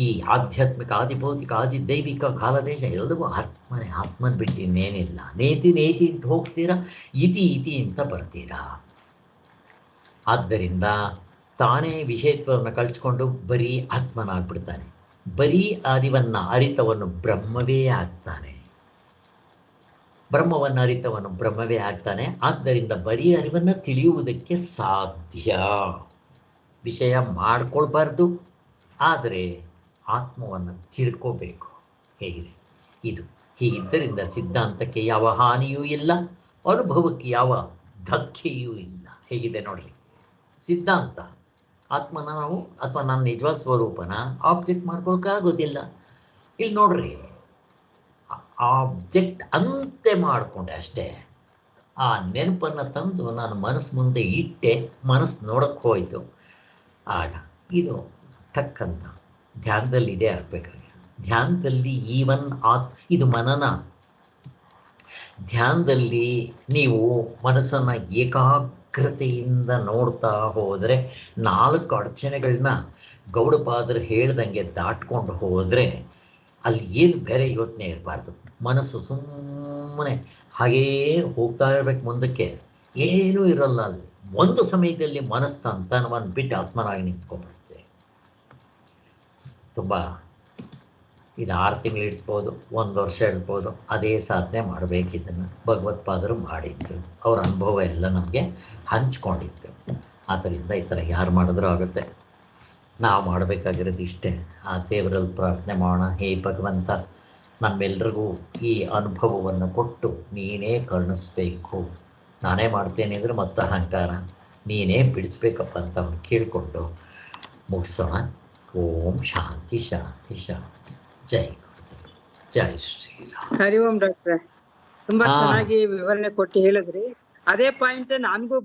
ಈ ಆಧ್ಯಾತ್ಮಿಕ ಆದಿಭೌತಿಕ ಆದಿದೈವಿಕ ಕಾಲದೇಶ ಎಲ್ಲವೂ ಆತ್ಮನೇ. ಆತ್ಮನ ಬಿಟ್ಟು ಇನ್ನೇನಿಲ್ಲ. ನೇತಿ ಅಂತ ಹೋಗ್ತೀರಾ, ಇತಿ ಅಂತ ಬರ್ತೀರಾ. ಆದ್ದರಿಂದ ತಾನೇ ವಿಷಯತ್ವವನ್ನು ಕಳ್ಚಿಕೊಂಡು ಬರೀ ಆತ್ಮನಾಗ್ಬಿಡ್ತಾನೆ. ಬರೀ ಅರಿವನ್ನು ಅರಿತವನ್ನು ಬ್ರಹ್ಮವೇ ಆಗ್ತಾನೆ. ಬ್ರಹ್ಮವನ್ನು ಅರಿತವನು ಬ್ರಹ್ಮವೇ ಆಗ್ತಾನೆ. ಆದ್ದರಿಂದ ಬರೀ ಅರಿವನ್ನು ತಿಳಿಯುವುದಕ್ಕೆ ಸಾಧ್ಯ. ವಿಷಯ ಮಾಡ್ಕೊಳ್ಬಾರ್ದು, ಆದರೆ ಆತ್ಮವನ್ನು ತಿಳ್ಕೋಬೇಕು. ಹೇಗಿದೆ ಇದು? ಹೀಗಿದ್ದರಿಂದ ಸಿದ್ಧಾಂತಕ್ಕೆ ಯಾವ ಹಾನಿಯೂ ಇಲ್ಲ, ಅನುಭವಕ್ಕೆ ಯಾವ ಧಕ್ಕೆಯೂ ಇಲ್ಲ. ಹೇಗಿದೆ ನೋಡ್ರಿ ಸಿದ್ಧಾಂತ. ಆತ್ಮನ ನಾವು ಅಥವಾ ನನ್ನ ನಿಜವಾದ ಸ್ವರೂಪನ ಆಬ್ಜೆಕ್ಟ್ ಮಾಡ್ಕೊಳಕ್ಕಾಗೋದಿಲ್ಲ. ಇಲ್ಲಿ ನೋಡ್ರಿ, ಆಬ್ಜೆಕ್ಟ್ ಅಂತೆ ಮಾಡಿಕೊಂಡೆ ಅಷ್ಟೇ. ಆ ನೆನಪನ್ನು ತಂದು ನಾನು ಮನಸ್ಸು ಮುಂದೆ ಇಟ್ಟೆ, ಮನಸ್ಸು ನೋಡಕ್ಕೆ ಹೋಯಿತು. ಆಗ ಇದು ಟಕ್ಕಂತ ಧ್ಯಾನದಲ್ಲಿ ಇದೇ ಆಗಬೇಕಾಗಿ. ಧ್ಯಾನದಲ್ಲಿ ಇದು ಮನನ. ಧ್ಯಾನದಲ್ಲಿ ನೀವು ಮನಸ್ಸನ್ನು ಏಕಾಗ್ರತೆಯಿಂದ ನೋಡ್ತಾ ಹೋದರೆ 4 ಅಡಚಣೆಗಳನ್ನ ಗೌಡಪಾದರು ಹೇಳ್ದಂಗೆ ದಾಟ್ಕೊಂಡು ಹೋದರೆ ಅಲ್ಲಿ ಏನು ಬೇರೆ ಯೋಚನೆ ಇರಬಾರ್ದು. ಮನಸ್ಸು ಸುಮ್ಮನೆ ಹಾಗೇ ಹೋಗ್ತಾ ಇರ್ಬೇಕು ಮುಂದಕ್ಕೆ, ಏನೂ ಇರಲ್ಲ ಅಲ್ಲಿ. ಒಂದು ಸಮಯದಲ್ಲಿ ಮನಸ್ಸು ತಂತನವನ್ನು ಬಿಟ್ಟು ಆತ್ಮನಾಗಿ ನಿಂತ್ಕೊಂಡ್ಬಿಡುತ್ತೆ. ತುಂಬ ಇದು 6 ತಿಂಗಳು ಇಡ್ಸ್ಬೋದು, 1 ವರ್ಷ ಇಡ್ಬೋದು. ಅದೇ ಸಾಧನೆ ಮಾಡಬೇಕಿದ್ದನ್ನು ಭಗವತ್ಪಾದರು ಮಾಡಿದ್ರು. ಅವ್ರ ಅನುಭವ ಎಲ್ಲ ನಮಗೆ ಹಂಚ್ಕೊಂಡಿದ್ರು. ಆದ್ದರಿಂದ ಈ ಥರ ಯಾರು ಮಾಡಿದ್ರೂ ಆಗುತ್ತೆ. ನಾವು ಮಾಡಬೇಕಾಗಿರೋದು ಇಷ್ಟೇ. ಆ ದೇವರಲ್ಲಿ ಪ್ರಾರ್ಥನೆ ಮಾಡೋಣ, ಹೇ ಭಗವಂತ ನಮ್ಮೆಲ್ರಿಗೂ ಈ ಅನುಭವವನ್ನು ಕೊಟ್ಟು ನೀನೇ ಕರುಣಿಸ್ಬೇಕು. ನಾನೇ ಮಾಡ್ತೇನೆ ಅಂದರೆ ಮತ್ತೆ ಅಹಂಕಾರ ನೀನೇ ಬಿಡಿಸ್ಬೇಕಪ್ಪ ಅಂತ ಅವ್ನು ಕೇಳಿಕೊಂಡು ಮುಗಿಸೋಣ. ಓಂ ಶಾಂತಿ ಶಾಂತಿ ಶಾಂತಿ. ಜೈ ಗುರುದೇವ್, ಜೈ ಶ್ರೀರಾಮ್. ಹರಿ ಓಂ ಡಾಕ್ಟ್ರೆ, ತುಂಬಾ ಚೆನ್ನಾಗಿ ವಿವರಣೆ ಕೊಟ್ಟು ಹೇಳಿದ್ರಿ. ಅದೇ ಪಾಯಿಂಟ್ ನನ್ಗೂ